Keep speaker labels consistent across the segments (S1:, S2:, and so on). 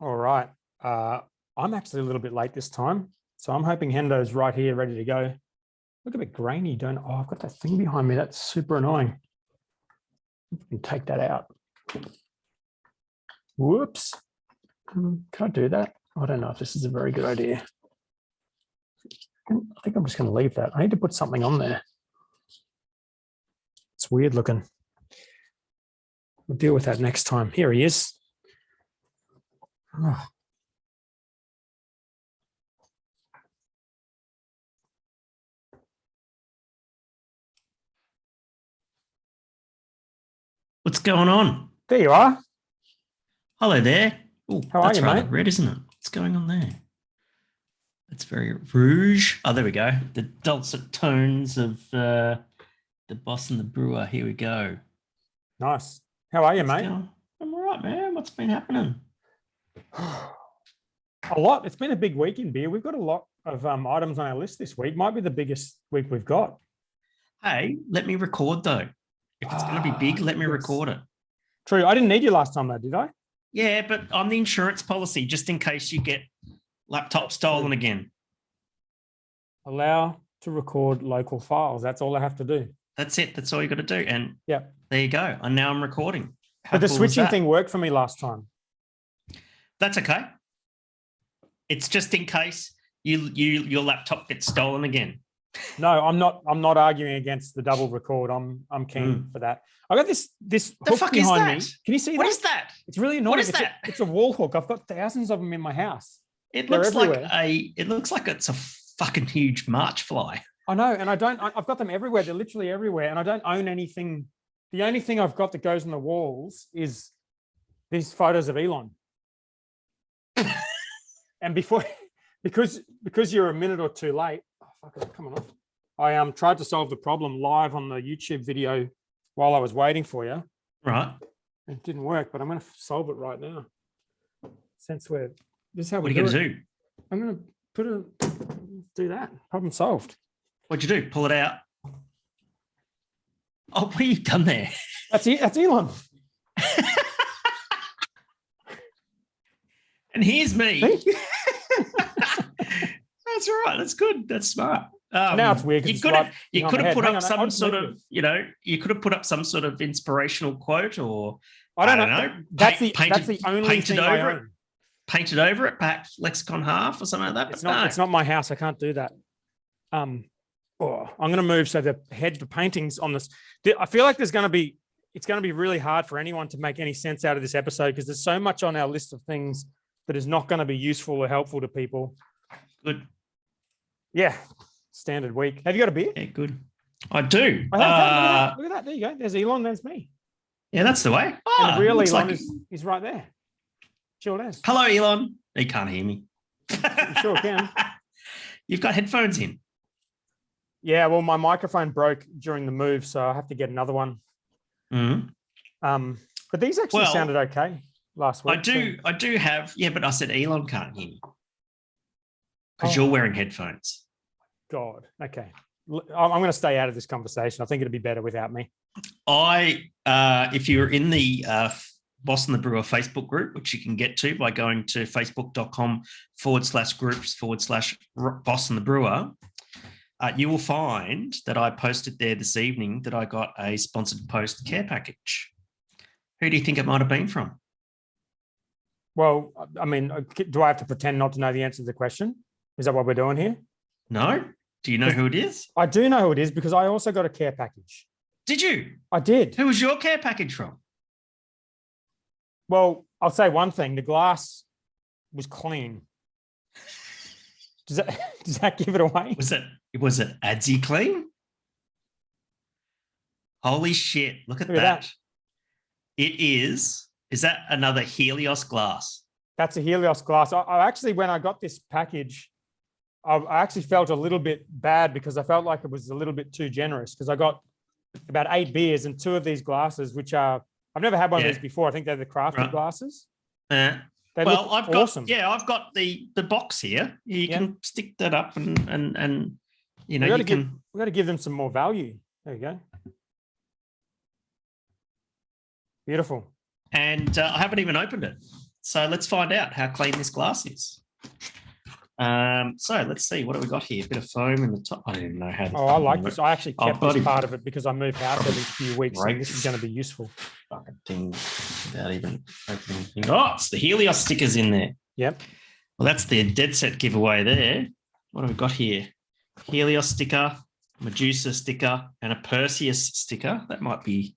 S1: All right. I'm actually a little bit late this time. So I'm hoping Hendo's right here, ready to go. Look a bit grainy, don't I? Oh, I've got that thing behind me. That's super annoying. You can take that out. Whoops. Can I do that? I don't know if this is a very good idea. I think I'm just going to leave that. I need to put something on there. It's weird looking. We'll deal with that next time. Here he is. Oh.
S2: What's going on?
S1: There you are.
S2: Hello there. Oh,
S1: How
S2: that's
S1: are you,
S2: rather
S1: mate?
S2: red, isn't it? What's going on there? It's very rouge. Oh, there we go. The dulcet tones of the boss and the brewer. Here we go.
S1: Nice. How are you,
S2: What's
S1: mate?
S2: going on? I'm all right, man. What's been happening?
S1: A lot. It's been a big week in beer. We've got a lot of items on our list this week. Might be the biggest week we've got.
S2: Hey, let me record though. If it's going to be big, let me record it.
S1: True. I didn't need you last time though, did I?
S2: Yeah, but I'm the insurance policy just in case you get laptop stolen again. Allow
S1: to record local files. That's all I have to do.
S2: That's it. That's all you got to do. And
S1: yeah,
S2: there you go. And now I'm recording.
S1: But the switching thing worked for me last time.
S2: That's okay. It's just in case your laptop gets stolen again.
S1: No, I'm not arguing against the double record. I'm keen for that. I got this
S2: the fuck
S1: behind
S2: is that?
S1: Me. Can you see
S2: what
S1: that?
S2: Is that?
S1: It's really annoying.
S2: What is that?
S1: It's a wall hook. I've got thousands of them in my house.
S2: It looks like it's a fucking huge March fly.
S1: I know, and I've got them everywhere. They're literally everywhere, and I don't own anything. The only thing I've got that goes on the walls is these photos of Elon. And because you're a minute or two late, oh fuck, it's coming off. I tried to solve the problem live on the YouTube video while I was waiting for you.
S2: Right.
S1: It didn't work, but I'm going to solve it right now. Since this is how
S2: what are you going to do?
S1: I'm going to do that. Problem solved.
S2: What'd you do? Pull it out? Oh, what have you done there?
S1: That's Elon.
S2: And here's me. That's right. That's good. That's smart.
S1: Now it's weird.
S2: You could have put up some sort of, you could have put up some sort of inspirational quote, or I don't know.
S1: That's the only thing I own.
S2: Painted over it, perhaps Lexicon half or something like that.
S1: It's not my house. I can't do that. I'm going to move so the paintings on this. I feel like it's going to be really hard for anyone to make any sense out of this episode because there's so much on our list of things that is not going to be useful or helpful to people.
S2: Good.
S1: Yeah. Standard week. Have you got a beer?
S2: Yeah, good. I do.
S1: Look at that. There you go. There's Elon. There's me.
S2: Yeah, that's the way.
S1: And the real Elon is right there. Sure is.
S2: Hello, Elon. He can't hear me.
S1: You sure can.
S2: You've got headphones in.
S1: Yeah, well, my microphone broke during the move, so I have to get another one.
S2: Mm-hmm.
S1: But these actually sounded okay last week.
S2: I do have, but I said Elon can't hear me because you're wearing headphones.
S1: God. Okay. I'm going to stay out of this conversation. I think it'd be better without me.
S2: If you're in the Boss and the Brewer Facebook group, which you can get to by going to facebook.com/groups/Boss and the Brewer, you will find that I posted there this evening that I got a sponsored post care package. Who do you think it might have been from?
S1: Well, I mean, do I have to pretend not to know the answer to the question? Is that what we're doing here?
S2: No. Do you know who it is?
S1: I do know who it is because I also got a care package.
S2: Did you?
S1: I did.
S2: Who was your care package from?
S1: Well, I'll say one thing. The glass was clean. Does that give it away?
S2: Was it Adsy clean? Holy shit. Look at that. It is. Is that another Helios glass?
S1: That's a Helios glass. I actually, when I got this package, I actually felt a little bit bad because I felt like it was a little bit too generous because I got about 8 beers and 2 of these glasses, which are, I've never had one of these before. I think they're the crafted glasses.
S2: I've
S1: awesome.
S2: got the box here. You can stick that up and we got
S1: to give them some more value. There you go. Beautiful.
S2: And I haven't even opened it. So let's find out how clean this glass is. So let's see. What do we got here? A bit of foam in the top. I don't even know how.
S1: Oh, I like this. I actually kept
S2: bloody-
S1: this part of it because I move house every few weeks, and this is
S2: Great.
S1: going to be useful.
S2: Fucking thing without even opening. Oh, it's the Helios stickers in there.
S1: Yep.
S2: Well, that's the dead set giveaway there. What have we got here? Helios sticker, Medusa sticker, and a Perseus sticker. That might be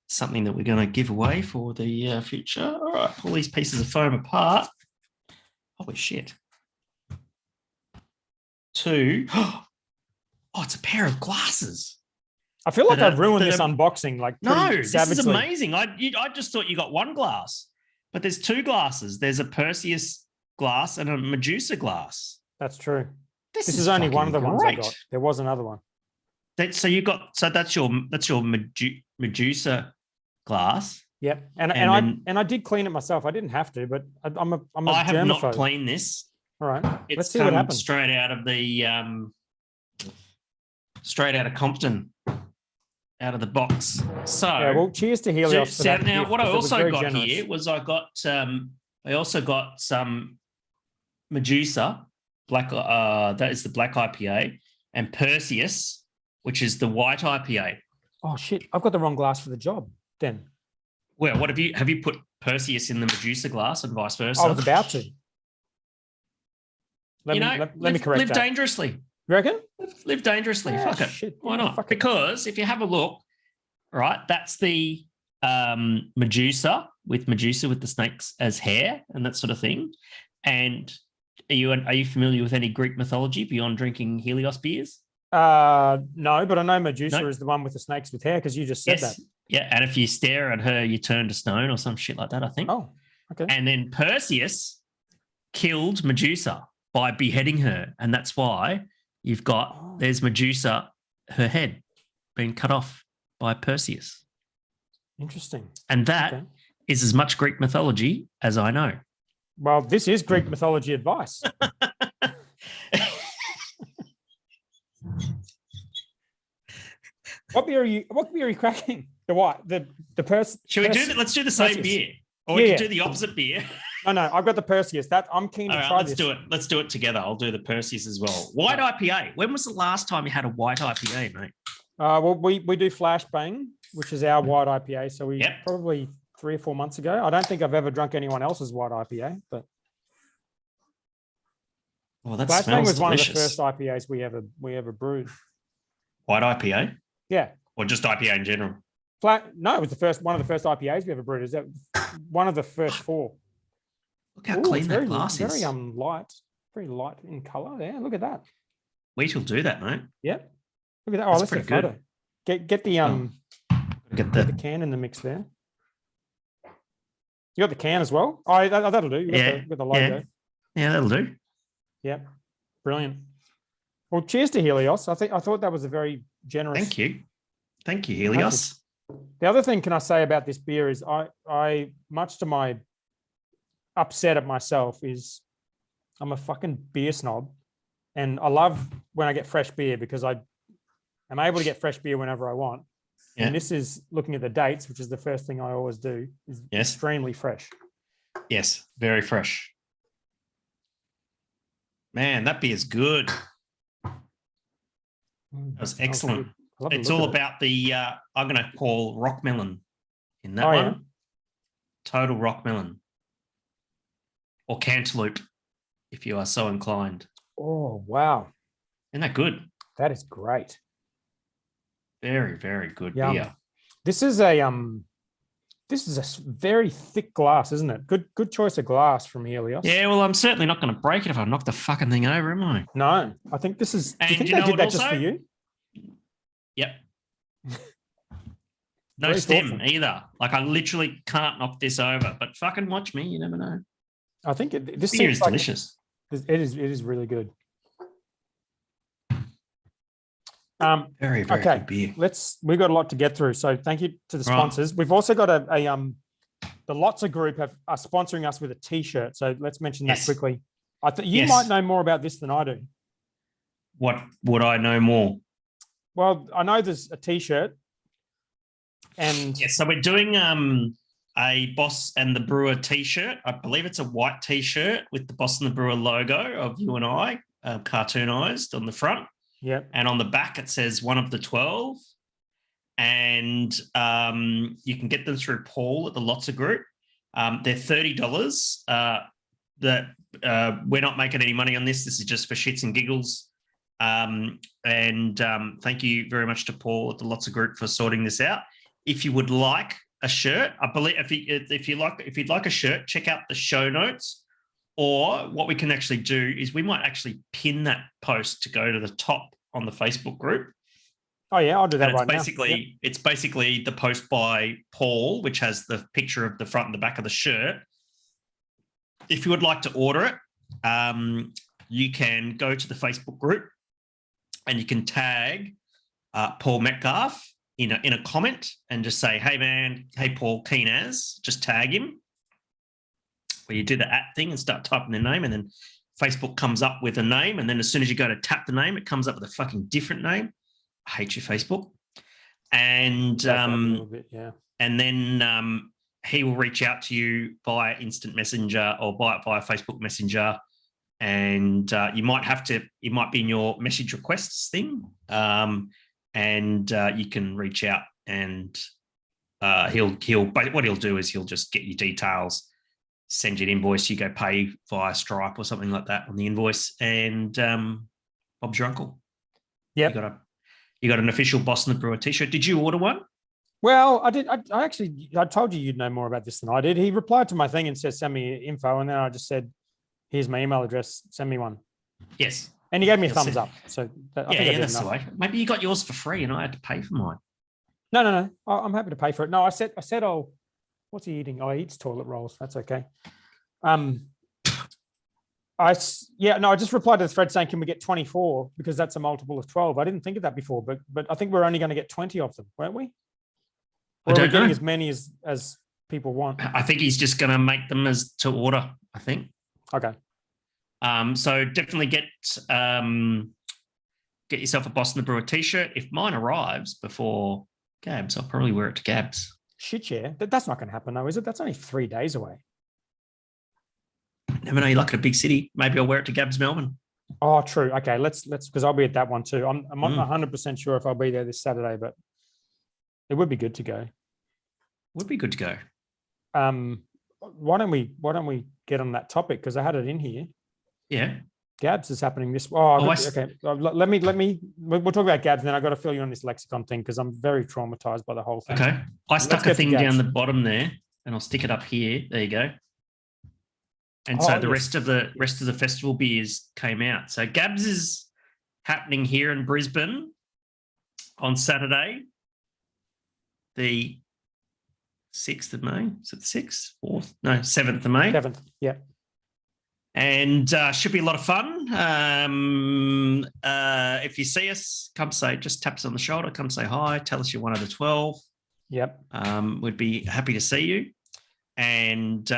S2: something that we're going to give away for the future. All right, pull these pieces of foam apart. Holy shit. 2. Oh, it's a pair of glasses.
S1: I feel like I've ruined
S2: that
S1: this unboxing. Like,
S2: No,
S1: pretty
S2: this
S1: savagely.
S2: is amazing. I just thought you got one glass, but there's 2 glasses. There's a Perseus glass and a Medusa glass.
S1: That's true.
S2: This
S1: is only one of the ones I
S2: great.
S1: got. There was another one.
S2: So that's your Medusa glass.
S1: Yep.
S2: And
S1: I did clean it myself. I didn't have to, but I'm a
S2: I have not
S1: germaphobe.
S2: cleaned this.
S1: All right.
S2: It's
S1: Let's see what happens.
S2: straight out of Compton, out of the box. So
S1: Yeah, well, cheers to Helios. for that
S2: now,
S1: gift,
S2: what I
S1: because it was
S2: also
S1: very
S2: got
S1: generous.
S2: here was I also got some Medusa black. That is the black IPA, and Perseus, which is the white IPA.
S1: Oh shit! I've got the wrong glass for the job. Then
S2: Well, what have you put Perseus in the Medusa glass and vice versa?
S1: I was about to. Let me correct
S2: live
S1: that.
S2: dangerously.
S1: You reckon?
S2: Live dangerously.
S1: Yeah,
S2: Fuck it.
S1: shit.
S2: Why
S1: Yeah,
S2: not?
S1: fuck it.
S2: Because if you have a look, right, that's the Medusa with the snakes as hair and that sort of thing. And are you familiar with any Greek mythology beyond drinking Helios beers?
S1: No, but I know Medusa
S2: No.
S1: is the one with the snakes with hair because you just said that.
S2: Yeah, and if you stare at her, you turn to stone or some shit like that, I think.
S1: Oh, okay.
S2: And then Perseus killed Medusa by beheading her. And that's why you've got, there's Medusa, her head being cut off by Perseus.
S1: Interesting.
S2: And that is as much Greek mythology as I know.
S1: Well, this is Greek mythology advice. What beer are you cracking? The what? The Perseus.
S2: Should we do that? Let's do the same
S1: Perseus.
S2: beer. Or we can do the opposite beer.
S1: No, I've got the Perseus. I'm keen to
S2: All right,
S1: try
S2: let's
S1: this.
S2: do it. Let's do it together. I'll do the Perseus as well. White IPA. When was the last time you had a white IPA, mate?
S1: Well, we do Flashbang, which is our white IPA. So we probably 3 or 4 months ago. I don't think I've ever drunk anyone else's white IPA, but
S2: that
S1: Flashbang
S2: smells
S1: was one of the
S2: delicious.
S1: first IPAs we ever brewed.
S2: White IPA?
S1: Yeah.
S2: Or just IPA in general?
S1: No, it was one of the first IPAs we ever brewed. Is that one of the first 4?
S2: Look how clean that
S1: very,
S2: glass is.
S1: Very light, very light in color. Yeah, look at that.
S2: Wheat will do that, mate.
S1: Yep. Look at that. Oh,
S2: That's
S1: let's get a
S2: pretty
S1: photo. Get the
S2: Get
S1: the can in the mix there. You got the can as well? Oh, that'll do. You got the logo.
S2: Yeah, that'll do.
S1: Yep. Brilliant. Well, cheers to Helios. I thought that was a very generous.
S2: Thank you, Helios.
S1: The other thing can I say about this beer is I much to my upset at myself is I'm a fucking beer snob, and I love when I get fresh beer because I am able to get fresh beer whenever I want.
S2: Yeah.
S1: And this is looking at the dates, which is the first thing I always do, is extremely fresh.
S2: Yes, very fresh. Man, that beer's good. That was excellent. It's all about the, I'm going to call rock melon in that one.
S1: Yeah.
S2: Total rock melon. Or cantaloupe, if you are so inclined.
S1: Oh, wow.
S2: Isn't that good?
S1: That is great.
S2: Very, very good beer.
S1: This is a very thick glass, isn't it? Good choice of glass from Helios.
S2: Yeah, well, I'm certainly not going to break it if I knock the fucking thing over, am I?
S1: No, I think this is.
S2: And
S1: do you think
S2: you
S1: they
S2: know
S1: did
S2: what
S1: that
S2: also?
S1: just for you?
S2: Yep. No
S1: Very
S2: stem
S1: thoughtful.
S2: either. Like I literally can't knock this over, but fucking watch me. You never know.
S1: I think this
S2: Beer
S1: seems
S2: is
S1: like
S2: delicious.
S1: it is really good.
S2: Very, very
S1: Okay,
S2: good beer.
S1: we've got a lot to get through. So thank you to the
S2: Right.
S1: sponsors. We've also got the Lotzer Group are sponsoring us with a T-shirt. So let's mention that
S2: Yes.
S1: quickly. I think you
S2: Yes.
S1: might know more about this than I do.
S2: What would I know more?
S1: Well, I know there's a T-shirt, and
S2: Yes, so we're doing a Boss and the Brewer t-shirt. I believe it's a white t-shirt with the Boss and the Brewer logo of you and I, cartoonized on the front.
S1: Yep.
S2: And on the back, it says one of the 12. And you can get them through Paul at the Lotsa Group. They're $30. We're not making any money on this. This is just for shits and giggles. Thank you very much to Paul at the Lotsa Group for sorting this out. If you would like a shirt, I believe if you'd like a shirt, check out the show notes. Or what we can actually do is we might actually pin that post to go to the top on the Facebook group.
S1: Oh yeah, I'll do that
S2: and
S1: right now. Yep.
S2: It's basically the post by Paul, which has the picture of the front and the back of the shirt. If you would like to order it, you can go to the Facebook group and you can tag Paul Metcalf in a comment and just say, hey man, hey Paul, keen as, just tag him. Where you do the @ thing and start typing their name, and then Facebook comes up with a name, and then as soon as you go to tap the name, it comes up with a fucking different name. I hate you, Facebook. And and then he will reach out to you via instant messenger or via Facebook Messenger, and it might be in your message requests thing, and you can reach out, and what he'll do is he'll just get your details, send you an invoice, you go pay via Stripe or something like that on the invoice, and Bob's your uncle.
S1: Yeah,
S2: you got an official Boss and the Brewer t-shirt. Did you order one?
S1: Well, I did. I told you you'd know more about this than I did. He replied to my thing and said, send me info. And then I just said, here's my email address. Send me one.
S2: Yes.
S1: And he gave me a thumbs up. So I think
S2: that's the way. Maybe you got yours for free and I had to pay for mine.
S1: No. I'm happy to pay for it. No, I said, oh, what's he eating? Oh, he eats toilet rolls. That's okay. I just replied to the thread saying, can we get 24? Because that's a multiple of 12. I didn't think of that before, but I think we're only going to get 20 of them, weren't we? Or are we getting as many as people want?
S2: I think he's just going to make them as to order, I think.
S1: Okay.
S2: So definitely get yourself a Boss and the Brewer t-shirt. If mine arrives before GABS, I'll probably wear it to GABS.
S1: Shit, yeah. That's not going to happen though, is it? That's only 3 days away.
S2: Never know, you like a big city. Maybe I'll wear it to GABS Melbourne.
S1: Oh, true. Okay, let's because I'll be at that one too. I'm not 100% sure if I'll be there this Saturday, but it would be good to go.
S2: Would be good to go.
S1: Why don't we get on that topic, because I had it in here.
S2: Yeah.
S1: GABS is happening this. Okay. Let me. We'll talk about GABS, and then I got to fill you on this Lexicon thing because I'm very traumatized by the whole thing.
S2: Okay. I stuck a thing down the bottom there, and I'll stick it up here. There you go. And so the rest of the festival beers came out. So GABS is happening here in Brisbane on Saturday, the 6th of May. Is it the 6th? 4th? No, 7th of May.
S1: 7th, yeah.
S2: And should be a lot of fun. If you see us, come say, just tap us on the shoulder, come say hi, tell us you're one of the 12.
S1: Yep.
S2: We'd be happy to see you. And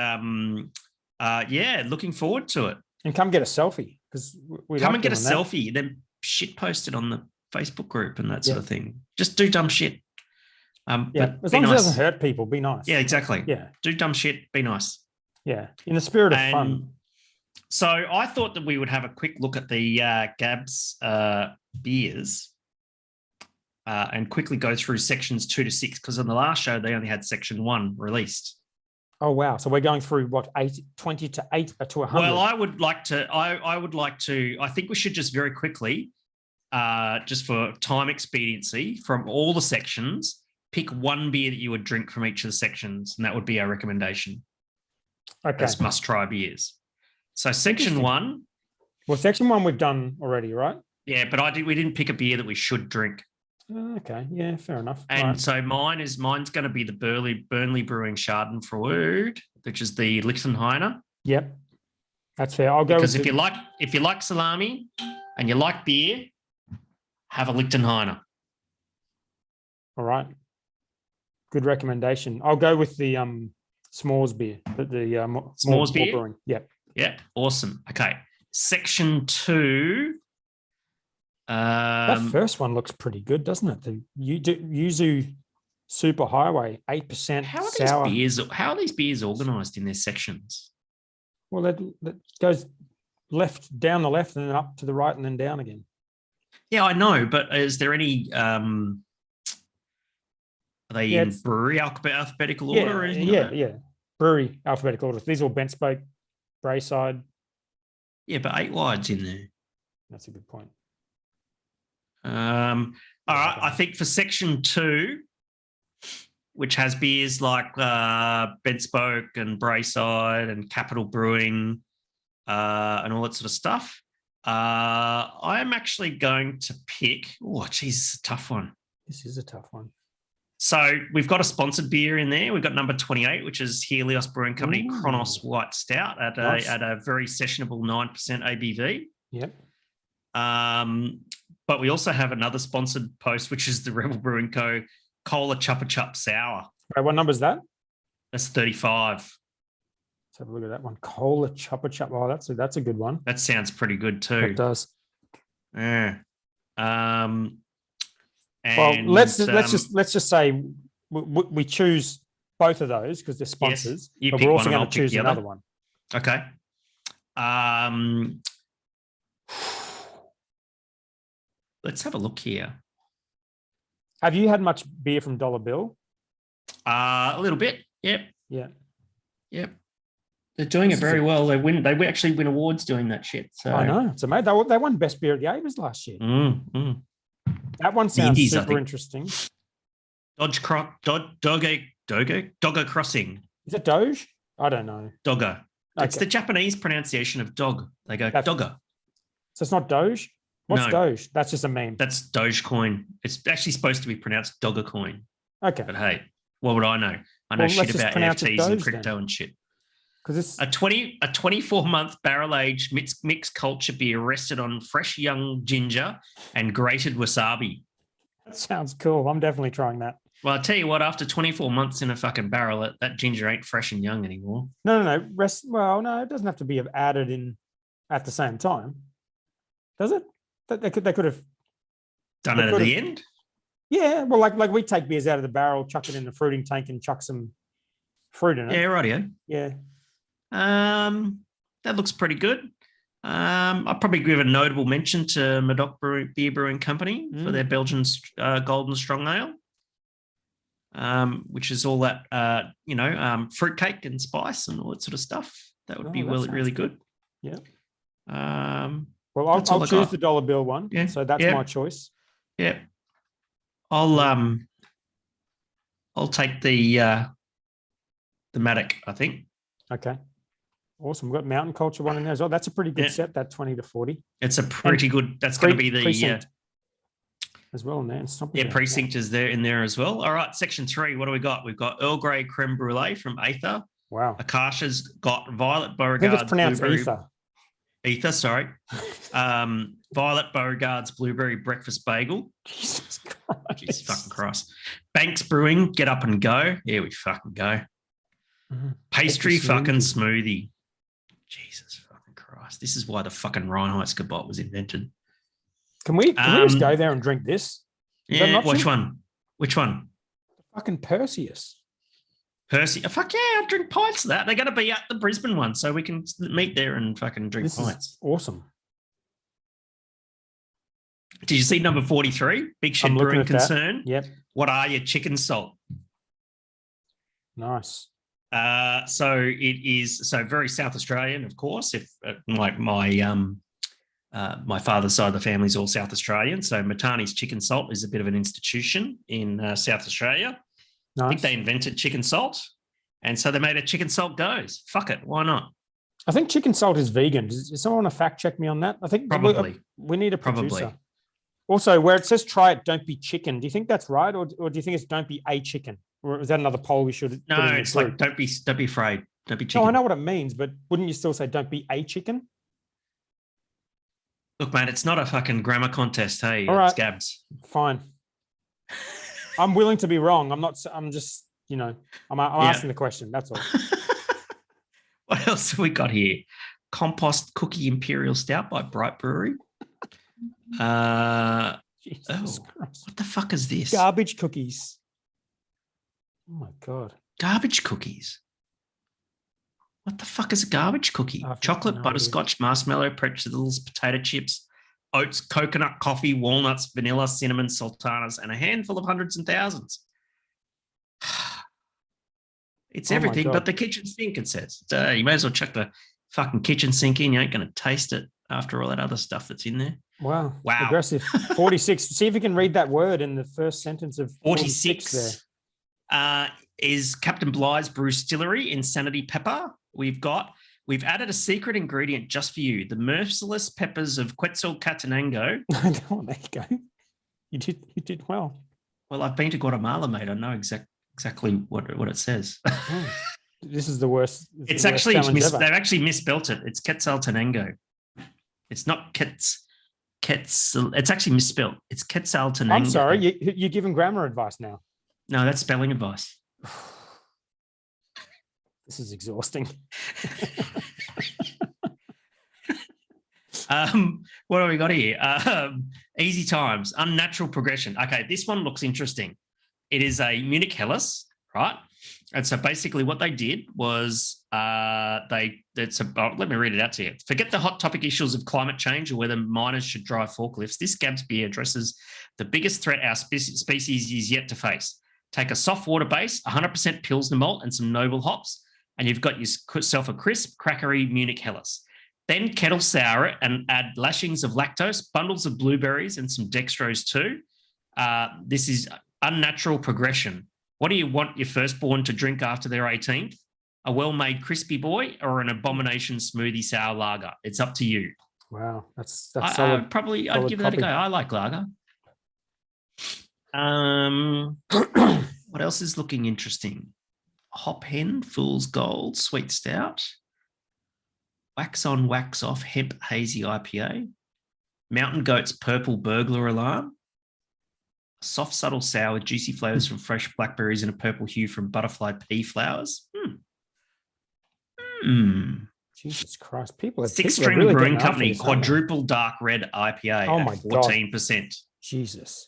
S2: looking forward to it.
S1: And come get a selfie, because
S2: come and get a selfie, then shit posted on the Facebook group and that sort of thing. Just do dumb shit.
S1: But as long as it doesn't hurt people, be nice.
S2: Yeah, exactly.
S1: Yeah.
S2: Do dumb shit, be nice.
S1: Yeah. In the spirit of fun.
S2: So I thought that we would have a quick look at the GABS beers and quickly go through sections 2 to 6, because on the last show, they only had section 1 released.
S1: Oh, wow. So we're going through what, 20 to 8 to 100?
S2: Well, I would like to, I think we should just very quickly, just for time expediency, from all the sections, pick one beer that you would drink from each of the sections, and that would be our recommendation.
S1: Okay.
S2: As must-try beers. So section 1.
S1: Well, section 1 we've done already, right?
S2: Yeah, but we didn't pick a beer that we should drink.
S1: Okay, yeah, fair enough.
S2: And so mine's going to be the Burnley Brewing Schadenfreude, which is the Lichtenheiner.
S1: Yep, that's fair. I'll go
S2: because if you like salami and you like beer, have a Lichtenheiner.
S1: All right, good recommendation. I'll go with the s'mores beer, the
S2: s'mores beer.
S1: Brewing. Yep.
S2: Yeah, awesome. Okay, section 2.
S1: That first one looks pretty good, doesn't it? The yuzu Super Highway, 8% sour.
S2: How are these beers organized in their sections?
S1: Well, that goes down the left and then up to the right and then down again.
S2: Yeah, I know, but is there any are they in brewery alphabetical order?
S1: Yeah. Brewery alphabetical order. These are all bent spoke, Brayside.
S2: Yeah, but 8 wides in there.
S1: That's a good point.
S2: All right, I think for section 2, which has beers like Bent Spoke and Brayside and Capital Brewing and all that sort of stuff, I'm actually going to pick. Oh, geez, a tough one.
S1: This is a tough one.
S2: So we've got a sponsored beer in there. We've got number 28, which is Helios Brewing Company Kronos White Stout at a very sessionable 9% ABV.
S1: Yep.
S2: But we also have another sponsored post, which is the Rebel Brewing Co. Cola Chuppa Chup Sour.
S1: Right, what number is that?
S2: That's 35.
S1: Let's have a look at that one. Cola Chuppa Chup. Oh, that's a good one.
S2: That sounds pretty good too.
S1: It does.
S2: Yeah.
S1: Well, let's just say we choose both of those because they're sponsors.
S2: Yes,
S1: but we're also going to choose another one.
S2: Okay. Let's have a look here.
S1: Have you had much beer from Dollar Bill?
S2: A little bit. Yep.
S1: Yeah.
S2: Yep. They're doing it very well. They actually win awards doing that shit. So
S1: I know. It's amazing. They won best beer at the Abers last year. That one sounds
S2: Indies,
S1: super interesting.
S2: Dogger Crossing.
S1: Is it Doge? I don't know.
S2: Dogger.
S1: Okay.
S2: It's the Japanese pronunciation of dog. They go Dogger.
S1: So it's not Doge? What's Doge? That's just a meme.
S2: That's Dogecoin. It's actually supposed to be pronounced Doggercoin.
S1: Okay.
S2: But hey, what would I know? I know shit about NFTs and crypto and shit.
S1: Because it's
S2: a 24-month barrel-aged mixed culture beer rested on fresh young ginger and grated wasabi.
S1: That sounds cool. I'm definitely trying that.
S2: Well, I'll tell you what, after 24 months in a fucking barrel, that ginger ain't fresh and young anymore.
S1: No. No, it doesn't have to be added in at the same time. Does it? They could have
S2: done it at the end?
S1: Yeah. Well, like we take beers out of the barrel, chuck it in the fruiting tank and chuck some fruit in it.
S2: Yeah, rightio.
S1: Yeah.
S2: That looks pretty good. I'll probably give a notable mention to Madoc Beer Brewing Company for their Belgian Golden Strong Ale, which is all that, fruitcake and spice and all that sort of stuff. That would be really good.
S1: Yeah.
S2: Well,
S1: I'll choose the Dollar Bill one. Yeah. So that's my choice.
S2: Yeah. I'll take the Madoc, I think.
S1: Okay. Awesome. We've got Mountain Culture one in there as well. That's a pretty good set, that 20 to 40.
S2: It's a pretty good. That's going to be the
S1: Precinct as well in there.
S2: Precinct is there in there as well. All right, section 3. What do we got? We've got Earl Grey Creme Brulee from Aether.
S1: Wow.
S2: Akasha's got Violet Beauregard's.
S1: I think it's pronounced Ether.
S2: Ether, sorry. Violet Beauregard's Blueberry Breakfast Bagel.
S1: Jesus Christ.
S2: Jesus fucking Christ. Banks Brewing, Get Up and Go. Here we fucking go. Pastry fucking smoothie. Jesus fucking Christ. This is why the fucking Reinheitsgebot was invented.
S1: Can we just go there and drink this?
S2: Yeah, which one? Which one?
S1: The fucking Perseus.
S2: Fuck yeah, I'll drink pints of that. They're going to be at the Brisbane one, so we can meet there and fucking drink pints.
S1: Is awesome.
S2: Did you see number 43? Big Shit Brewing Concern.
S1: Yep.
S2: What are your chicken salt?
S1: Nice.
S2: So it is very South Australian, of course. If my father's side of the family is all South Australian, so Matani's Chicken Salt is a bit of an institution in South Australia. Nice. I think they invented chicken salt, and so they made a chicken salt goes. Fuck it, why not?
S1: I think chicken salt is vegan. Does someone want to fact check me on that? I think
S2: probably
S1: we need a producer. Also, where it says "try it, don't be chicken," do you think that's right, or do you think it's "don't be a chicken"? Or is that another poll we should?
S2: No, it's like don't be afraid, don't be chicken.
S1: No, I know what it means, but wouldn't you still say "don't be a chicken"?
S2: Look, mate, it's not a fucking grammar contest. Hey,
S1: all right.
S2: It's Gabs.
S1: Fine. I'm willing to be wrong. I'm not. I'm just, I'm asking the question. That's all.
S2: What else have we got here? Compost Cookie Imperial Stout by Bright Brewery.
S1: Jesus Christ.
S2: What the fuck is this?
S1: Garbage cookies. Oh my God.
S2: Garbage cookies. What the fuck is a garbage cookie?
S1: I've
S2: Chocolate,
S1: no idea.
S2: butterscotch, marshmallow, pretzels, potato chips, oats, coconut, coffee, walnuts, vanilla, cinnamon, sultanas, and a handful of hundreds and thousands. It's
S1: Oh my
S2: everything
S1: God.
S2: but the kitchen sink, it says. You may as well chuck the fucking kitchen sink in. You ain't going to taste it after all that other stuff that's in there.
S1: Wow.
S2: Wow.
S1: Aggressive. 46. See if you can read that word in the first sentence of 46 there.
S2: 46 is Captain Bly's Brew Distillery Insanity Pepper. We've added a secret ingredient just for you, the merciless peppers of Quetzalcoatlanango.
S1: Oh, there you go. You did well.
S2: Well, I've been to Guatemala, mate. I know exactly what it says.
S1: Oh, this is the worst.
S2: It's actually they've actually misspelt it. It's Quetzalcoatlanango. It's not it's actually misspelled. It's Quetzalcoatlanango.
S1: I'm sorry, you're giving grammar advice now.
S2: No, that's spelling advice.
S1: This is exhausting.
S2: What have we got here? Easy times, unnatural progression. Okay, this one looks interesting. It is a Munich Helles, right? And so basically what they did was let me read it out to you. Forget the hot topic issues of climate change or whether miners should drive forklifts. This GABS beer addresses the biggest threat our species is yet to face. Take a soft water base, 100% Pilsner malt and some noble hops, and you've got yourself a crisp, crackery Munich Helles. Then kettle sour it and add lashings of lactose, bundles of blueberries, and some dextrose too. This is unnatural progression. What do you want your firstborn to drink after their 18th? A well-made crispy boy or an abomination smoothie sour lager? It's up to you.
S1: Wow, that's solid.
S2: I'd give that a go. I like lager. What else is looking interesting? Hop Hen, Fool's Gold, Sweet Stout. Wax on, Wax off, Hemp Hazy IPA. Mountain Goat's Purple Burglar Alarm. Soft, subtle sour with juicy flavors from fresh blackberries and a purple hue from butterfly pea flowers.
S1: Jesus Christ. People are
S2: Six
S1: people are
S2: String
S1: really
S2: Brewing
S1: getting after
S2: Company,
S1: this, aren't they?
S2: Quadruple Dark Red IPA
S1: Oh
S2: at
S1: my
S2: 14%.
S1: Jesus.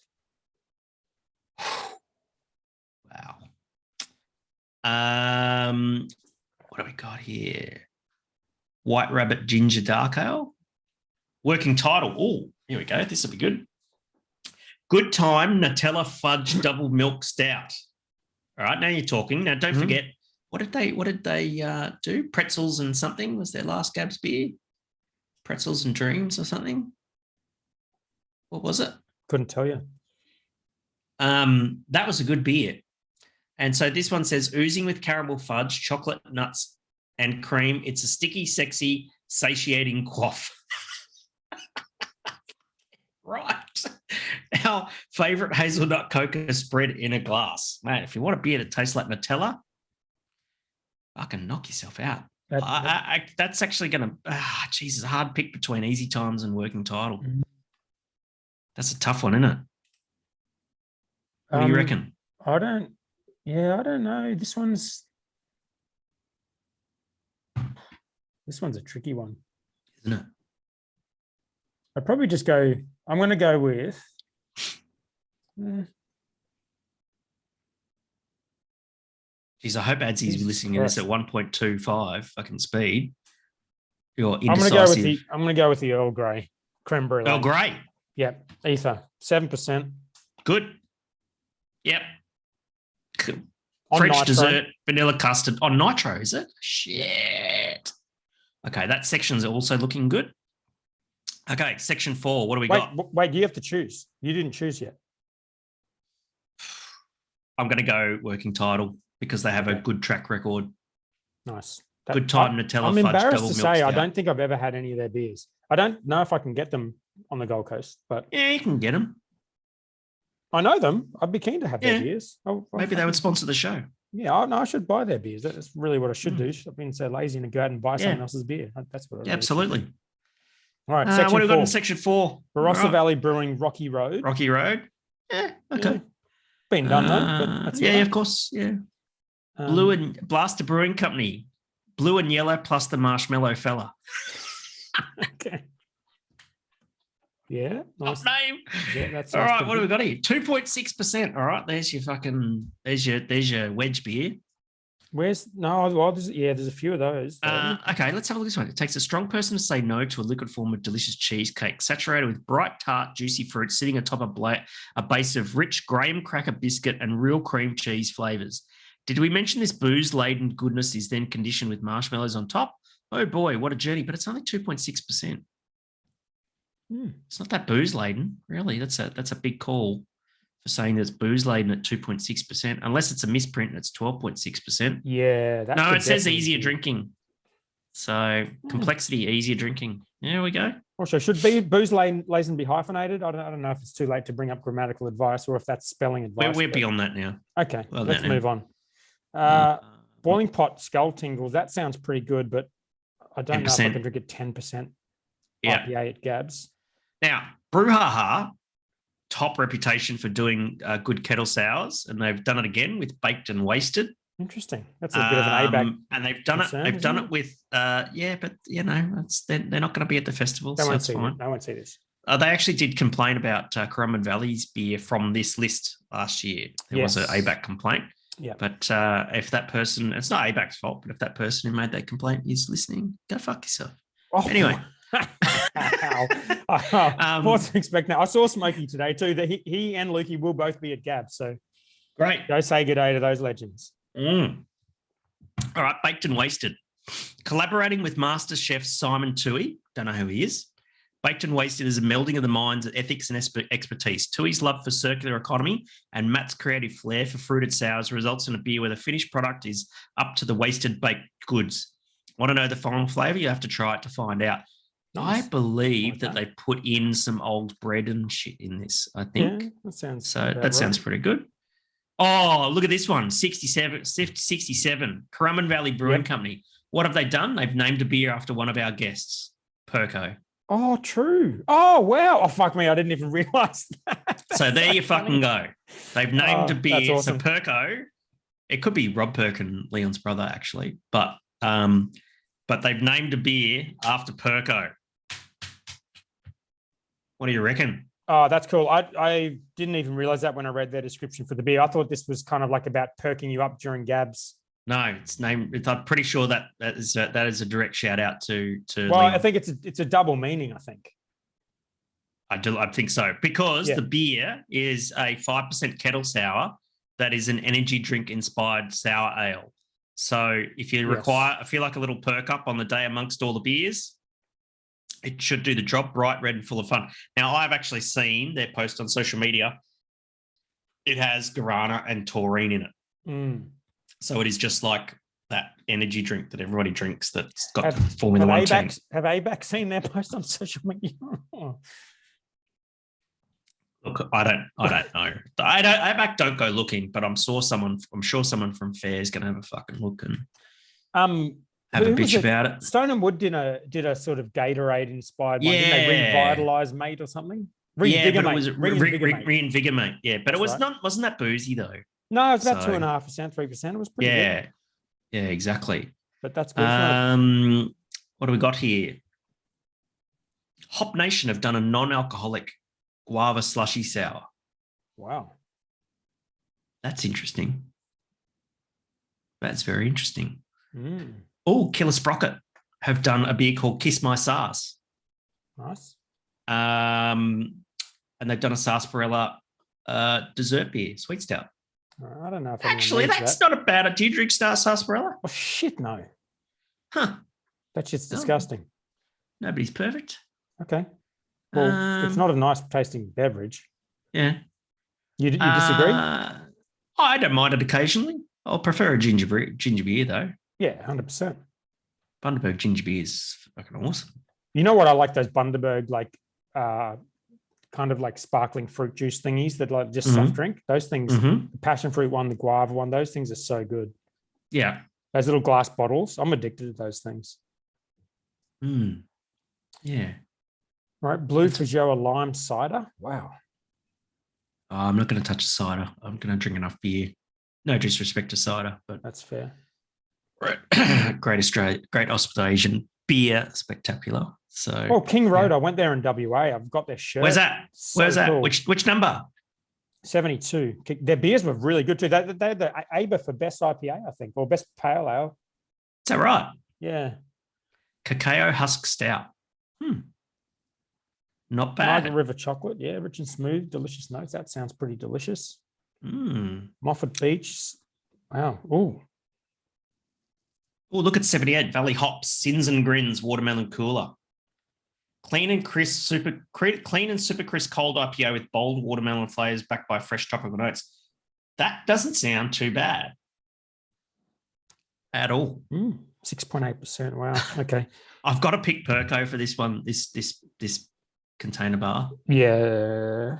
S2: Wow. What do we got here? White Rabbit Ginger Dark Ale. Working title. Oh, here we go. This will be good. Good Time Nutella Fudge Double Milk Stout. All right, now you're talking. Now don't forget, what did they do? Pretzels and something was their last GABS beer. Pretzels and Dreams or something. What was it?
S1: Couldn't tell you.
S2: That was a good beer. And so this one says oozing with caramel fudge, chocolate, nuts, and cream. It's a sticky, sexy, satiating quaff. Right. Our favorite hazelnut cocoa spread in a glass. Man, if you want a beer that tastes like Nutella, I can knock yourself out. That's actually going to, Jesus, a hard pick between Easy Times and Working Title. That's a tough one, isn't it? What do you reckon?
S1: I don't know. This one's a tricky one.
S2: Isn't it?
S1: I'd probably just go, I'm going to go with,
S2: Geez, I hope Adsy's listening to this at 1.25 fucking speed. You're
S1: I'm
S2: indecisive.
S1: going to go with the Earl Grey creme brulee.
S2: Earl Grey.
S1: Yep. Ether, 7%.
S2: Good. Yep.
S1: On
S2: French
S1: nitro.
S2: dessert, vanilla custard. On nitro, is it? Shit. Okay, that section's also looking good. Okay, section 4. What do we got?
S1: Wait, you have to choose. You didn't choose yet.
S2: I'm going to go Working Title because they have a good track record.
S1: Nice.
S2: Good Time Nutella
S1: I'm
S2: Fudge
S1: embarrassed
S2: Double
S1: to
S2: Milk
S1: say
S2: Stout.
S1: I don't think I've ever had any of their beers. I don't know if I can get them on the Gold Coast, but
S2: Yeah, you can get them.
S1: I know them. I'd be keen to have their beers.
S2: Maybe they would sponsor the show.
S1: Yeah, I should buy their beers. That's really what I should do. I've been so lazy to go out and buy someone else's beer. That's what I really
S2: Absolutely.
S1: should do. All right, section
S2: what do we got
S1: 4.
S2: in section 4?
S1: Barossa Valley Brewing, Rocky Road.
S2: Rocky Road. Yeah, okay.
S1: Yeah. Been done though. But that's all right.
S2: of course. Yeah. Blue and Blaster Brewing Company. Blue and yellow plus the marshmallow fella.
S1: Okay. Yeah. Nice.
S2: Top name.
S1: Yeah, that's
S2: all right. What have we got here? 2.6%. All right. There's your wedge beer.
S1: There's a few of those.
S2: Okay, let's have a look at this one. It takes a strong person to say no to a liquid form of delicious cheesecake, saturated with bright, tart, juicy fruit, sitting atop a base of rich graham cracker biscuit and real cream cheese flavors. Did we mention this booze-laden goodness is then conditioned with marshmallows on top? Oh boy, what a journey! But it's only 2.6%. It's not that booze-laden, really. That's a big call for saying that it's booze-laden at 2.6%, unless it's a misprint and it's 12.6%.
S1: Yeah.
S2: No, it says easier drinking. So complexity, easier drinking. There we go.
S1: Also, should booze-laden be hyphenated? I don't know if it's too late to bring up grammatical advice or if that's spelling advice.
S2: We're beyond that now.
S1: Okay,
S2: well,
S1: let's move on. Boiling pot skull tingles. That sounds pretty good, but I don't 10%. Know if I can drink it 10% IPA at GABS.
S2: Now, Brouhaha, top reputation for doing good kettle sours, and they've done it again with baked and wasted.
S1: Interesting. That's a bit of an ABAC.
S2: And they've done concern, it. They've done it with but they're not going to be at the festival. They won't see fine.
S1: I won't see this.
S2: They actually did complain about Currumbin Valley's beer from this list last year. There was an ABAC complaint.
S1: Yeah.
S2: But if that person, it's not ABAC's fault, but if that person who made that complaint is listening, go fuck yourself.
S1: Oh.
S2: Anyway.
S1: I wasn't expecting that. I saw Smokey today too, that he and Lukey will both be at GABS. So
S2: great.
S1: Go say good day to those legends.
S2: All right, baked and wasted. Collaborating with Master Chef Simon Toohey, don't know who he is. Baked and Wasted is a melding of the minds of ethics and expertise. Toohey's love for circular economy and Matt's creative flair for fruited sours results in a beer where the finished product is up to the wasted baked goods. Want to know the final flavour? You have to try it to find out. Nice. I believe that they put in some old bread and shit in this, I think.
S1: Yeah, that sounds
S2: sounds pretty good. Oh, look at this one. 67. Currumbin Valley Brewing Company. What have they done? They've named a beer after one of our guests, Perko.
S1: Oh, true. Oh, wow. Oh, fuck me. I didn't even realize that.
S2: So there you fucking go. They've named a beer.
S1: Awesome.
S2: So Perko, it could be Rob Perk and Leon's brother, actually. But they've named a beer after Perko. What do you reckon?
S1: Oh, that's cool. I didn't even realize that when I read their description for the beer. I thought this was kind of like about perking you up during GABS.
S2: No, it's named. I'm pretty sure that is a direct shout out to.
S1: Well, Leon. I think it's a double meaning. I think.
S2: I think so because the beer is a 5% kettle sour that is an energy drink inspired sour ale. So if you require, I feel like a little perk up on the day amongst all the beers, it should do the job. Bright red and full of fun. Now I've actually seen their post on social media. It has guarana and taurine in it.
S1: Mm.
S2: So it is just like that energy drink that everybody drinks that's got Formula One team.
S1: Have ABAC seen their post on social media?
S2: Look, I don't know. ABAC don't go looking, but I'm sure someone from Fair is going to have a fucking look and have a bitch about it.
S1: Stone and Wood did a sort of Gatorade inspired one. Didn't they Revitalize Mate or something?
S2: Reinvigorate. Yeah, but it was wasn't that boozy though.
S1: No, it was about 2.5%, 3%. It was pretty good.
S2: Yeah, exactly.
S1: But that's good.
S2: What do we got here? Hop Nation have done a non-alcoholic guava slushy sour.
S1: Wow.
S2: That's interesting. That's very interesting.
S1: Mm.
S2: Oh, Killer Sprocket have done a beer called Kiss My Sass.
S1: Nice.
S2: And they've done a sarsaparilla dessert beer, sweet stout.
S1: I don't know if
S2: actually that's not a bad. Do you drink sarsaparilla?
S1: Oh shit, no.
S2: Huh?
S1: That shit's disgusting.
S2: Nobody's perfect.
S1: Okay. Well, it's not a nice tasting beverage.
S2: Yeah.
S1: You disagree?
S2: I don't mind it occasionally. I'll prefer a ginger beer though.
S1: Yeah, 100%.
S2: Bundaberg ginger beer is fucking awesome.
S1: You know what? I like those Bundaberg kind of like sparkling fruit juice thingies that like just soft drink. Those things, the passion fruit one, the guava one, those things are so good.
S2: Yeah.
S1: Those little glass bottles. I'm addicted to those things.
S2: Yeah.
S1: Right. Blue Feijoa lime cider. Wow.
S2: Oh, I'm not going to touch the cider. I'm going to drink enough beer. No disrespect to cider, but
S1: that's fair.
S2: Right. Great Australian beer spectacular. So,
S1: Oh, King Road. I went there in WA. I've got their shirt.
S2: Where's that?
S1: So
S2: Where's that?
S1: cool.
S2: Which number?
S1: 72. Their beers were really good too. They had the Ipa for best IPA, I think, or best pale ale.
S2: Is that right?
S1: Yeah.
S2: Cacao husk stout. Not bad.
S1: Margaret River chocolate. Yeah, rich and smooth, delicious notes. That sounds pretty delicious. Moffat Beach. Wow. Oh,
S2: look at 78 Valley Hops, Sins and Grins, Watermelon Cooler. Clean and super crisp cold IPA with bold watermelon flavors backed by fresh tropical notes. That doesn't sound too bad at all.
S1: 6.8%. Wow. Okay.
S2: I've got to pick Perco for this one. This container bar.
S1: Yeah.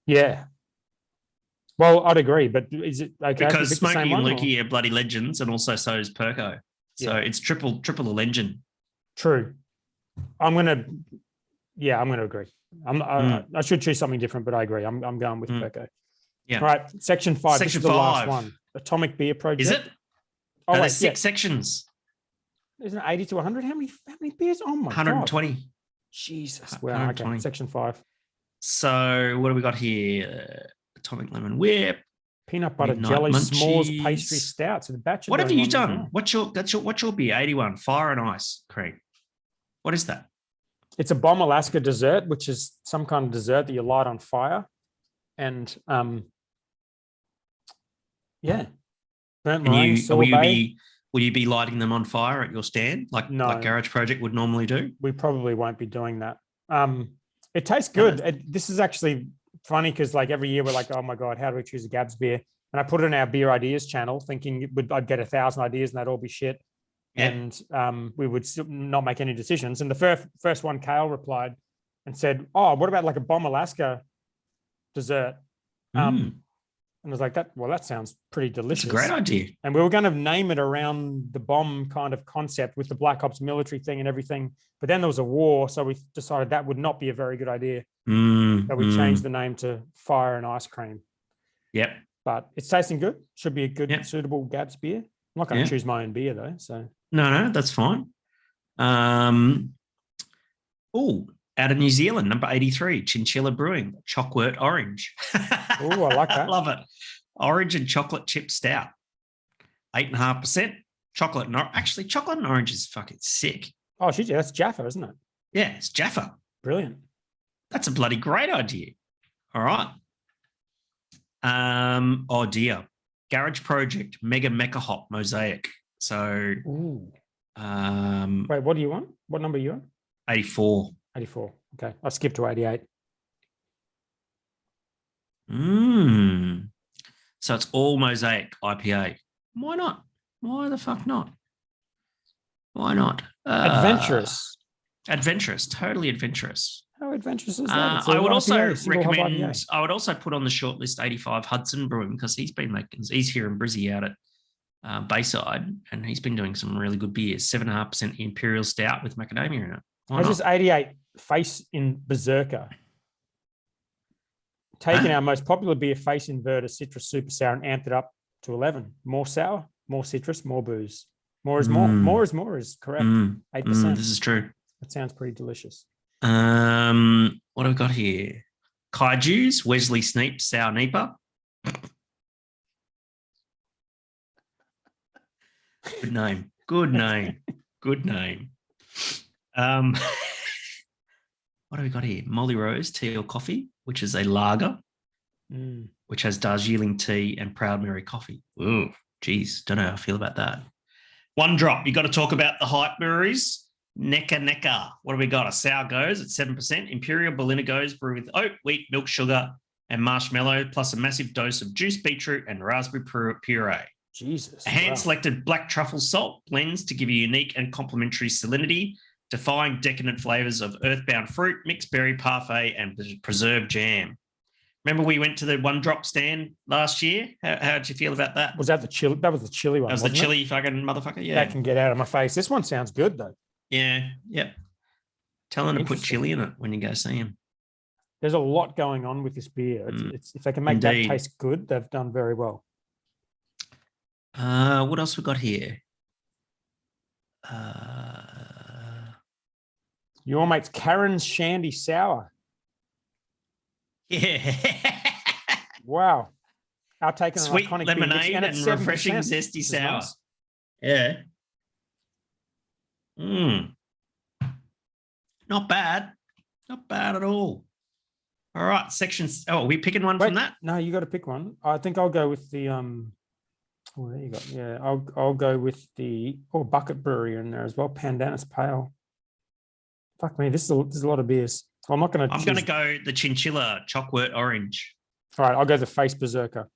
S1: Yeah. Well, I'd agree, but is it okay?
S2: Because Smokey and Lukey are bloody legends, and also so is Perco. So it's triple a legend.
S1: True. I'm gonna agree. I should choose something different, but I agree. I'm going with Perco.
S2: Yeah.
S1: All right. Section 5.
S2: Section
S1: this is the
S2: 5.
S1: last one. Atomic Beer Project.
S2: Is it?
S1: Oh, wait,
S2: there's 6 sections.
S1: Isn't it 80 to 100? How many beers? Oh my
S2: 120.
S1: God. Jesus. Wow.
S2: 120.
S1: Okay. Section 5.
S2: So what do we got here? Atomic Lemon Whip.
S1: Peanut butter
S2: Midnight
S1: jelly,
S2: Munchies.
S1: s'mores, pastry, stout. So the batch.
S2: What have you done? What's your beer? 81 Fire and Ice, Craig. What is that?
S1: It's a Bomb Alaska dessert, which is some kind of dessert that you light on fire, and burnt meringue,
S2: will you be lighting them on fire at your stand like Garage Project would normally do?
S1: We probably won't be doing that. It tastes good. This is actually funny because like every year we're like, oh my God, how do we choose a GABS beer? And I put it in our beer ideas channel thinking I'd get 1,000 ideas and they'd all be shit. Yeah. And we would still not make any decisions. And the first one, Kale replied and said, oh, what about like a Bomb Alaska dessert? And I was like, that sounds pretty delicious.
S2: It's a great idea.
S1: And we were going to name it around the bomb kind of concept with the Black Ops military thing and everything. But then there was a war. So we decided that would not be a very good idea. So we changed the name to Fire and Ice Cream.
S2: Yep. But
S1: it's tasting good. Should be a good, suitable GABS beer. I'm not going to choose my own beer though. So
S2: no, that's fine. Out of New Zealand, number 83, Chinchilla Brewing, Chocolate Orange.
S1: Oh, I like that.
S2: Love it. Orange and chocolate chip stout, 8.5%. Chocolate and orange is fucking sick.
S1: Oh, shit, that's Jaffa, isn't it?
S2: Yeah, it's Jaffa.
S1: Brilliant.
S2: That's a bloody great idea. All right. Oh dear. Garage Project, Mega Mecha Hop Mosaic. So,
S1: wait, what do you want? What number are you on?
S2: 84.
S1: 84. Okay. I skipped to 88.
S2: So it's all Mosaic IPA. Why not? Why the fuck not? Why not?
S1: Adventurous.
S2: Totally adventurous.
S1: How adventurous is that?
S2: I would also recommend, I would also put on the shortlist 85 Hudson Brewing because he's here in Brizzy out at Bayside and he's been doing some really good beers. 7.5% Imperial Stout with macadamia in it.
S1: How's this 88 Face in Berserker? Taking our most popular beer, Face Inverter Citrus Super Sour, and amped it up to 11. More sour, more citrus, more booze. More is more. More is more is correct. 8%.
S2: This is true.
S1: That sounds pretty delicious.
S2: What have we got here? Kaiju's, Wesley Sneap, Sour Nipa. Good name. Good name. Good name. What have we got here? Molly Rose Tea or Coffee, which is a lager, which has Darjeeling tea and Proud Mary coffee. Ooh, geez, don't know how I feel about that. One drop. You got to talk about the hype breweries. Neka. What have we got? A Sour Goes at 7%. Imperial Berliner Goes brewed with oat, wheat, milk, sugar, and marshmallow, plus a massive dose of juiced beetroot and raspberry puree.
S1: Jesus.
S2: A hand-selected black truffle salt blends to give you unique and complementary salinity, defying decadent flavors of earthbound fruit, mixed berry parfait, and preserved jam. Remember we went to the One Drop stand last year? How did you feel about that?
S1: Was that the chili? That was the chili one.
S2: That was the chili fucking motherfucker. Yeah.
S1: That can get out of my face. This one sounds good though.
S2: Yeah. Yep. Tell them to put chili in it when you go see him.
S1: There's a lot going on with this beer. It's if they can make that taste good, they've done very well.
S2: What else we got here?
S1: Your mate's Karen's Shandy Sour.
S2: Yeah.
S1: Wow. Our taking an
S2: Sweet
S1: iconic
S2: lemonade
S1: beer,
S2: and
S1: it's
S2: refreshing
S1: 7%,
S2: zesty
S1: which is
S2: sour.
S1: nice.
S2: Yeah. Not bad. Not bad at all. All right, sections. Oh, are we picking one from that?
S1: No, you got to pick one. I think I'll go with the Oh, there you go. Yeah, I'll go with the Bucket Brewery in there as well. Pandanus Pale. Fuck me, this is a lot of beers. I'm not going to.
S2: I'm going to go the Chinchilla Chocolate Orange.
S1: All right, I'll go the Face Berserker.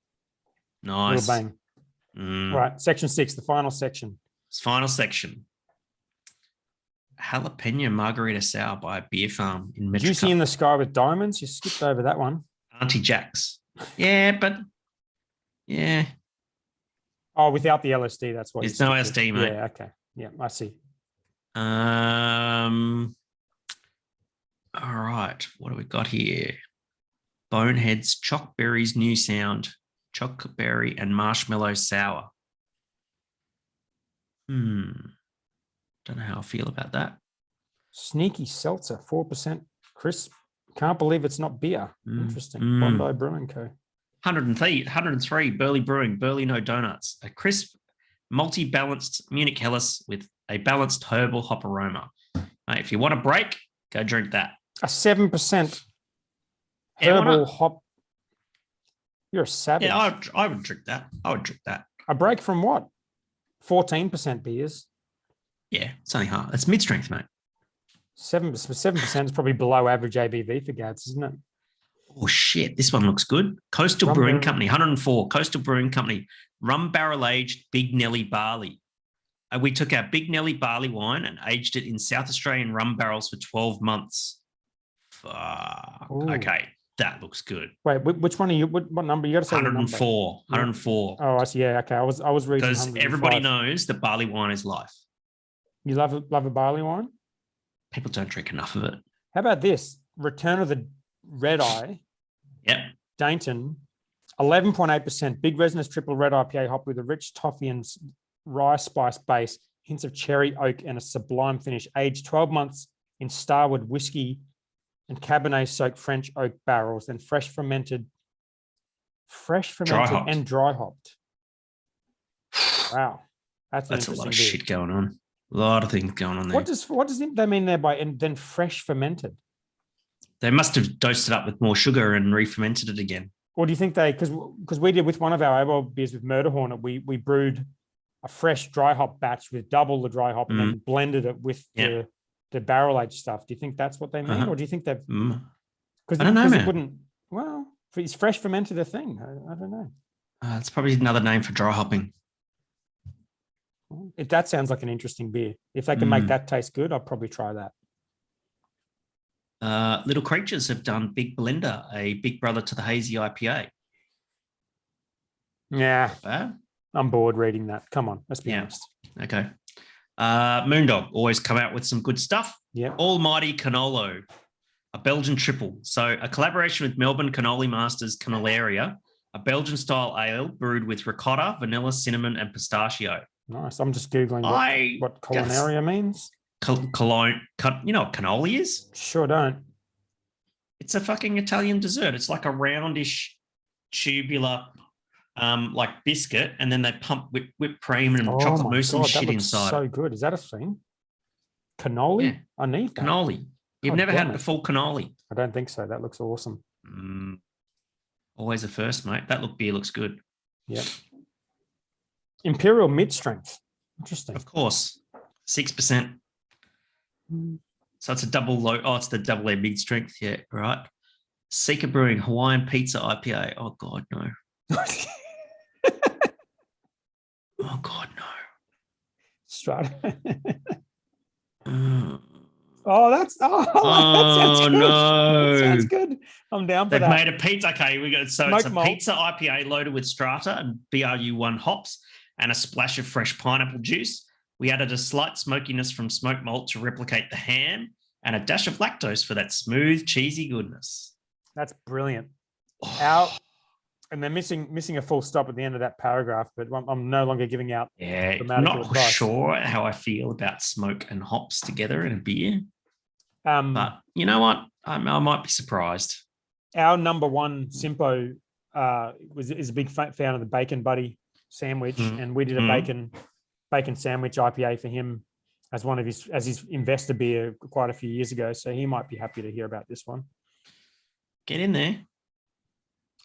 S2: Nice.
S1: Little bang. All right, section 6, the final section.
S2: Final section. Jalapeno Margarita Sour by a beer farm in Metro.
S1: Juicy in the Sky with Diamonds. You skipped over that one.
S2: Auntie Jack's. Yeah, but yeah.
S1: Oh, without the LSD, that's what.
S2: There's no LSD, mate.
S1: Yeah, okay. Yeah, I see.
S2: All right. What do we got here? Bonehead's Chockberry's New Sound. Chockberry and Marshmallow Sour. Don't know how I feel about that.
S1: Sneaky Seltzer, 4% crisp. Can't believe it's not beer. Interesting. Bondi Brewing Co.
S2: 103 Burley Brewing, Burley No Donuts. A crisp, multi-balanced Munich Helles with a balanced herbal hop aroma. If you want a break, go drink that.
S1: A 7% herbal hop. You're a savage.
S2: Yeah, I would drink that.
S1: A break from what? 14% beers.
S2: Yeah, it's only half. It's mid-strength, mate.
S1: 7% is probably below average ABV for GABS, isn't it?
S2: Oh, shit. This one looks good. Coastal Brewing Company, 104. Coastal Brewing Company, rum barrel-aged Big Nelly barley. We took our Big Nelly barley wine and aged it in South Australian rum barrels for 12 months. Fuck.
S1: Ooh.
S2: Okay, that looks good.
S1: Wait, which one are you? What number? You got to say
S2: 104. 104.
S1: Oh, I see. Yeah, okay. I was reading
S2: because everybody knows that barley wine is life.
S1: You love a barley wine?
S2: People don't drink enough of it.
S1: How about this? Return of the Red Eye.
S2: Yep.
S1: Dainton, 11.8%. Big resinous triple red IPA hop with a rich toffee and rye spice base, hints of cherry oak and a sublime finish. Aged 12 months in Starwood whiskey and Cabernet soaked French oak barrels, then fresh fermented and dry hopped. Wow. That's
S2: a lot of shit going on. A lot of things going on there.
S1: What does they mean there by and then fresh fermented?
S2: They must have dosed it up with more sugar and re-fermented it again.
S1: Or do you think because we did with one of our AWOL beers with Murder Hornet, we brewed a fresh dry hop batch with double the dry hop and then blended it with the barrel aged stuff. Do you think that's what they mean? Or do you think they've because
S2: I don't know, man.
S1: It wouldn't, well, is fresh fermented a thing? I don't know.
S2: It's probably another name for dry hopping.
S1: That sounds like an interesting beer. If they can make that taste good, I'll probably try that.
S2: Little Creatures have done Big Blender, a big brother to the Hazy IPA.
S1: Yeah. I'm bored reading that. Come on, let's be honest.
S2: Okay. Moondog always come out with some good stuff.
S1: Yeah.
S2: Almighty Canolo, a Belgian triple. So a collaboration with Melbourne Cannoli Masters Canolaria, a Belgian style ale brewed with ricotta, vanilla, cinnamon, and pistachio.
S1: Nice. I'm just Googling what Culinaria means.
S2: Cologne. You know what cannoli is?
S1: Sure don't.
S2: It's a fucking Italian dessert. It's like a roundish, tubular, like biscuit, and then they pump whipped cream and chocolate mousse and shit inside.
S1: So good. Is that a thing? Cannoli? Yeah. I need that.
S2: Cannoli. You've never had before cannoli?
S1: I don't think so. That looks awesome.
S2: Always a first, mate. That beer looks good.
S1: Yeah. Imperial mid-strength. Interesting.
S2: Of course. 6%. So it's a double low. Oh, it's the double A mid-strength. Yeah, right. Seeker Brewing, Hawaiian Pizza IPA. Oh, God, no. Oh, God, no.
S1: Strata. That sounds good.
S2: No.
S1: That sounds good. I'm down for
S2: They've
S1: that.
S2: made a pizza. Okay, it's a pizza IPA loaded with strata and BRU1 hops and a splash of fresh pineapple juice. We added a slight smokiness from smoked malt to replicate the ham and a dash of lactose for that smooth, cheesy goodness.
S1: That's brilliant. And they're missing a full stop at the end of that paragraph, but I'm no longer giving out.
S2: Yeah, I'm not sure how I feel about smoke and hops together in a beer. But you know what? I might be surprised.
S1: Our number one Simpo is a big fan of the Bacon Buddy sandwich, and we did a bacon sandwich IPA for him as his investor beer quite a few years ago. So he might be happy to hear about this one.
S2: Get in there.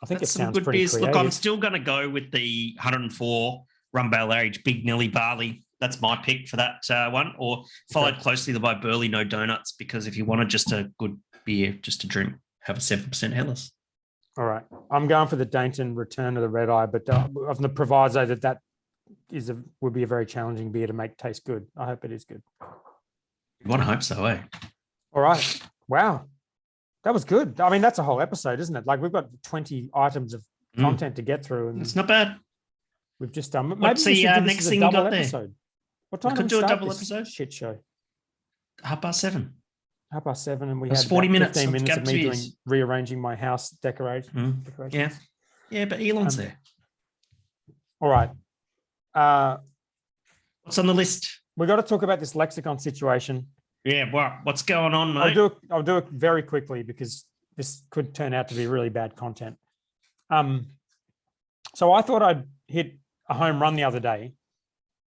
S1: I think
S2: That's
S1: it
S2: some
S1: sounds
S2: good
S1: pretty
S2: beers.
S1: creative.
S2: Look, I'm still going to go with the 104 rum barrel aged Big Nelly Barley. That's my pick for that one, or followed closely by Burley No Donuts, because if you wanted just a good beer just to drink, have a 7% Hellas.
S1: All right. I'm going for the Dainton Return of the Red Eye, but of the proviso that would be a very challenging beer to make taste good. I hope it is good.
S2: You want to hope so, eh?
S1: All right. Wow. That was good. I mean, that's a whole episode, isn't it? Like, we've got 20 items of content to get through. And
S2: it's not bad.
S1: We've just done. Maybe
S2: What's the next thing you got there?
S1: Episode. What time
S2: could do a double episode?
S1: Shit show.
S2: 7:30.
S1: 7:30, and we
S2: had
S1: 40 minutes, 15 minutes
S2: of
S1: me doing rearranging my house decorations.
S2: Yeah, but Elon's there.
S1: All right.
S2: What's on the list?
S1: We got to talk about this Lexicon situation.
S2: Yeah, what's going on, mate?
S1: I'll do it very quickly because this could turn out to be really bad content. So I thought I'd hit a home run the other day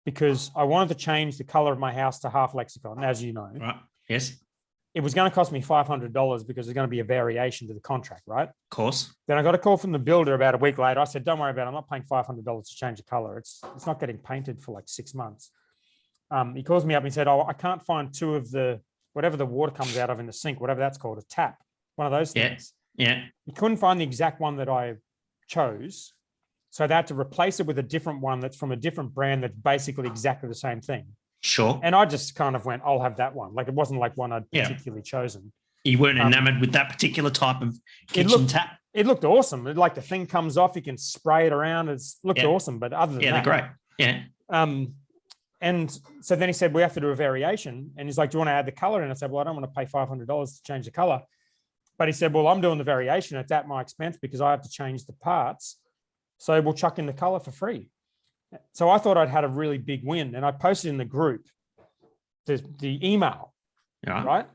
S1: because I wanted to change the color of my house to half Lexicon, as you know.
S2: Right. Yes.
S1: It was going to cost me $500 because there's going to be a variation to the contract, right?
S2: Of course.
S1: Then I got a call from the builder about a week later. I said, don't worry about it. I'm not paying $500 to change the color. It's not getting painted for like 6 months. He calls me up and he said, oh, I can't find two of whatever the water comes out of in the sink, whatever that's called, a tap, one of those things.
S2: Yeah.
S1: He couldn't find the exact one that I chose. So they had to replace it with a different one that's from a different brand that's basically exactly the same thing.
S2: Sure.
S1: And I just kind of went, I'll have that one. Like, it wasn't like one I'd particularly chosen.
S2: You weren't enamored with that particular type of kitchen tap?
S1: It looked awesome. Like, the thing comes off, you can spray it around. It's looked awesome. But other than that.
S2: Yeah, they're great. Yeah.
S1: And so then he said, we have to do a variation. And he's like, do you want to add the color? And I said, well, I don't want to pay $500 to change the color. But he said, well, I'm doing the variation. It's at my expense because I have to change the parts. So we'll chuck in the color for free. So I thought I'd had a really big win. And I posted in the group the email, right?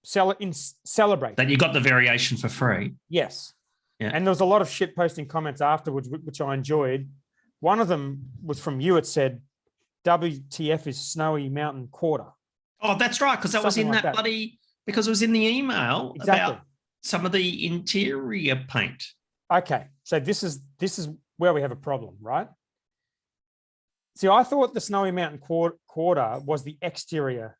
S1: Celebrate.
S2: That you got the variation for free.
S1: Yes.
S2: Yeah.
S1: And there was a lot of shit posting comments afterwards, which I enjoyed. One of them was from you. It said, WTF is Snowy Mountain Quarter.
S2: Oh, that's right. Because that was in that bloody, because it was in the email about some of the interior paint. Okay. So this is where we have a problem, right? See, I thought the Snowy Mountain Quarter was the exterior.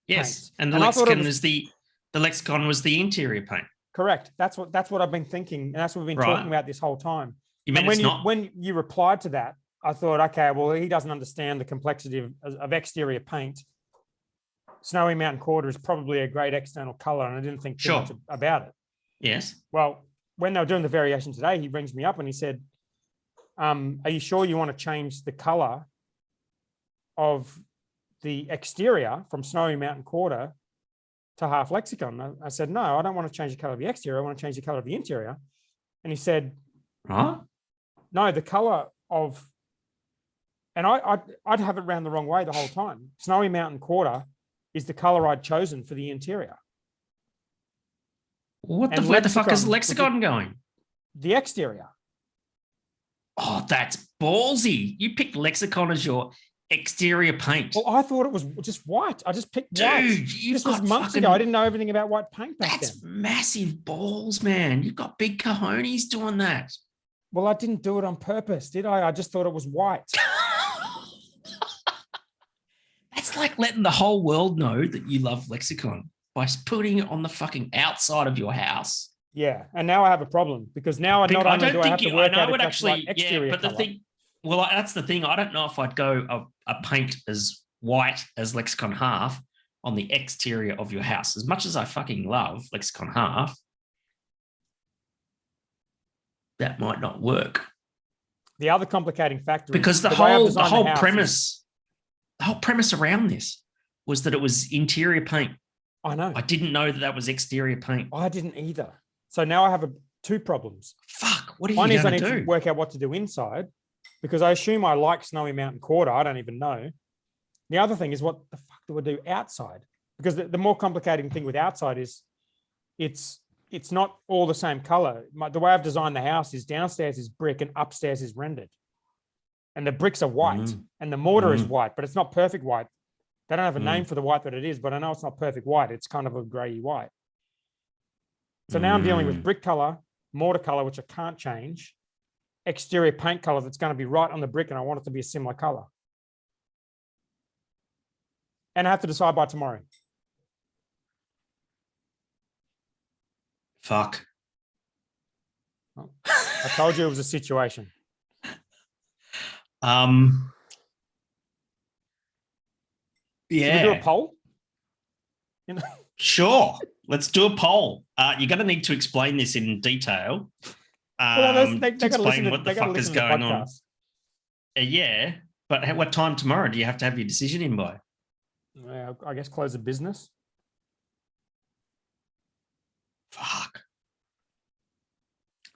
S2: Yes.
S1: Paint.
S2: And the Lexicon was the Lexicon was the interior paint.
S1: Correct. That's what I've been thinking. And that's what we've been talking about this whole time.
S2: You mean
S1: when you replied to that, I thought, okay, well, he doesn't understand the complexity of exterior paint. Snowy Mountain Quarter is probably a great external color, and I didn't think too much about it.
S2: Yes.
S1: Well, when they were doing the variation today, he rings me up and he said, are you sure you want to change the color of the exterior from Snowy Mountain Quarter to half Lexicon? I said, no, I don't want to change the color of the exterior. I want to change the color of the interior. And he said, no, the color of... And I'd have it round the wrong way the whole time. Snowy Mountain Quarter is the color I'd chosen for the interior.
S2: Where the fuck is Lexicon going?
S1: The exterior.
S2: Oh, that's ballsy. You picked Lexicon as your exterior paint.
S1: Well, I thought it was just white. I just picked white.
S2: Dude,
S1: this was months ago. I didn't know everything about white paint back then.
S2: That's massive balls, man. You've got big cojones doing that.
S1: Well, I didn't do it on purpose, did I? I just thought it was white.
S2: That's like letting the whole world know that you love Lexicon by putting it on the fucking outside of your house.
S1: Yeah, and now I have a problem because now not only do I have to work out if that's like exterior
S2: but the thing, well, that's the thing. I don't know if I'd go a paint as white as Lexicon half on the exterior of your house. As much as I fucking love Lexicon half, that might not work.
S1: The other complicating factor
S2: because
S1: is
S2: the whole premise around this was that it was interior paint.
S1: I know.
S2: I didn't know that was exterior paint.
S1: I didn't either. So now I have two problems.
S2: Fuck, what are you
S1: going to do? One is I need
S2: to
S1: to work out what to do inside because I assume I like Snowy Mountain Quarter. I don't even know. The other thing is what the fuck do I do outside? because the more complicating thing with outside is it's not all the same color. The way I've designed the house is downstairs is brick and upstairs is rendered. And the bricks are white and the mortar is white, but it's not perfect white. They don't have a name for the white that it is, but I know it's not perfect white. It's kind of a grey white. So now I'm dealing with brick color, mortar color, which I can't change, exterior paint color that's going to be right on the brick, and I want it to be a similar color. And I have to decide by tomorrow.
S2: Fuck.
S1: I told you it was a situation.
S2: Yeah.
S1: Should we do a poll?
S2: Sure. Let's do a poll. You're going to need to explain this in detail.
S1: They
S2: explain what the fuck is going on. Yeah, but what time tomorrow do you have to have your decision in by?
S1: I guess close the business.
S2: Fuck.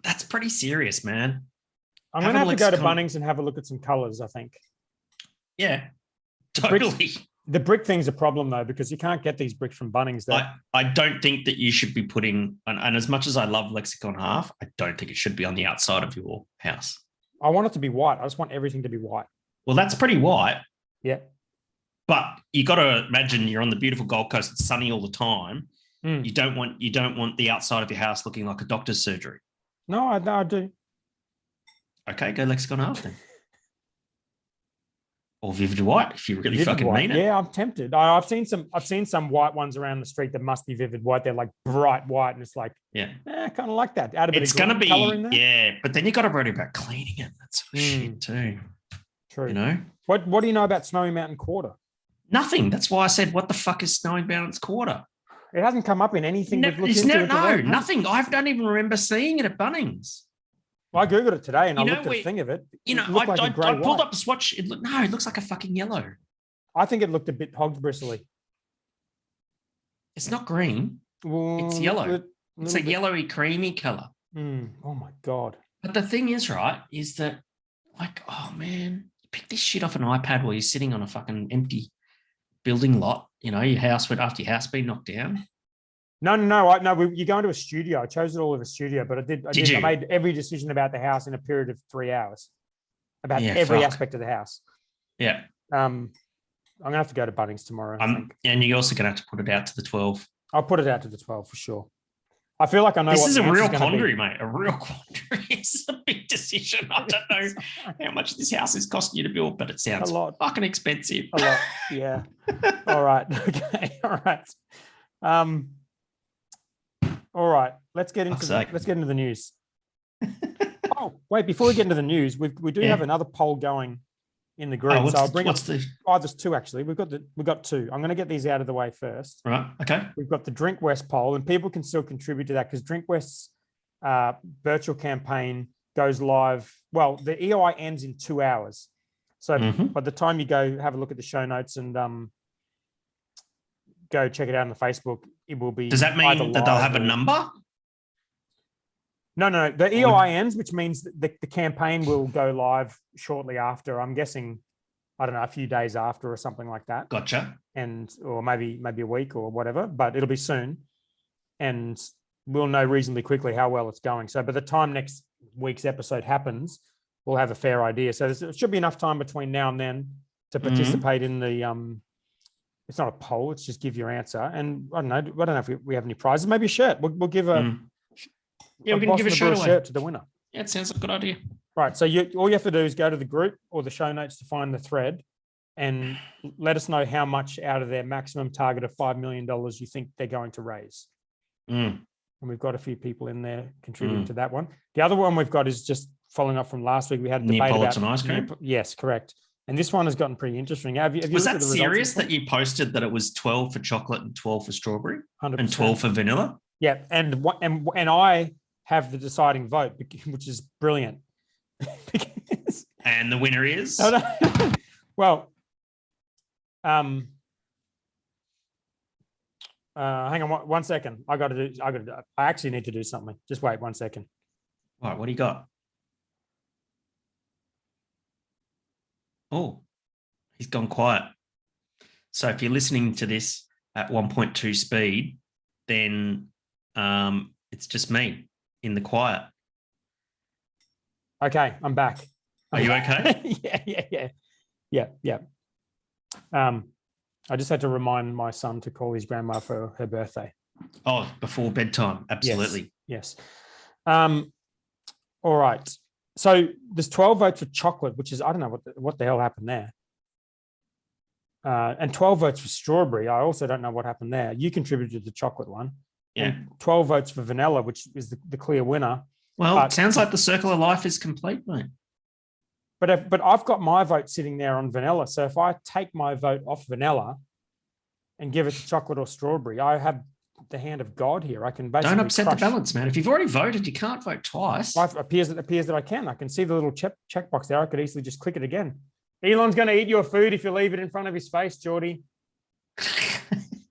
S2: That's pretty serious, man.
S1: I'm going to have to go to Bunnings and have a look at some colors, I think.
S2: Yeah, totally.
S1: The brick thing's a problem, though, because you can't get these bricks from Bunnings.
S2: I don't think that you should be putting, and as much as I love Lexicon half, I don't think it should be on the outside of your house.
S1: I want it to be white. I just want everything to be white.
S2: Well, that's pretty white.
S1: Yeah.
S2: But you got to imagine you're on the beautiful Gold Coast. It's sunny all the time. You don't want the outside of your house looking like a doctor's surgery.
S1: No, I do.
S2: Okay, go Lexicon half then. Or Vivid White if you really
S1: Vivid
S2: fucking
S1: white.
S2: mean it.
S1: Yeah, I'm tempted. I've seen some white ones around the street that must be Vivid White. They're like bright white, and it's like, kind of like that. Add a bit
S2: it's
S1: of
S2: going to be,
S1: color in there.
S2: yeah, but then you got to worry about cleaning it. That's shit too.
S1: True.
S2: You know
S1: what do you know about Snowy Mountain Quarter?
S2: Nothing. That's why I said, what the fuck is Snowy Mountain's Quarter?
S1: It hasn't come up in anything.
S2: No, nothing. I don't even remember seeing it at Bunnings.
S1: Well, I googled it today and I looked at the thing of it.
S2: I pulled up the swatch. It looks like a fucking yellow.
S1: I think it looked a bit hogs bristly.
S2: It's not green. It's yellow. It's a yellowy, creamy color.
S1: Oh my God.
S2: But the thing is, right, is that like, oh man, you pick this shit off an iPad while you're sitting on a fucking empty building lot. You know, your house went after your house being knocked down.
S1: No. You go into a studio. I chose it all of a studio, but I made every decision about the house in a period of 3 hours, about every aspect of the house.
S2: Yeah.
S1: I'm gonna have to go to Bunnings tomorrow.
S2: And you're also gonna have to put it out to the 12.
S1: I'll put it out to the 12 for sure. I feel like I know
S2: this
S1: what
S2: is a real quandary, mate. A real quandary. It's a big decision. I don't know how much this house is costing you to build, but it sounds a lot fucking expensive.
S1: A lot, yeah. All right. Okay. All right. All right. Let's get into the news. Oh, wait! Before we get into the news, we do have another poll going in the group. So I'll bring up. There's two actually. We've got two. I'm going to get these out of the way first.
S2: Right. Okay.
S1: We've got the Drink West poll, and people can still contribute to that because Drink West's virtual campaign goes live. Well, the EOI ends in 2 hours, so by the time you go have a look at the show notes and go check it out on the Facebook, it will be.
S2: Does that mean that they'll have a number?
S1: No. The EOI ends, which means the campaign will go live shortly after. I'm guessing, I don't know, a few days after or something like that.
S2: Gotcha.
S1: Or maybe a week or whatever, but it'll be soon. And we'll know reasonably quickly how well it's going. So by the time next week's episode happens, we'll have a fair idea. So there should be enough time between now and then to participate in the, it's not a poll, it's just give your answer. And I don't know if we have any prizes, maybe a shirt. We'll give
S2: we can give a
S1: shirt to the winner.
S2: Yeah, it sounds like a good idea.
S1: Right. So all you have to do is go to the group or the show notes to find the thread and let us know how much out of their maximum target of $5 million you think they're going to raise. And we've got a few people in there contributing to that one. The other one we've got is just following up from last week. We had a debate about
S2: ice cream.
S1: Yes, correct. And this one has gotten pretty interesting.
S2: Was that serious that you posted that it was 12 for chocolate and 12 for strawberry
S1: 100%.
S2: And 12 for vanilla?
S1: Yeah. And I have the deciding vote, which is brilliant.
S2: And the winner is?
S1: Well, hang on 1 second. I actually need to do something. Just wait 1 second.
S2: All right, what do you got? Oh, he's gone quiet. So if you're listening to this at 1.2 speed, then it's just me in the quiet.
S1: Okay, I'm back.
S2: Are you okay?
S1: Yeah. I just had to remind my son to call his grandma for her birthday.
S2: Oh, before bedtime. Absolutely.
S1: Yes. All right. So there's 12 votes for chocolate, which is, I don't know what the hell happened there. And 12 votes for strawberry. I also don't know what happened there. You contributed to the chocolate one.
S2: Yeah.
S1: And 12 votes for vanilla, which is the clear winner.
S2: Well, it sounds like the circle of life is complete, mate.
S1: But I've got my vote sitting there on vanilla. So if I take my vote off vanilla and give it to chocolate or strawberry, I have the hand of God here. I can basically
S2: don't upset the balance, man. If you've already voted, you can't vote twice.
S1: It appears that I can. I can see the little checkbox there. I could easily just click it again. Elon's going to eat your food if you leave it in front of his face, Geordie.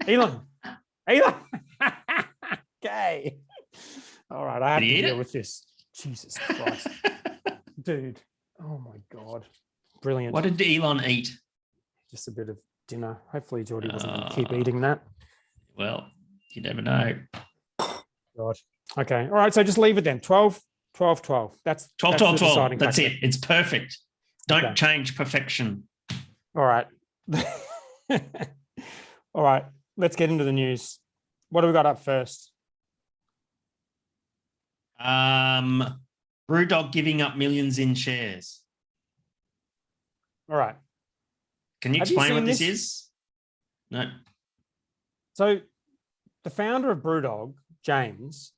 S1: Elon. Okay. All right, I have to deal with this. Jesus Christ, dude. Oh my God, brilliant.
S2: What did Elon eat?
S1: Just a bit of dinner. Hopefully, Geordie wasn't going to keep eating that.
S2: Well, you never know.
S1: God. Okay. All right. So just leave it then. 12, 12, 12. That's
S2: 12, 12, 12. That's it. It's perfect. Don't change perfection.
S1: All right. All right. Let's get into the news. What do we got up first?
S2: Brewdog giving up millions in shares.
S1: All right.
S2: Can you explain what this is? No.
S1: So the founder of Brewdog, James,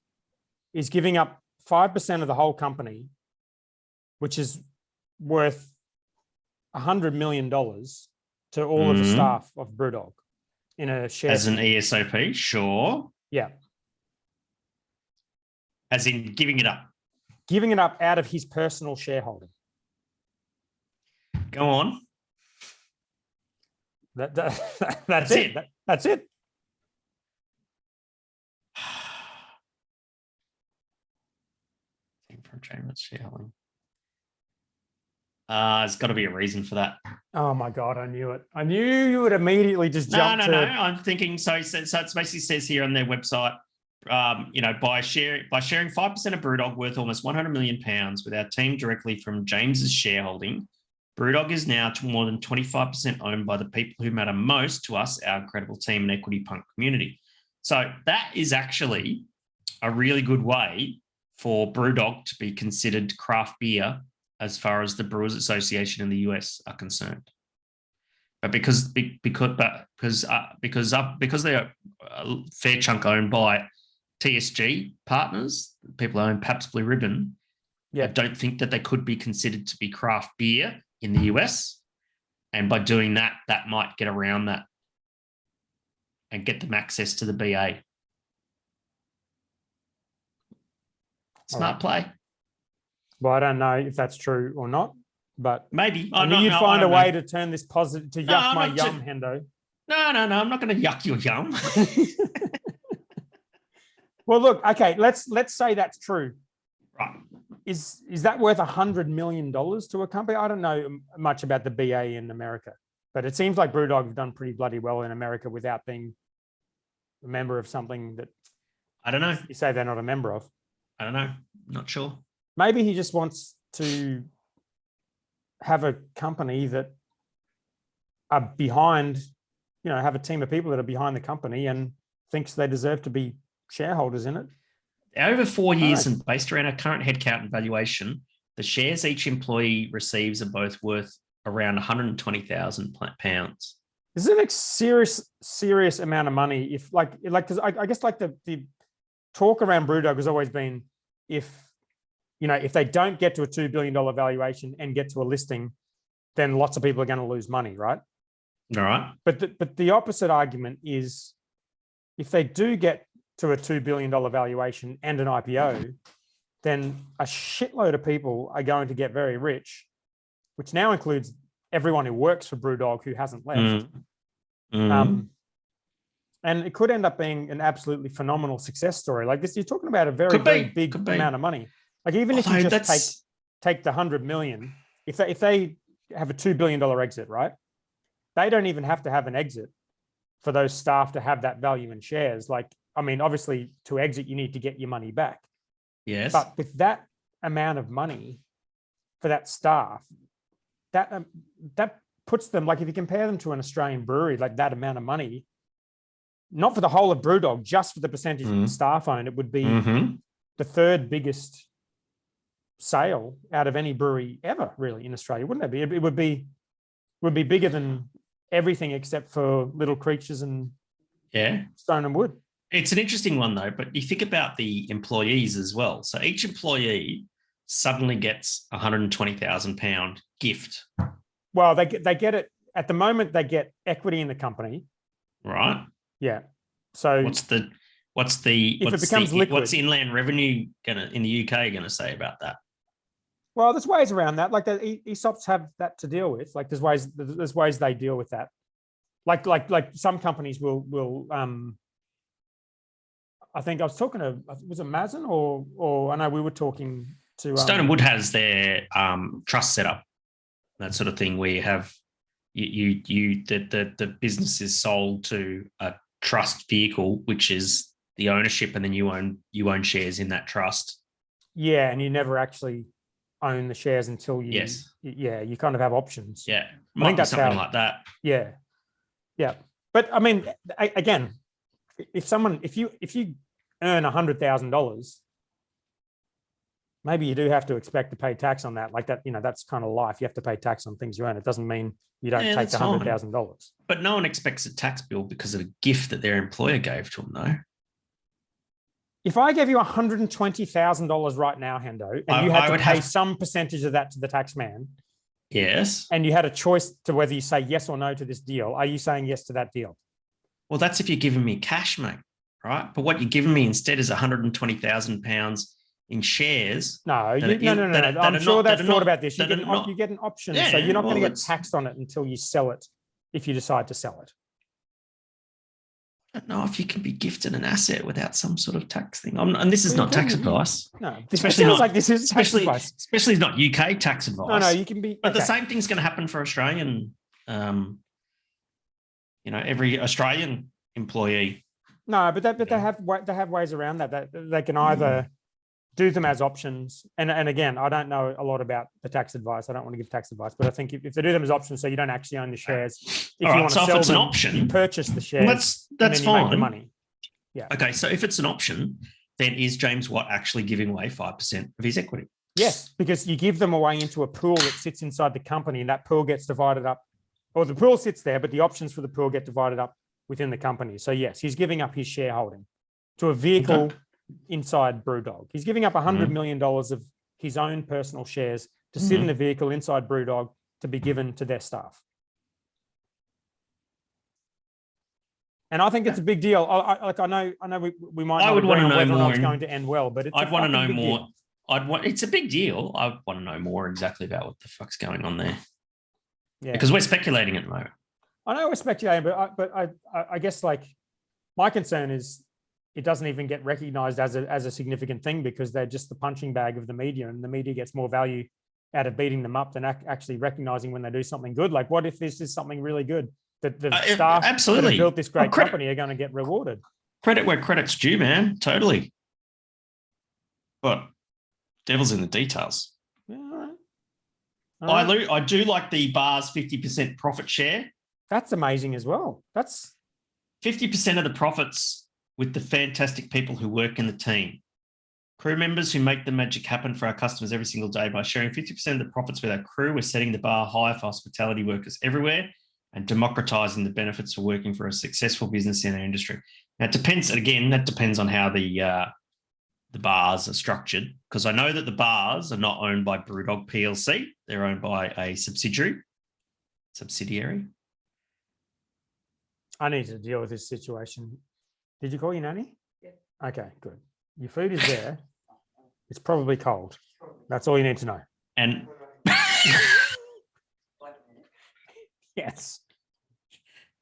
S1: is giving up 5% of the whole company, which is worth $100 million to all of the staff of Brewdog in a share.
S2: As an ESOP, sure.
S1: Yeah.
S2: As in giving it up.
S1: Giving it up out of his personal shareholding.
S2: Go on.
S1: That's it. That's it.
S2: From James shareholding. There's got to be a reason for that.
S1: Oh my God, I knew it. I knew you would immediately just jump to...
S2: No. I'm thinking, so it basically says here on their website, by sharing 5% of Brewdog worth almost £100 million with our team directly from James's shareholding, Brewdog is now more than 25% owned by the people who matter most to us, our incredible team and equity punk community. So that is actually a really good way for Brewdog to be considered craft beer as far as the Brewers Association in the US are concerned. But because they are a fair chunk owned by TSG partners, people who own Pabst Blue Ribbon, I don't think that they could be considered to be craft beer in the US. And by doing that, that might get around that and get them access to the BA. Smart play.
S1: Well, I don't know if that's true or not, but
S2: maybe.
S1: I knew you'd find a way to turn this positive, to yuck my yum, Hendo.
S2: No. I'm not going to yuck your yum.
S1: Well, look, okay, let's say that's true.
S2: Right.
S1: Is that worth $100 million to a company? I don't know much about the BA in America, but it seems like Brewdog have done pretty bloody well in America without being a member of something that
S2: I don't know.
S1: You say they're not a member of.
S2: I don't know. Not sure.
S1: Maybe he just wants to have a company that are behind, have a team of people that are behind the company and thinks they deserve to be shareholders in it.
S2: Over 4 years and based around our current headcount and valuation, the shares each employee receives are both worth around £120,000.
S1: This is a serious amount of money. If because I guess the talk around Brewdog has always been if they don't get to a $2 billion valuation and get to a listing, then lots of people are going to lose money, right?
S2: All right.
S1: But the opposite argument is if they do get to a $2 billion valuation and an IPO, then a shitload of people are going to get very rich, which now includes everyone who works for Brewdog who hasn't left. And it could end up being an absolutely phenomenal success story. Like this, you're talking about a very big amount of money. Like even if you just take the 100 million, if they have a $2 billion exit, right? They don't even have to have an exit for those staff to have that value in shares. Like, I mean, obviously to exit, you need to get your money back.
S2: Yes.
S1: But with that amount of money for that staff, that puts them, like if you compare them to an Australian brewery, like that amount of money, not for the whole of Brewdog, just for the percentage that the staff own, it would be the third biggest sale out of any brewery ever, really, in Australia, wouldn't it be? It would be bigger than everything except for Little Creatures and Stone and Wood.
S2: It's an interesting one though, but you think about the employees as well. So each employee suddenly gets £120,000 gift.
S1: Well, they get it at the moment. They get equity in the company,
S2: right?
S1: Yeah. So
S2: what's Inland Revenue in the UK gonna say about that?
S1: Well, there's ways around that. Like the ESOPs have that to deal with. Like there's ways they deal with that. Like some companies will. I think I was talking to, was it Mazen or I know we were talking to
S2: Stone and Wood has their trust set up, that sort of thing, where you have the business is sold to a trust vehicle, which is the ownership, and then you own shares in that trust.
S1: Yeah, and you never actually own the shares until you you kind of have options.
S2: Yeah, I think that's something like that.
S1: Yeah. But I mean, again, if you earn $100,000, maybe you do have to expect to pay tax on that. Like that, that's kind of life. You have to pay tax on things you earn. It doesn't mean you don't take the $100,000.
S2: But no one expects a tax bill because of a gift that their employer gave to them, though.
S1: If I gave you $120,000 right now, Hendo, and you had to pay some percentage of that to the tax man,
S2: yes,
S1: and you had a choice to whether you say yes or no to this deal, are you saying yes to that deal?
S2: Well, that's if you're giving me cash, mate, right? But what you're giving me instead is £120,000 in shares.
S1: No. I'm sure they've thought about this. You get an option, so you're not going to get taxed on it until you sell it, if you decide to sell it.
S2: I don't know if you can be gifted an asset without some sort of tax thing. And this is not tax advice.
S1: No, especially not like this is tax advice.
S2: Especially not UK tax advice.
S1: No, you can be.
S2: But the same thing's going to happen for Australian, every Australian employee.
S1: No, but they have ways around that. They can either do them as options, and again, I don't know a lot about the tax advice. I don't want to give tax advice, but I think if they do them as options, so you don't actually own the shares. If you want to sell them, an option, you purchase the shares.
S2: That's fine.
S1: You make the money. Yeah.
S2: Okay, so if it's an option, then is James Watt actually giving away 5% of his equity?
S1: Yes, because you give them away into a pool that sits inside the company, and that pool gets divided up, or the pool sits there, but the options for the pool get divided up within the company. So yes, he's giving up his shareholding to a vehicle inside Brewdog. He's giving up $100 million of his own personal shares to sit in a vehicle inside Brewdog to be given to their staff. And I think it's a big deal. I know we might.
S2: I would want to know more.
S1: It's going to end well, but
S2: I'd want to know more. It's a big deal. I want to know more exactly about what the fuck's going on there. Yeah, because we're speculating at the moment.
S1: I know we're speculating, but I guess like my concern is it doesn't even get recognized as a significant thing because they're just the punching bag of the media, and the media gets more value out of beating them up than actually recognizing when they do something good. Like, what if this is something really good that the staff that have built this great company are going to get rewarded?
S2: Credit where credit's due, man. Totally. But devil's in the details.
S1: Yeah, all right.
S2: I do like the bar's 50% profit share.
S1: That's amazing as well. That's
S2: 50% of the profits with the fantastic people who work in the team. Crew members who make the magic happen for our customers every single day. By sharing 50% of the profits with our crew, we're setting the bar high for hospitality workers everywhere and democratizing the benefits of working for a successful business in our industry. Now, it depends, again, that depends on how the bars are structured, because I know that the bars are not owned by Brewdog PLC. They're owned by a subsidiary.
S1: I need to deal with this situation. Did you call your nanny? Yeah. Okay, good. Your food is there. It's probably cold. That's all you need to know.
S2: And
S1: yes.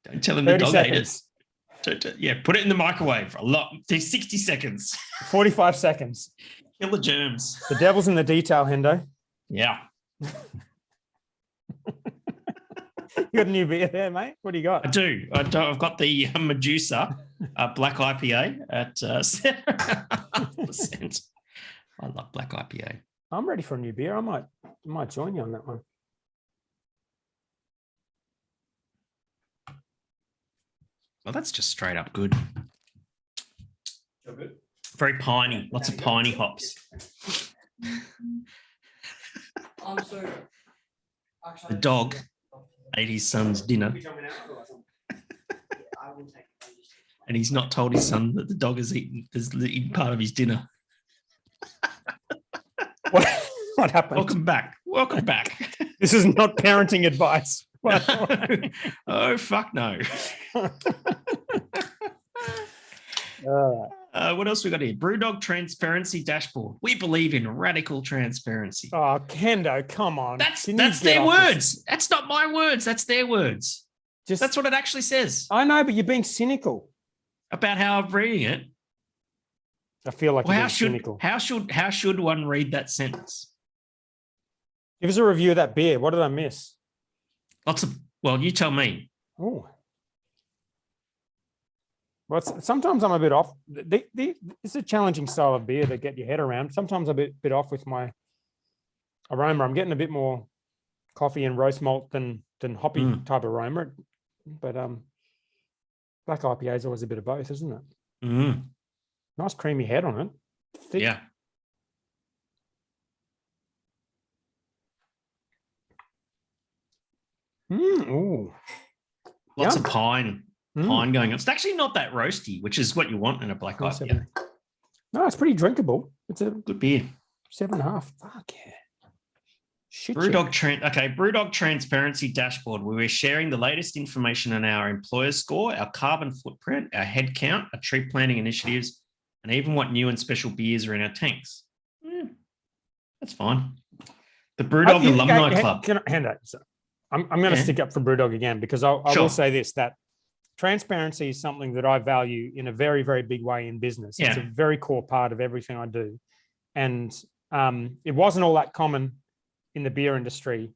S2: Don't tell him the dog ate it. Yeah, put it in the microwave a lot. 60 seconds.
S1: 45 seconds.
S2: Kill the germs.
S1: The devil's in the detail, Hendo.
S2: Yeah.
S1: You got a new beer there, mate? What do you got?
S2: I do. I've got the Medusa Black IPA at 7%. I love Black IPA.
S1: I'm ready for a new beer. I might join you on that one.
S2: Well, that's just straight up good. Very piney. Lots of piney hops. The dog ate his son's dinner. And he's not told his son that the dog has eaten part of his dinner.
S1: What happened?
S2: Welcome back.
S1: This is not parenting advice.
S2: Oh, fuck no. What else we got here? Brewdog Transparency Dashboard. We believe in radical transparency.
S1: Oh, Kendo, come on.
S2: That's their words. That's not my words. That's their words. That's what it actually says.
S1: I know, but you're being cynical
S2: about how I'm reading it.
S1: I feel like you're being cynical.
S2: How should one read that sentence?
S1: Give us a review of that beer. What did I miss?
S2: Well, you tell me.
S1: Oh. Well, sometimes I'm a bit off. It's a challenging style of beer to get your head around. Sometimes I'm a bit off with my aroma. I'm getting a bit more coffee and roast malt than hoppy type aroma. But Black IPA is always a bit of both, isn't it?
S2: Mm.
S1: Nice creamy head on it. Thick.
S2: Yeah.
S1: Ooh.
S2: Lots of pine going on. It's actually not that roasty, which is what you want in a black IPA.
S1: No, it's pretty drinkable. It's a
S2: good beer.
S1: 7.5. Fuck yeah. Shit.
S2: Brewdog Transparency Dashboard, where we're sharing the latest information on our employer score, our carbon footprint, our head count, our tree planting initiatives, and even what new and special beers are in our tanks. That's fine. The Brewdog Alumni Club.
S1: I'm going to stick up for Brewdog again because I will say this, that transparency is something that I value in a very, very big way in business. It's a very core part of everything I do. And it wasn't all that common in the beer industry.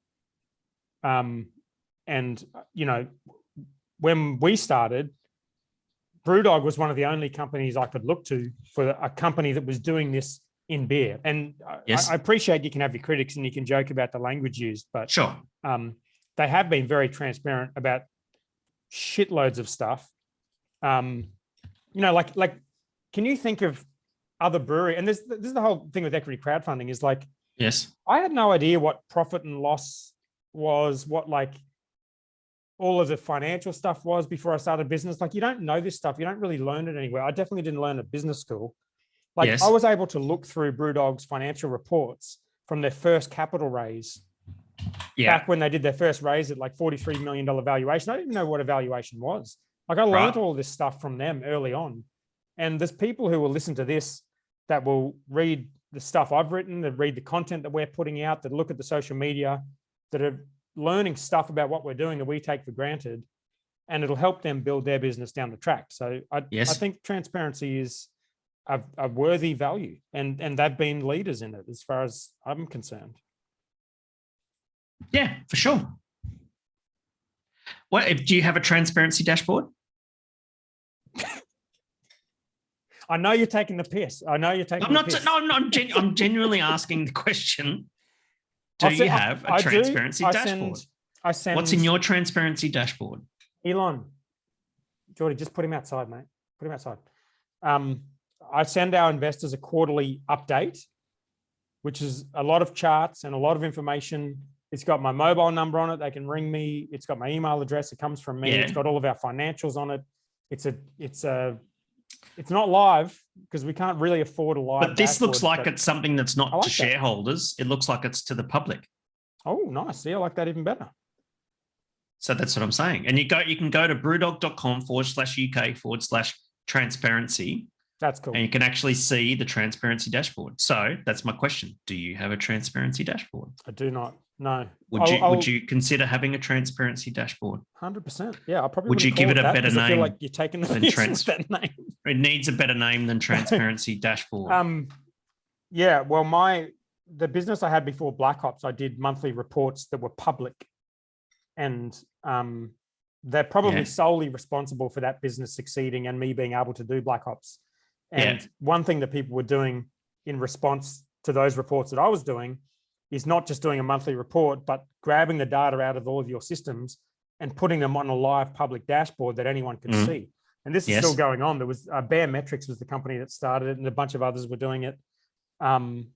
S1: And, when we started, Brewdog was one of the only companies I could look to for a company that was doing this in beer. And I appreciate you can have your critics and you can joke about the language used, but they have been very transparent about shitloads of stuff. Can you think of other brewery? And this is the whole thing with equity crowdfunding is like, I had no idea what profit and loss was, what all of the financial stuff was before I started business. Like, you don't know this stuff. You don't really learn it anywhere. I definitely didn't learn at business school. I was able to look through Brewdog's financial reports from their first capital raise. Back when they did their first raise at $43 million valuation. I didn't know what a valuation was. I learned all this stuff from them early on. And there's people who will listen to this that will read the stuff I've written, that read the content that we're putting out, that look at the social media, that are learning stuff about what we're doing that we take for granted, and it'll help them build their business down the track. So I think transparency is a worthy value, and they've been leaders in it as far as I'm concerned.
S2: Yeah, for sure. Do you have a transparency dashboard?
S1: I know you're taking the piss. I'm
S2: genuinely asking the question. Do you have a transparency dashboard? What's in your transparency dashboard?
S1: Elon, Geordie, just put him outside, mate. Put him outside. I send our investors a quarterly update, which is a lot of charts and a lot of information. It's got my mobile number on it. They can ring me. It's got my email address. It comes from me. It's got all of our financials on it. It's not live because we can't really afford a live.
S2: But this looks like it's something that's not to shareholders. It looks like it's to the public.
S1: Oh, nice. Yeah, I like that even better.
S2: So that's what I'm saying. And you can go to brewdog.com/UK/transparency.
S1: That's cool.
S2: And you can actually see the transparency dashboard. So that's my question. Do you have a transparency dashboard?
S1: I do not. No.
S2: Would you consider having a transparency dashboard?
S1: 100%. Yeah, I probably
S2: would you give it a better name?
S1: I feel like you're taking the piss with that name.
S2: It needs a better name than transparency dashboard.
S1: Yeah. Well, the business I had before Black Ops, I did monthly reports that were public. and they're probably solely responsible for that business succeeding and me being able to do black hops. And one thing that people were doing in response to those reports that I was doing is not just doing a monthly report, but grabbing the data out of all of your systems and putting them on a live public dashboard that anyone could see. And this is still going on. There was Bear Metrics was the company that started it, and a bunch of others were doing it. And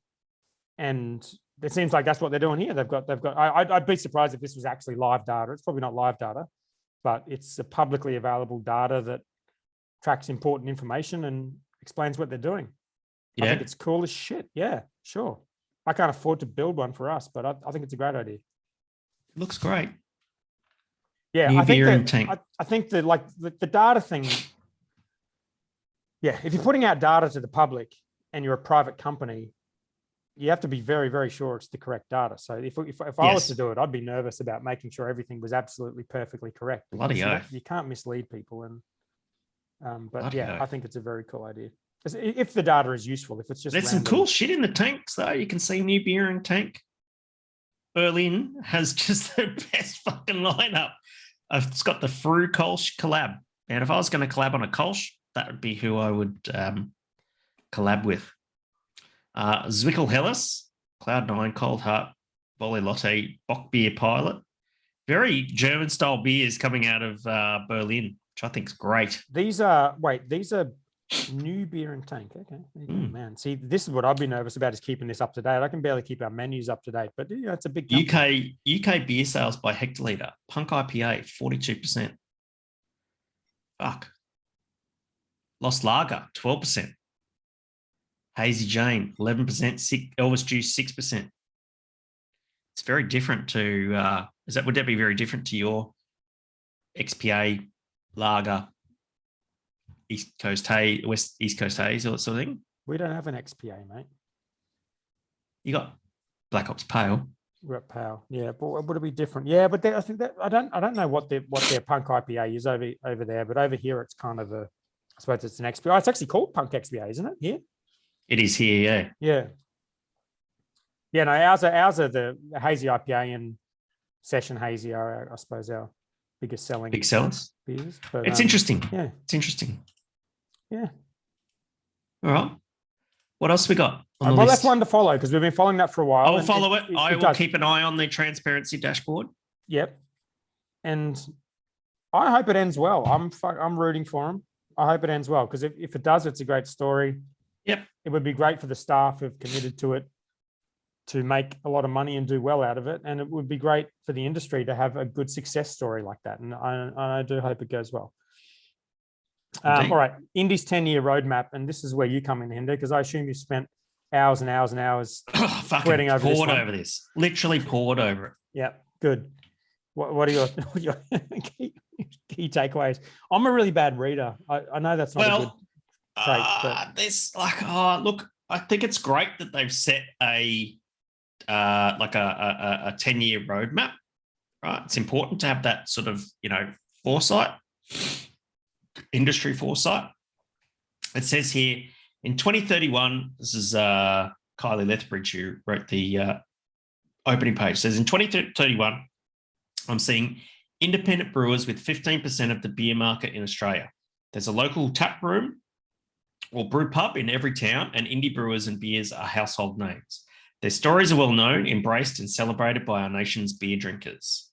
S1: it seems like that's what they're doing here. I'd be surprised if this was actually live data. It's probably not live data, but it's a publicly available data that tracks important information and explains what they're doing. I think it's cool as shit. Yeah, sure. I can't afford to build one for us, but I think it's a great idea.
S2: Looks great.
S1: Yeah, I think that like the data thing. Yeah, if you're putting out data to the public and you're a private company, you have to be very, very sure it's the correct data. So if I was to do it, I'd be nervous about making sure everything was absolutely perfectly correct.
S2: Bloody oath.
S1: You can't mislead people. And but
S2: Bloody oath.
S1: I think it's a very cool idea. If the data is useful, if it's just
S2: there's
S1: random.
S2: some cool shit in the tanks though. You can see new beer in tank. Berlin has just the best fucking lineup. It's got the Fru Kolsch collab. And if I was going to collab on a Kolsch, that would be who I would collab with. Zwickel Helles, Cloud9, Cold Heart, Volley Latte, Bock Beer Pilot. Very German-style beers coming out of Berlin, which I think is great.
S1: These are new beer and tank. Okay, man. See, this is what I'd be nervous about, is keeping this up to date. I can barely keep our menus up to date, but it's a big company.
S2: UK beer sales by hectoliter. Punk IPA 42%. Fuck. Lost Lager 12%. Hazy Jane 11%. Elvis Juice 6%. It's very different to. Would that be very different to your XPA lager? East Coast Haze, East Coast Haze, or that sort of thing.
S1: We don't have an XPA, mate.
S2: You got Black Ops Pale.
S1: We're at Pale, yeah. But would it be different? Yeah, but I think that I don't know what their Punk IPA is over there, but over here it's kind of I suppose it's an XPA. Oh, it's actually called Punk XPA, isn't it? Here.
S2: It is here, yeah.
S1: Yeah. Yeah, no, ours are the Hazy IPA and Session Hazy are, I suppose, our biggest selling
S2: big sellers
S1: beers. But,
S2: it's interesting.
S1: Yeah,
S2: it's interesting.
S1: Yeah.
S2: All right. What else we got?
S1: Well, that's one to follow because we've been following that for a while.
S2: I will follow it. I will keep an eye on the transparency dashboard.
S1: Yep. And I hope it ends well. I'm rooting for them. I hope it ends well because if it does, it's a great story.
S2: Yep.
S1: It would be great for the staff who've committed to it to make a lot of money and do well out of it. And it would be great for the industry to have a good success story like that. And I do hope it goes well. All right. Indy's 10-year roadmap. And this is where you come in, Hinder, because I assume you spent hours and hours and hours sweating over this.
S2: Poured over this. Literally poured over it.
S1: Yeah. Good. What are your key takeaways? I'm a really bad reader. I know that's not a good trait. But...
S2: there's look, I think it's great that they've set a 10-year roadmap, right? It's important to have that sort of, foresight, industry foresight. It says here in 2031, this is Kylie Lethbridge who wrote the opening page. It says in 2031, I'm seeing independent brewers with 15% of the beer market in Australia. There's a local tap room or brew pub in every town, and indie brewers and beers are household names. Their stories are well known, embraced, and celebrated by our nation's beer drinkers.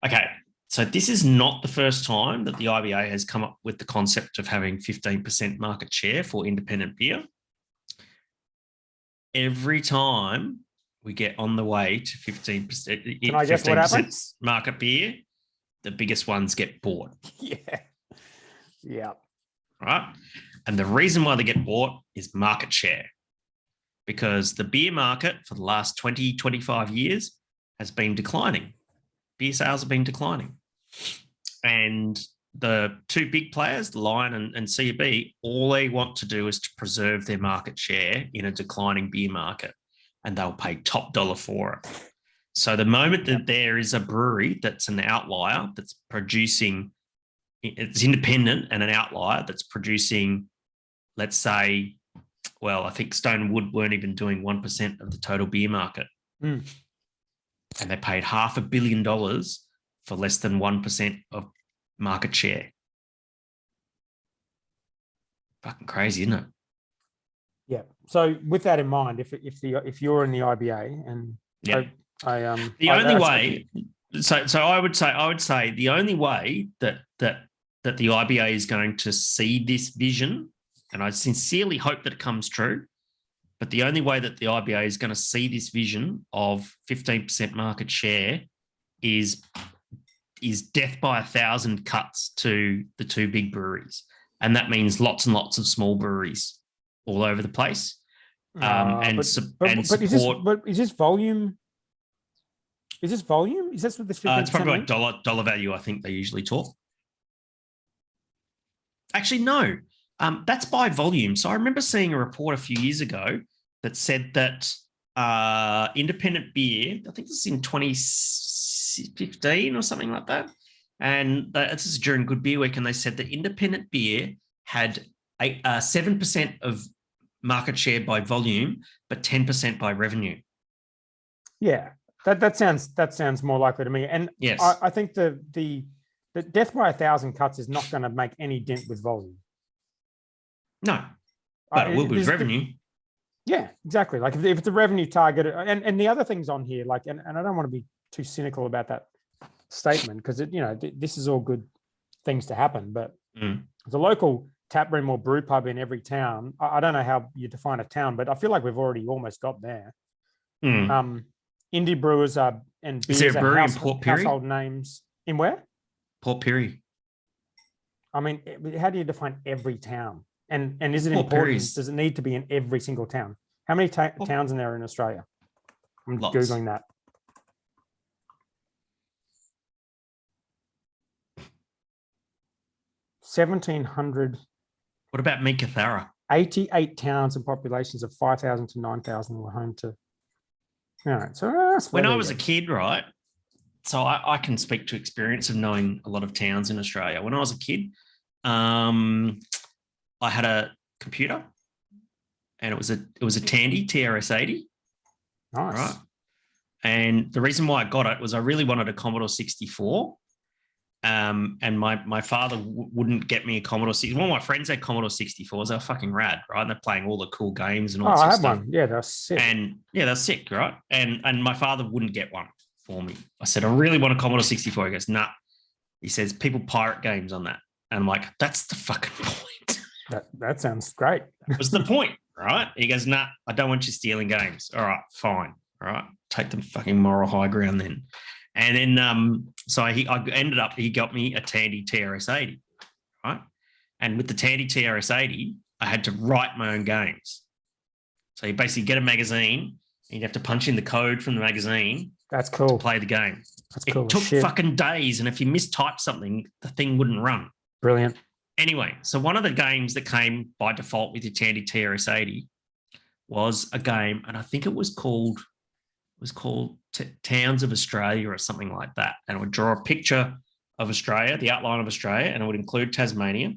S2: Okay, so this is not the first time that the IBA has come up with the concept of having 15% market share for independent beer. Every time we get on the way to 15%,
S1: can I guess what happens?
S2: Market beer, the biggest ones get bought.
S1: Yeah. Yeah.
S2: Right. And the reason why they get bought is market share. Because the beer market for the last 20, 25 years has been declining. Beer sales have been declining. And the two big players, the Lion and CB, all they want to do is to preserve their market share in a declining beer market, and they'll pay top dollar for it. So the moment that there is a brewery that's an outlier, that's producing, it's independent and an outlier that's producing, let's say, well, I think Stone Wood weren't even doing 1% of the total beer market.
S1: Mm.
S2: And they paid $500 million for less than 1% of market share. Fucking crazy, isn't it?
S1: Yeah. So with that in mind, if you're in the IBA and
S2: Yeah.
S1: the
S2: only way. So I would say the only way that the IBA is going to see this vision, and I sincerely hope that it comes true, but the only way that the IBA is going to see this vision of 15% market share is death by 1,000 cuts to the two big breweries. And that means lots and lots of small breweries all over the place.
S1: Support. Is this volume? Is this volume? Is this what this 15%
S2: it's probably
S1: means?
S2: like dollar value, I think they usually talk. Actually, no. That's by volume. So I remember seeing a report a few years ago that said that independent beer, I think this is in 2015 or something like that, and this is during Good Beer Week, and they said that independent beer had 7% of market share by volume, but 10% by revenue.
S1: Yeah, that sounds more likely to me. And
S2: yes,
S1: I think the death by 1,000 cuts is not going to make any dent with volume.
S2: No, but it will be revenue.
S1: Yeah, exactly. Like if it's a revenue target, and the other things on here, like, and I don't want to be too cynical about that statement because this is all good things to happen, but the local tap room or brew pub in every town. I don't know how you define a town, but I feel like we've already almost got there. Indie brewers and beers
S2: is there a brewery in Port Pirie?
S1: Household names in where?
S2: Port Pirie.
S1: I mean, how do you define every town? And is it
S2: Port
S1: important?
S2: Pirie's.
S1: Does it need to be in every single town? How many towns are there in Australia? I'm
S2: Lots.
S1: Googling that. 1,700.
S2: What about Meekatharra?
S1: 88 towns and populations of 5,000 to 9,000 were home to. All right. So
S2: when I was a kid, right? So I can speak to experience of knowing a lot of towns in Australia. When I was a kid, I had a computer, and it was a Tandy TRS-80.
S1: Nice.
S2: Right. And the reason why I got it was I really wanted a Commodore 64. And my father wouldn't get me a Commodore 64. One of my friends had Commodore 64s. They were fucking rad, right? And they're playing all the cool games and all that
S1: I had
S2: stuff.
S1: one. Yeah, they're sick.
S2: And yeah, they're sick, right? And my father wouldn't get one for me. I said, I really want a Commodore 64. He goes, nah. He says, people pirate games on that. And I'm like, that's the fucking point.
S1: That sounds great.
S2: That was the point, right? He goes, nah, I don't want you stealing games. All right, fine. All right, take the fucking moral high ground then. And then, so I ended up, he got me a Tandy TRS-80, right? And with the Tandy TRS-80, I had to write my own games. So you basically get a magazine, and you'd have to punch in the code from the magazine.
S1: That's cool.
S2: To play the game.
S1: That's cool.
S2: It took fucking days, and if you mistyped something, the thing wouldn't run.
S1: Brilliant. Anyway,
S2: so one of the games that came by default with your Tandy TRS-80 was a game, and I think it was called Towns of Australia or something like that. And it would draw a picture of Australia, the outline of Australia, and it would include Tasmania.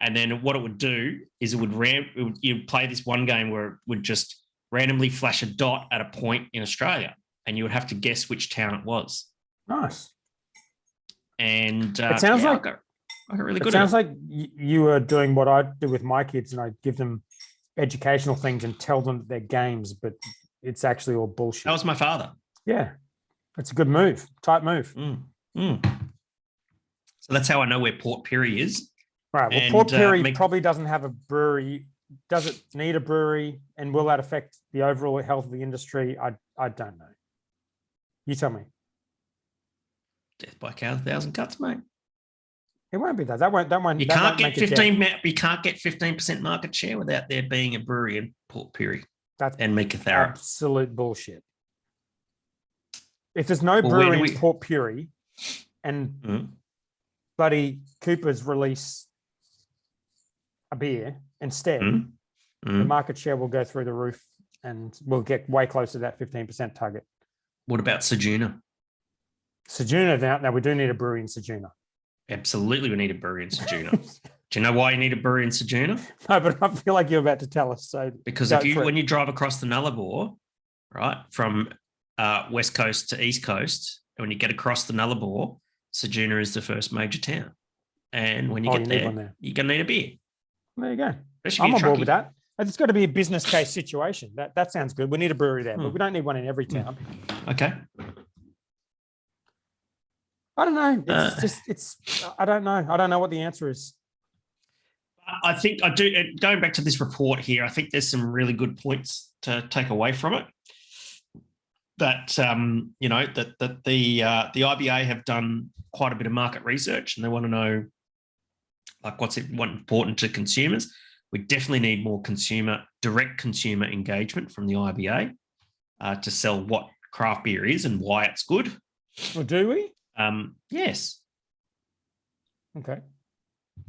S2: And then what it would do is you'd play this one game where it would just randomly flash a dot at a point in Australia, and you would have to guess which town it was.
S1: Nice.
S2: And
S1: it sounds like
S2: I got really good.
S1: It sounds like you were doing what I do with my kids, and I give them educational things and tell them they're games, but it's actually all bullshit.
S2: That was my father.
S1: Yeah, it's a good move, tight move.
S2: So that's how I know where Port Pirie is.
S1: Right. Well, Port Pirie probably doesn't have a brewery. Does it need a brewery? And will that affect the overall health of the industry? I don't know. You tell me.
S2: Death by 1,000 cuts, mate.
S1: It won't be that. That won't.
S2: You can't get 15. You can't get 15% market share without there being a brewery in Port Pirie.
S1: That's
S2: and Meekatharra.
S1: Absolute bullshit. If there's no brewery in Port Pirie, and bloody Cooper's release a beer instead, the market share will go through the roof, and we'll get way closer to that 15% target.
S2: What about Sejuna?
S1: Sejuna, now we do need a brewery in Sejuna.
S2: Absolutely, we need a brewery in Sejuna. Do you know why you need a brewery in Sejuna?
S1: No, but I feel like you're about to tell us. So
S2: because when you drive across the Nullarbor, right, from West Coast to East Coast, and when you get across the Nullarbor, Ceduna is the first major town. And when you
S1: Oh,
S2: get
S1: you need
S2: there,
S1: one there.
S2: you're going to need a beer.
S1: There you go.
S2: Especially
S1: I'm
S2: if
S1: on
S2: you're
S1: board with
S2: trucking.
S1: that. It's got to be a business case situation. That sounds good. We need a brewery there, but we don't need one in every town.
S2: Okay.
S1: I don't know. I don't know. I don't know what the answer is.
S2: I think I do. Going back to this report here, I think there's some really good points to take away from it. That that the IBA have done quite a bit of market research, and they want to know like what's important to consumers. We definitely need more direct consumer engagement from the IBA to sell what craft beer is and why it's good.
S1: Well, do we?
S2: Yes.
S1: Okay.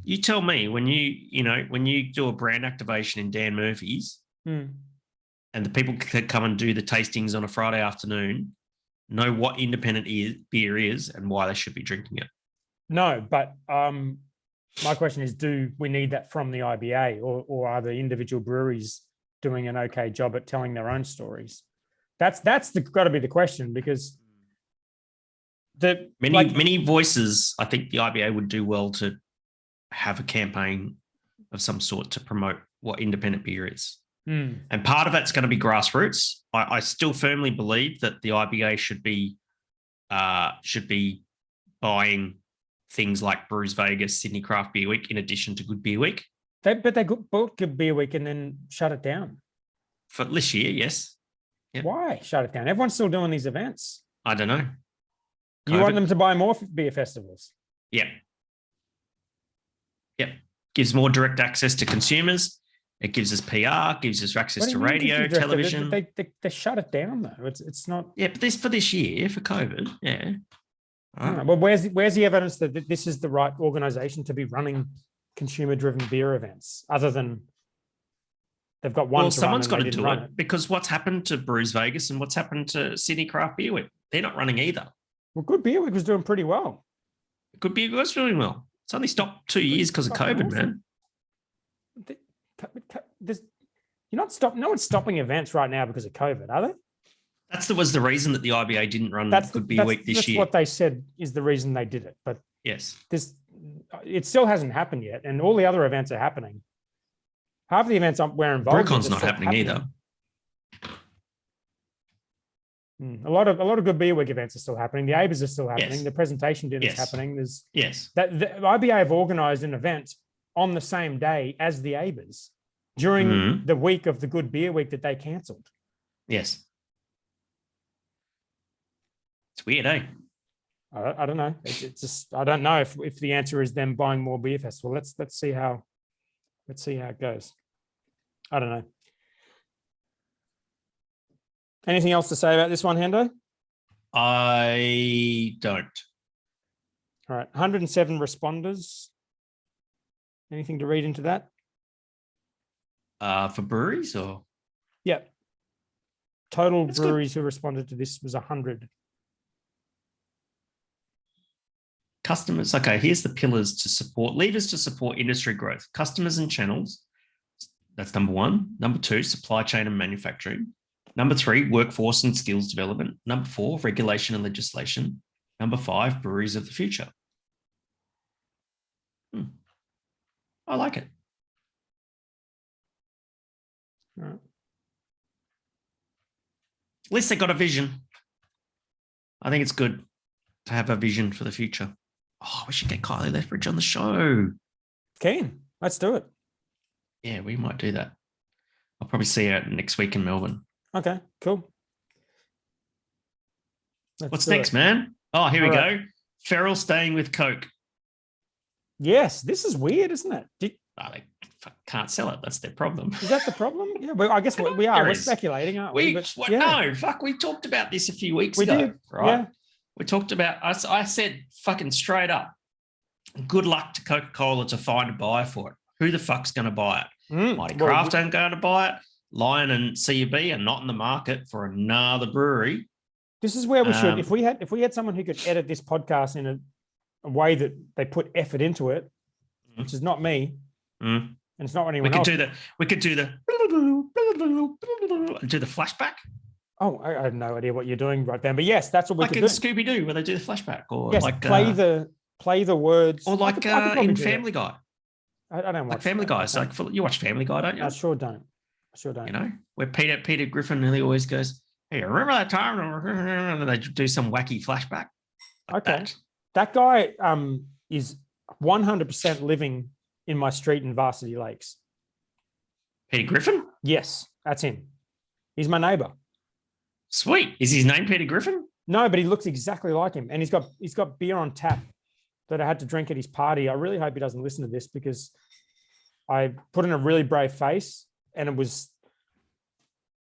S2: You tell me when you do a brand activation in Dan Murphy's and the people could come and do the tastings on a Friday afternoon, know what independent beer is and why they should be drinking it.
S1: No, but my question is, do we need that from the IBA or are the individual breweries doing an okay job at telling their own stories? That's got to be the question, because
S2: many voices, I think the IBA would do well to have a campaign of some sort to promote what independent beer is. And part of that's going to be grassroots. I still firmly believe that the IBA should be buying things like Brews Vegas, Sydney Craft Beer Week, in addition to Good Beer Week.
S1: They bought Good Beer Week and then shut it down.
S2: For this year, yes. Yep.
S1: Why shut it down? Everyone's still doing these events.
S2: I don't know.
S1: You want them to buy more beer festivals?
S2: Yep. Gives more direct access to consumers. It gives us PR, gives us access to radio, television.
S1: They shut it down though. It's not.
S2: Yeah, but this year for COVID, yeah.
S1: Well, where's the evidence that this is the right organisation to be running consumer-driven beer events, other than they've got one?
S2: Well, someone's got to do it, because what's happened to Brews Vegas and what's happened to Sydney Craft Beer Week? They're not running either.
S1: Well, Good Beer Week was doing pretty well.
S2: Good Beer was doing well. It's only stopped 2 years because of COVID, man.
S1: No one's stopping events right now because of COVID, are they?
S2: That was the reason that the IBA didn't run Good Beer Week this year.
S1: That's what they said is the reason they did it. But
S2: yes,
S1: it still hasn't happened yet, and all the other events are happening. Half of the events we're involved in.
S2: BrewCon's not happening either.
S1: A lot of Good Beer Week events are still happening. The ABAs are still happening.
S2: Yes.
S1: The presentation dinner is happening. There's
S2: the
S1: IBA have organised an event on the same day as the ABAs during the week of the Good Beer Week that they cancelled.
S2: Yes. It's weird, eh?
S1: I don't know. It's just, I don't know if the answer is them buying more beer festival. Let's see how it goes. I don't know. Anything else to say about this one, Hendo?
S2: I don't.
S1: All right. 107 responders. Anything to read into that?
S2: For breweries or?
S1: Yep. Total
S2: That's
S1: breweries who responded to this was 100.
S2: Customers. Okay, here's the levers to support industry growth. Customers and channels. That's number one. Number two, supply chain and manufacturing. Number three, workforce and skills development. Number four, regulation and legislation. Number five, breweries of the future. I like it.
S1: All right.
S2: At least they got a vision. I think it's good to have a vision for the future. Oh, we should get Kylie Lethbridge on the show.
S1: Keen. Let's do it.
S2: Yeah, we might do that. I'll probably see her next week in Melbourne.
S1: Okay, cool.
S2: What's next, man? Oh, here we go. Feral staying with Coke.
S1: Yes, this is weird, isn't it?
S2: They can't sell it. That's their problem.
S1: Is that the problem? Yeah, well, I guess we are. We're speculating, aren't we?
S2: No, fuck. We talked about this a few weeks ago. Did. Right? Yeah. We talked about, I said fucking straight up, good luck to Coca-Cola to find a buyer for it. Who the fuck's going to buy it? Mighty Craft aren't going to buy it. Lion and CUB are not in the market for another brewery.
S1: This is where we should, if we had someone who could edit this podcast in a way that they put effort into it, which is not me, and it's not anyone else.
S2: We could do the flashback.
S1: Oh, I have no idea what you're doing right then, but yes, that's what we
S2: Like
S1: could
S2: in
S1: do.
S2: Scooby Doo, where they do the flashback, or
S1: Yes,
S2: like
S1: play the words,
S2: or like
S1: I could probably
S2: in
S1: do that.
S2: Family Guy,
S1: I don't
S2: like
S1: watch
S2: Family
S1: that.
S2: Guy. So like you watch Family Guy, don't you?
S1: I sure don't.
S2: You know, where Peter Griffin nearly always goes, "Hey, remember that time?" And then they do some wacky flashback. Like
S1: Okay. That guy is 100% living in my street in Varsity Lakes.
S2: Peter Griffin?
S1: Yes, that's him. He's my neighbor.
S2: Sweet. Is his name Peter Griffin?
S1: No, but he looks exactly like him, and he's got beer on tap that I had to drink at his party. I really hope he doesn't listen to this because I put in a really brave face, and it was.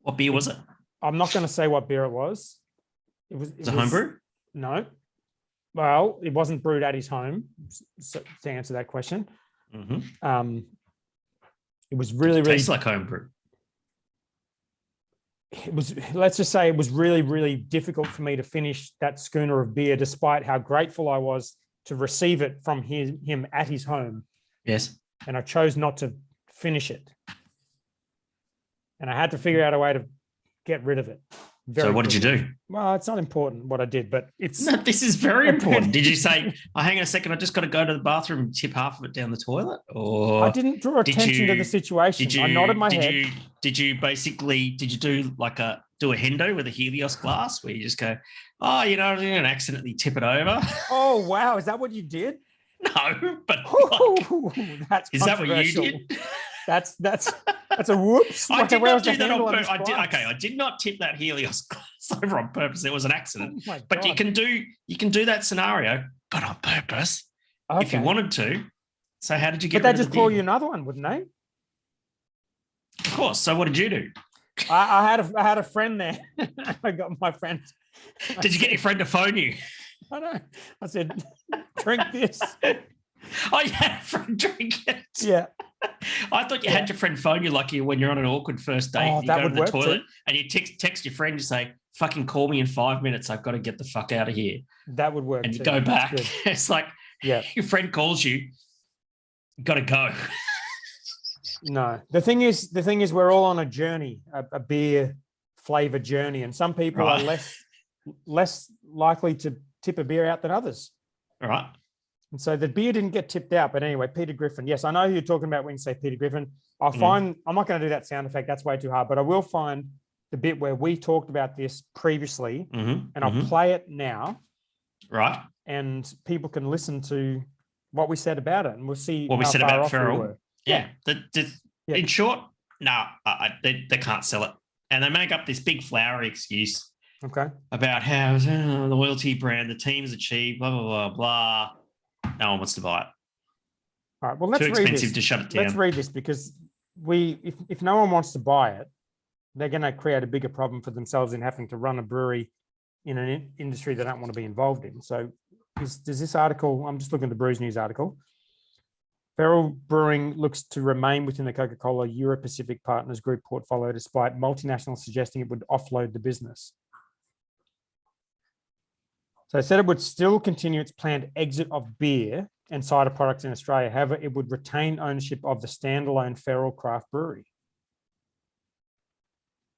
S2: What beer was it?
S1: I'm not going to say what beer it was. It was
S2: a homebrew?
S1: No. Well, it wasn't brewed at his home, so, to answer that question.
S2: Mm-hmm.
S1: It was really
S2: tastes like homebrew.
S1: It was, let's just say it was really, really difficult for me to finish that schooner of beer, despite how grateful I was to receive it from him at his home.
S2: Yes.
S1: And I chose not to finish it. And I had to figure out a way to get rid of it.
S2: So what did you do?
S1: Well, it's not important what I did, but it's...
S2: No, this is very important. Did you say, oh, hang on a second, I just got to go to the bathroom and tip half of it down the toilet? Or
S1: I didn't draw attention to the situation. I nodded my head.
S2: Did you do like a hendo with a Helios glass where you just go, oh, you know, and accidentally tip it over?
S1: Oh, wow. Is that what you did?
S2: No, but
S1: that's
S2: is that what you did?
S1: That's a whoops.
S2: I did not do that on purpose. I did not tip that Helios glass over on purpose. It was an accident.
S1: Oh
S2: but you can do that scenario, but on purpose, if you wanted to. So how did you get?
S1: But they just pour you another one, wouldn't they?
S2: Of course. So what did you do?
S1: I had a friend there. I got my friend.
S2: Did you get your friend to phone you?
S1: I know. I said, drink this.
S2: Oh, you had a friend drink it.
S1: Yeah.
S2: I thought you had your friend phone you like when you're on an awkward first date.
S1: Oh,
S2: you
S1: that
S2: go to the toilet
S1: too.
S2: and you text your friend to say, fucking call me in 5 minutes. I've got to get the fuck out of here.
S1: That would work.
S2: And you go back. It's like,
S1: yeah,
S2: your friend calls you, got to go.
S1: No, the thing is, we're all on a journey, a beer flavor journey, and some people are less likely to tip a beer out than others.
S2: All right.
S1: And so the beer didn't get tipped out, but anyway, Peter Griffin. Yes, I know who you're talking about when you say Peter Griffin. I'll find. I'm not going to do that sound effect. That's way too hard. But I will find the bit where we talked about this previously, and I'll play it now.
S2: Right.
S1: And people can listen to what we said about it, and we'll see
S2: what we said about Feral.
S1: We
S2: yeah. In short, no, they can't sell it, and they make up this big flowery excuse.
S1: Okay.
S2: About how the loyalty brand, the team's achieved, blah blah blah blah. No one wants to buy it.
S1: All right. Well, let's
S2: too
S1: read
S2: expensive
S1: this.
S2: To shut it down.
S1: Let's read this because if no one wants to buy it, they're going to create a bigger problem for themselves in having to run a brewery in an industry they don't want to be involved in. So, does this article? I'm just looking at the Brews News article. Feral Brewing looks to remain within the Coca-Cola Euro-Pacific Partners Group portfolio, despite multinationals suggesting it would offload the business. So it said it would still continue its planned exit of beer and cider products in Australia. However, it would retain ownership of the standalone Feral Craft Brewery.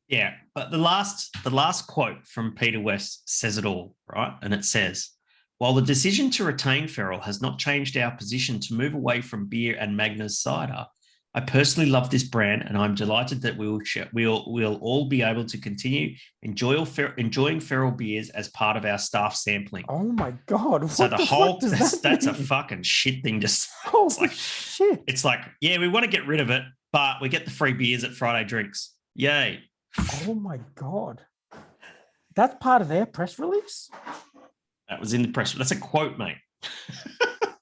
S2: Yeah, but the last quote from Peter West says it all, right? And it says, while the decision to retain Feral has not changed our position to move away from beer and Magners cider, I personally love this brand, and I'm delighted that we'll all be able to continue enjoying Feral beers as part of our staff sampling.
S1: Oh my God!
S2: So that's a fucking shit thing to say.
S1: Holy shit!
S2: It's like, yeah, we want to get rid of it, but we get the free beers at Friday Drinks. Yay!
S1: Oh my God! That's part of their press release.
S2: That was in the press. That's a quote, mate.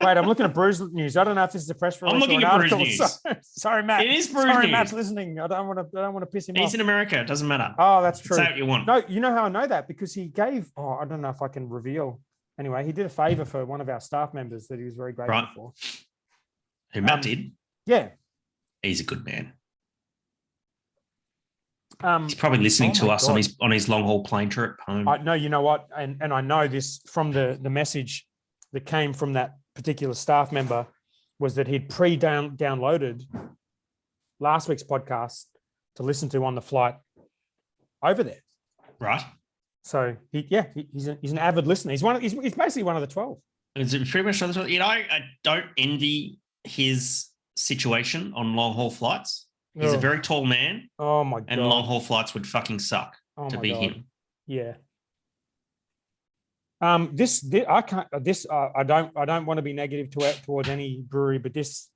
S1: Wait, I'm looking at Brews News. I don't know if this is a press release.
S2: I'm looking at Brews News.
S1: Sorry, Matt.
S2: It is Brews News.
S1: Sorry, Matt's listening. I don't want to piss him off.
S2: He's in America. It doesn't matter.
S1: Oh, that's true.
S2: Say what you want.
S1: No, you know how I know that? Because he gave, I don't know if I can reveal. Anyway, he did a favor for one of our staff members that he was very grateful for.
S2: Who Matt did?
S1: Yeah.
S2: He's a good man. He's probably listening to us on his long haul plane trip home.
S1: No, you know what? And I know this from the message that came from that particular staff member was that he'd downloaded last week's podcast to listen to on the flight over there.
S2: Right.
S1: So he's an avid listener. He's basically one of the 12.
S2: It's pretty much, I don't envy his situation on long haul flights. He's a very tall man.
S1: Oh my god!
S2: And long haul flights would fucking suck to be him.
S1: Yeah. I don't want to be negative towards any brewery, but this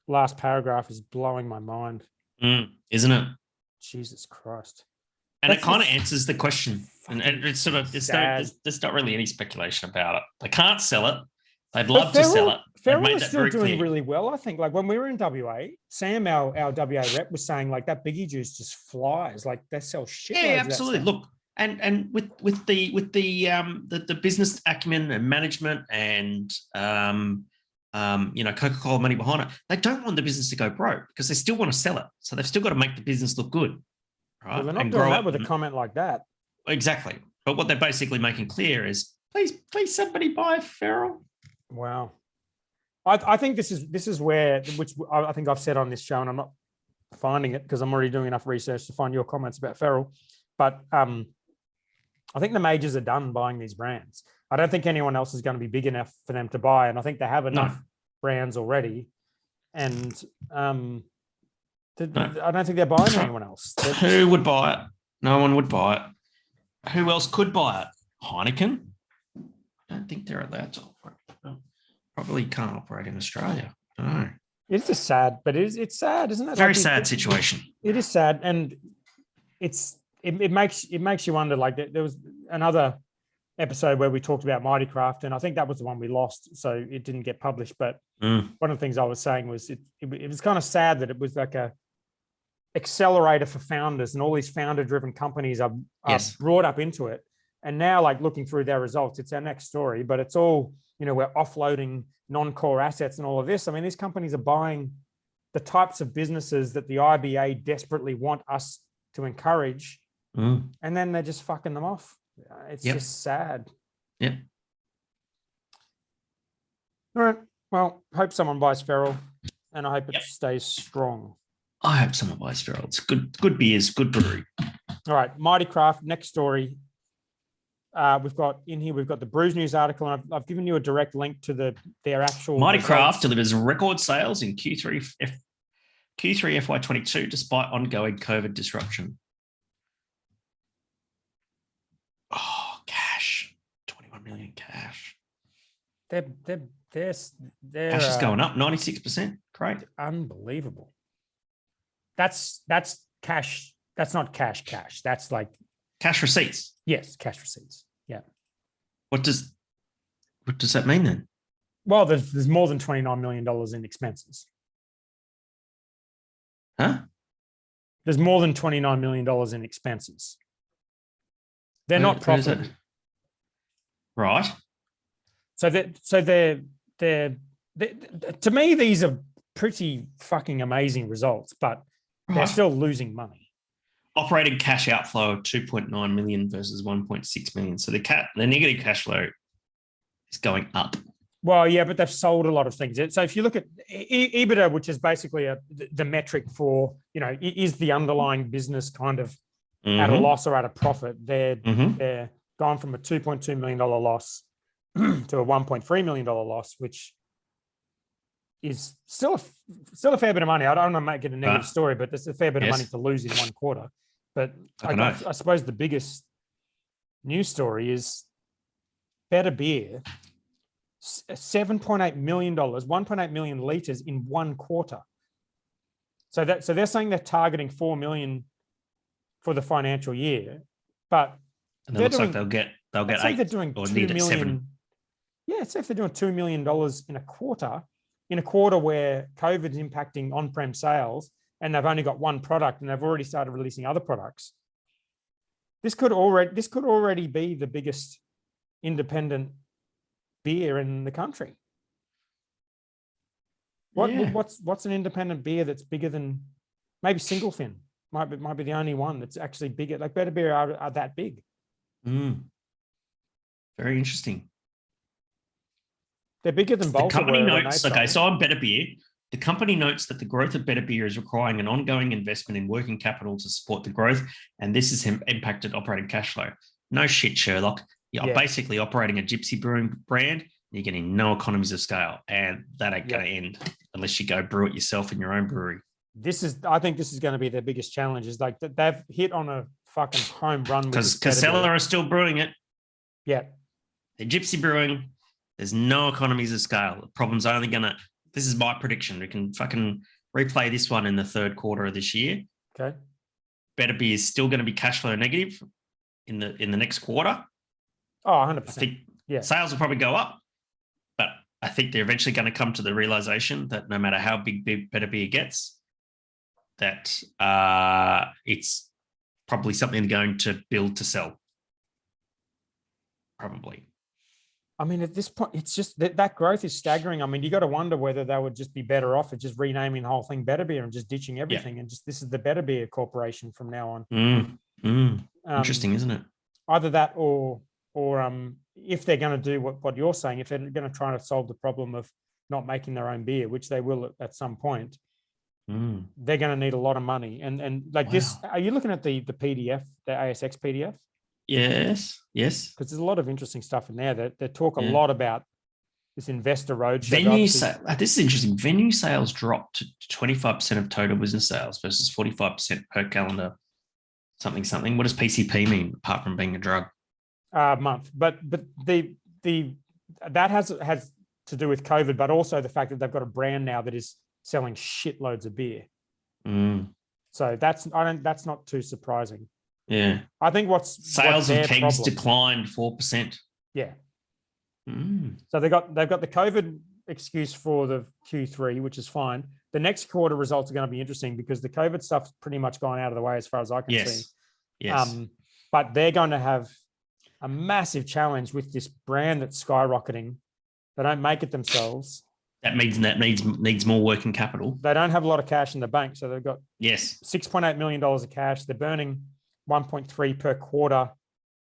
S1: last paragraph is blowing my mind.
S2: Isn't it?
S1: Jesus Christ.
S2: And it kind of answers the question. And it's sort of, there's not really any speculation about it. They can't sell it. They'd love to sell it.
S1: Feral is still doing really well, I think. Like when we were in WA, Sam, our WA rep, was saying like that Biggie juice just flies. Like they sell shit.
S2: Yeah, absolutely. Look, and with the business acumen and management and Coca-Cola money behind it, they don't want the business to go broke because they still want to sell it. So they've still got to make the business look good. Right.
S1: Well, they're not doing that with a comment like that.
S2: Exactly. But what they're basically making clear is please somebody buy Feral.
S1: Wow. I think this is where, which I think I've said on this show, and I'm not finding it because I'm already doing enough research to find your comments about Feral. But I think the majors are done buying these brands. I don't think anyone else is going to be big enough for them to buy. And I think they have enough brands already. And I don't think they're buying anyone else.
S2: Who would buy it? No one would buy it. Who else could buy it? Heineken? I don't think they're allowed to operate. Probably can't operate in Australia. I don't know.
S1: It's just sad, but it's sad, isn't it?
S2: Very sad situation.
S1: It is sad, and it makes you wonder. Like there was another episode where we talked about Mighty Craft, and I think that was the one we lost, so it didn't get published. But one of the things I was saying was it was kind of sad that it was like a accelerator for founders, and all these founder-driven companies are brought up into it. And now, like looking through their results, it's our next story, but it's all, we're offloading non-core assets and all of this. I mean, these companies are buying the types of businesses that the IBA desperately want us to encourage, and then they're just fucking them off. It's just sad.
S2: Yeah.
S1: All right. Well, hope someone buys Feral, and I hope it stays strong.
S2: I hope someone buys Feral. It's good beers, good brewery.
S1: All right, Mighty Craft. Next story. We've got the Brews News article, and I've given you a direct link to their actual.
S2: Mighty Craft delivers record sales in Q3 FY22 despite ongoing COVID disruption. Oh, cash, 21 million cash.
S1: They're
S2: cash is going up 96%. Great,
S1: unbelievable. That's cash. That's not cash. That's like
S2: cash receipts.
S1: Yes, cash receipts. Yeah.
S2: What does that mean then?
S1: Well, there's more than $29 million in expenses.
S2: Huh?
S1: There's more than $29 million in expenses. They're not profitable.
S2: Right.
S1: So they're to me, these are pretty fucking amazing results, but they're still losing money.
S2: Operating cash outflow of 2.9 million versus 1.6 million. So the negative cash flow is going up.
S1: Well, yeah, but they've sold a lot of things. So if you look at EBITDA, which is basically the metric for, is the underlying business kind of at a loss or at a profit, they're gone from a $2.2 million loss to a $1.3 million loss, which is still a fair bit of money. I don't want to make it a negative story, but there's a fair bit of money to lose in one quarter. But I suppose the biggest news story is Better Beer, $7.8 million, 1.8 million liters in one quarter. So they're saying they're targeting 4 million for the financial year, but
S2: and it looks like they'll get 8.
S1: They're doing $2 million. 7. Yeah, so if they're doing $2 million in a quarter where COVID's impacting on-prem sales, and they've only got one product, and they've already started releasing other products, this could already be the biggest independent beer in the country. What's an independent beer that's bigger than maybe Single Fin? Might be the only one that's actually bigger. Like Better Beer are that big.
S2: Very interesting.
S1: They're bigger than Bolter.
S2: The company notes. Okay, so on Better Beer, The company notes that the growth of better beer is requiring an ongoing investment in working capital to support the growth, and this has impacted operating cash flow. No shit, Sherlock. You're basically operating a gypsy brewing brand. You're getting no economies of scale, and that ain't going to end unless you go brew it yourself in your own brewery.
S1: I think this is going to be their biggest challenge. Is like that they've hit on a fucking home run
S2: because Casella are still brewing it.
S1: Yeah,
S2: they're gypsy brewing. There's no economies of scale. The problem's only going to. This is my prediction. We can fucking replay this one in the third quarter of this year.
S1: Okay.
S2: Better Beer is still going to be cash flow negative in the next quarter.
S1: Oh, 100%.
S2: I think sales will probably go up, but I think they're eventually going to come to the realization that no matter how big Better Beer gets, that it's probably something they're going to build to sell. Probably.
S1: I mean, at this point, it's just that growth is staggering. I mean, you got to wonder whether they would just be better off at just renaming the whole thing Better Beer and just ditching everything. And just, this is the Better Beer Corporation from now on.
S2: Interesting, isn't it?
S1: Either that or if they're going to do what you're saying, if they're going to try to solve the problem of not making their own beer, which they will at some point, they're going to need a lot of money. And like this, are you looking at the PDF, the ASX PDF?
S2: Yes.
S1: Because there's a lot of interesting stuff in there that they talk a lot about this investor roadshow.
S2: This is interesting. Venue sales dropped to 25% of total business sales versus 45% per calendar something. What does PCP mean apart from being a drug?
S1: Month. But the that has to do with COVID, but also the fact that they've got a brand now that is selling shitloads of beer. So that's not too surprising.
S2: Yeah,
S1: I think
S2: sales of kegs declined 4%.
S1: Yeah. So they've got the COVID excuse for the Q3, which is fine. The next quarter results are going to be interesting because the COVID stuff's pretty much gone out of the way as far as I can see.
S2: Yes.
S1: But they're going to have a massive challenge with this brand that's skyrocketing. They don't make it themselves.
S2: That needs more working capital.
S1: They don't have a lot of cash in the bank, so they've got
S2: $6.8
S1: million of cash. They're burning 1.3 per quarter.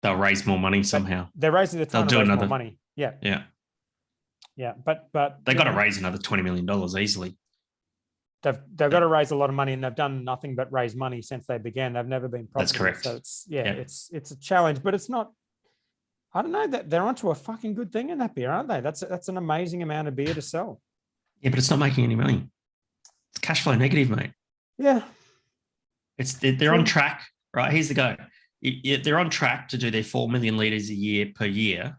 S2: They'll raise more money somehow.
S1: They're raising more money. Yeah. But
S2: they got to raise another $20 million easily.
S1: They've got to raise a lot of money, and they've done nothing but raise money since they began. They've never been profitable.
S2: That's correct.
S1: So it's a challenge, but it's not. I don't know, that they're onto a fucking good thing in that beer, aren't they? That's an amazing amount of beer to sell.
S2: Yeah, but it's not making any money. It's cash flow negative, mate.
S1: Yeah.
S2: They're on track, right? Here's the go. They're on track to do their 4 million litres a year per year,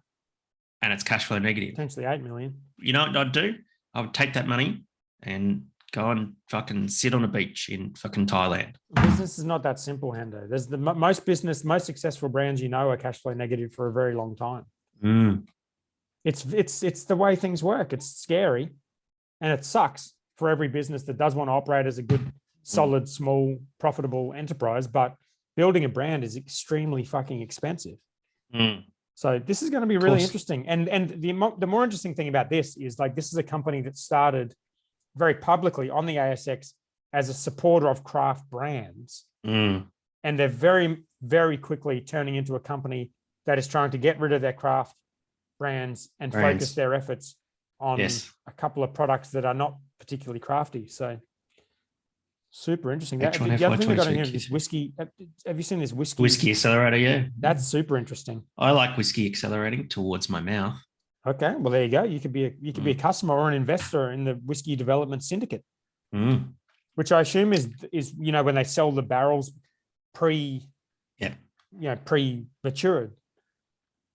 S2: and it's cash flow negative.
S1: Potentially 8 million.
S2: You know what I'd do? I would take that money and go and fucking sit on a beach in fucking Thailand.
S1: Business is not that simple, Hendo. There's most successful brands are cash flow negative for a very long time. It's the way things work. It's scary, and it sucks for every business that does want to operate as a good, solid, small, profitable enterprise. But building a brand is extremely fucking expensive. So this is going to be really interesting. And the more interesting thing about this is, like, this is a company that started very publicly on the ASX as a supporter of craft brands. And they're very, very quickly turning into a company that is trying to get rid of their craft brands and focus their efforts on a couple of products that are not particularly crafty. So super interesting. The other thing we got in here is this whiskey. Have you seen this whiskey?
S2: Whiskey accelerator, yeah.
S1: That's super interesting.
S2: I like whiskey accelerating towards my mouth.
S1: Okay, well, there you go. You could be a customer or an investor in the whiskey development syndicate, which I assume is when they sell the barrels pre-matured.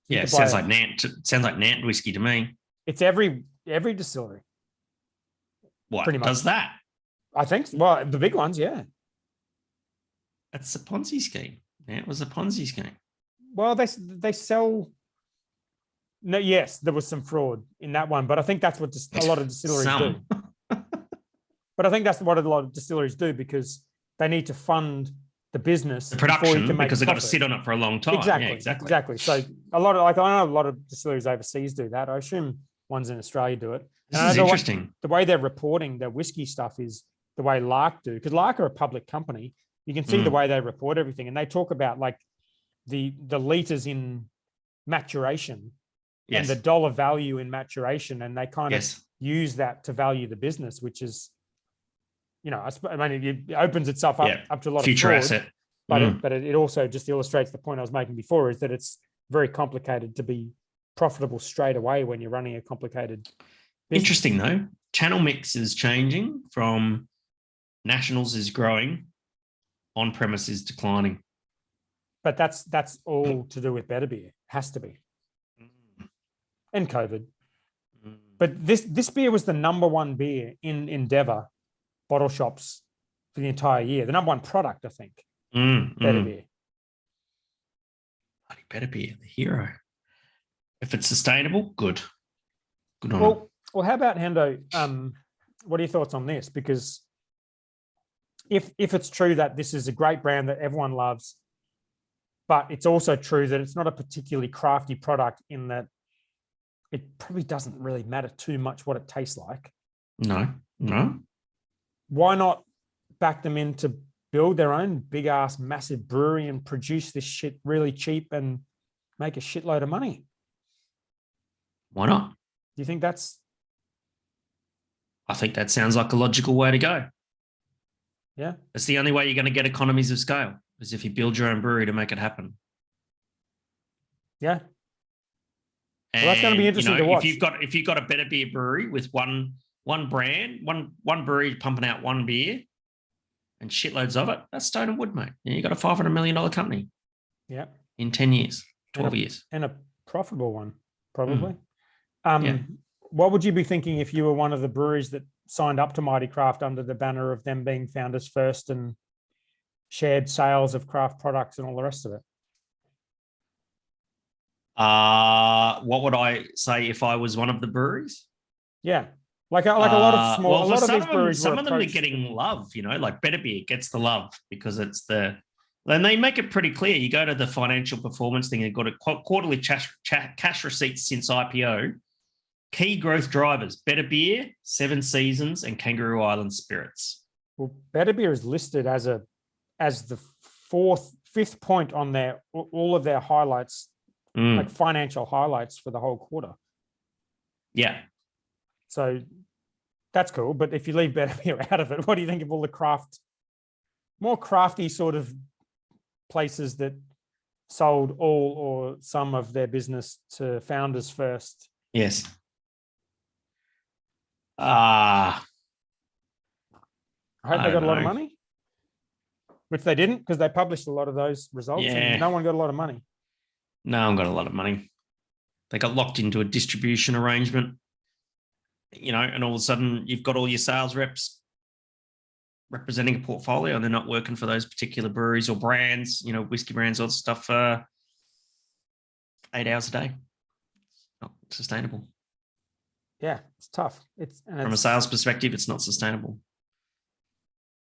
S2: Yeah, sounds like Nant whiskey to me.
S1: It's every distillery.
S2: What
S1: pretty much
S2: does that?
S1: I think. Well, the big ones, yeah.
S2: That's a Ponzi scheme. Nant was a Ponzi scheme.
S1: Well, they sell. No, yes, there was some fraud in that one, but I think that's what a lot of distilleries do. But I think that's what a lot of distilleries do, because they need to fund the business,
S2: the production, because they've got to sit on it for a long time.
S1: Exactly. So I know a lot of distilleries overseas do that. I assume ones in Australia do it.
S2: This is interesting.
S1: The way they're reporting their whiskey stuff is the way Lark do, because Lark are a public company. You can see the way they report everything, and they talk about like the liters in maturation. And the dollar value in maturation, and they kind of use that to value the business, which is I mean, it opens itself up to a lot of
S2: future
S1: fraud,
S2: asset.
S1: but it also just illustrates the point I was making before, is that it's very complicated to be profitable straight away when you're running a complicated business.
S2: Interesting though. Channel mix is changing from nationals is growing, on premise is declining.
S1: But that's all to do with better beer. Has to be. And COVID. But this beer was the number one beer in Endeavour bottle shops for the entire year. The number one product, I think. Better beer.
S2: Bloody better beer, the hero. If it's sustainable, good. Good on it.
S1: Well, how about Hendo? What are your thoughts on this? Because if it's true that this is a great brand that everyone loves, but it's also true that it's not a particularly crafty product, in that it probably doesn't really matter too much what it tastes like.
S2: No.
S1: Why not back them in to build their own big ass massive brewery and produce this shit really cheap and make a shitload of money?
S2: Why not?
S1: Do you think that's...
S2: I think that sounds like a logical way to go.
S1: Yeah.
S2: It's the only way you're going to get economies of scale, is if you build your own brewery to make it happen.
S1: Yeah. Well, that's going to be interesting to watch.
S2: If you've got a better beer brewery with one brand, one brewery pumping out one beer and shitloads of it, that's Stone and Wood, mate. You got a $500 million company.
S1: Yeah.
S2: In 10 years, 12 years.
S1: And a profitable one, probably. What would you be thinking if you were one of the breweries that signed up to Mighty Craft under the banner of them being founders first and shared sales of craft products and all the rest of it?
S2: What would I say if I was one of the breweries?
S1: Yeah. Like a lot of small,
S2: well,
S1: a lot of these breweries,
S2: some of them are getting love, like Better Beer gets the love because it's and they make it pretty clear. You go to the financial performance thing, they've got a quarterly cash receipts since IPO. Key growth drivers: Better Beer, Seven Seasons, and Kangaroo Island Spirits.
S1: Well, Better Beer is listed as the fifth point on all of their highlights, like financial highlights for the whole quarter.
S2: Yeah.
S1: So that's cool. But if you leave Better Beer out of it, what do you think of all the more crafty sort of places that sold all or some of their business to founders first?
S2: Yes.
S1: I hope they got a lot of money, which they didn't, because they published a lot of those results and no one got a lot of money.
S2: No one got a lot of money. They got locked into a distribution arrangement, and all of a sudden you've got all your sales reps representing a portfolio and they're not working for those particular breweries or brands, whiskey brands, all that stuff, 8 hours a day. Not sustainable.
S1: Yeah, it's tough.
S2: From a sales perspective, it's not sustainable.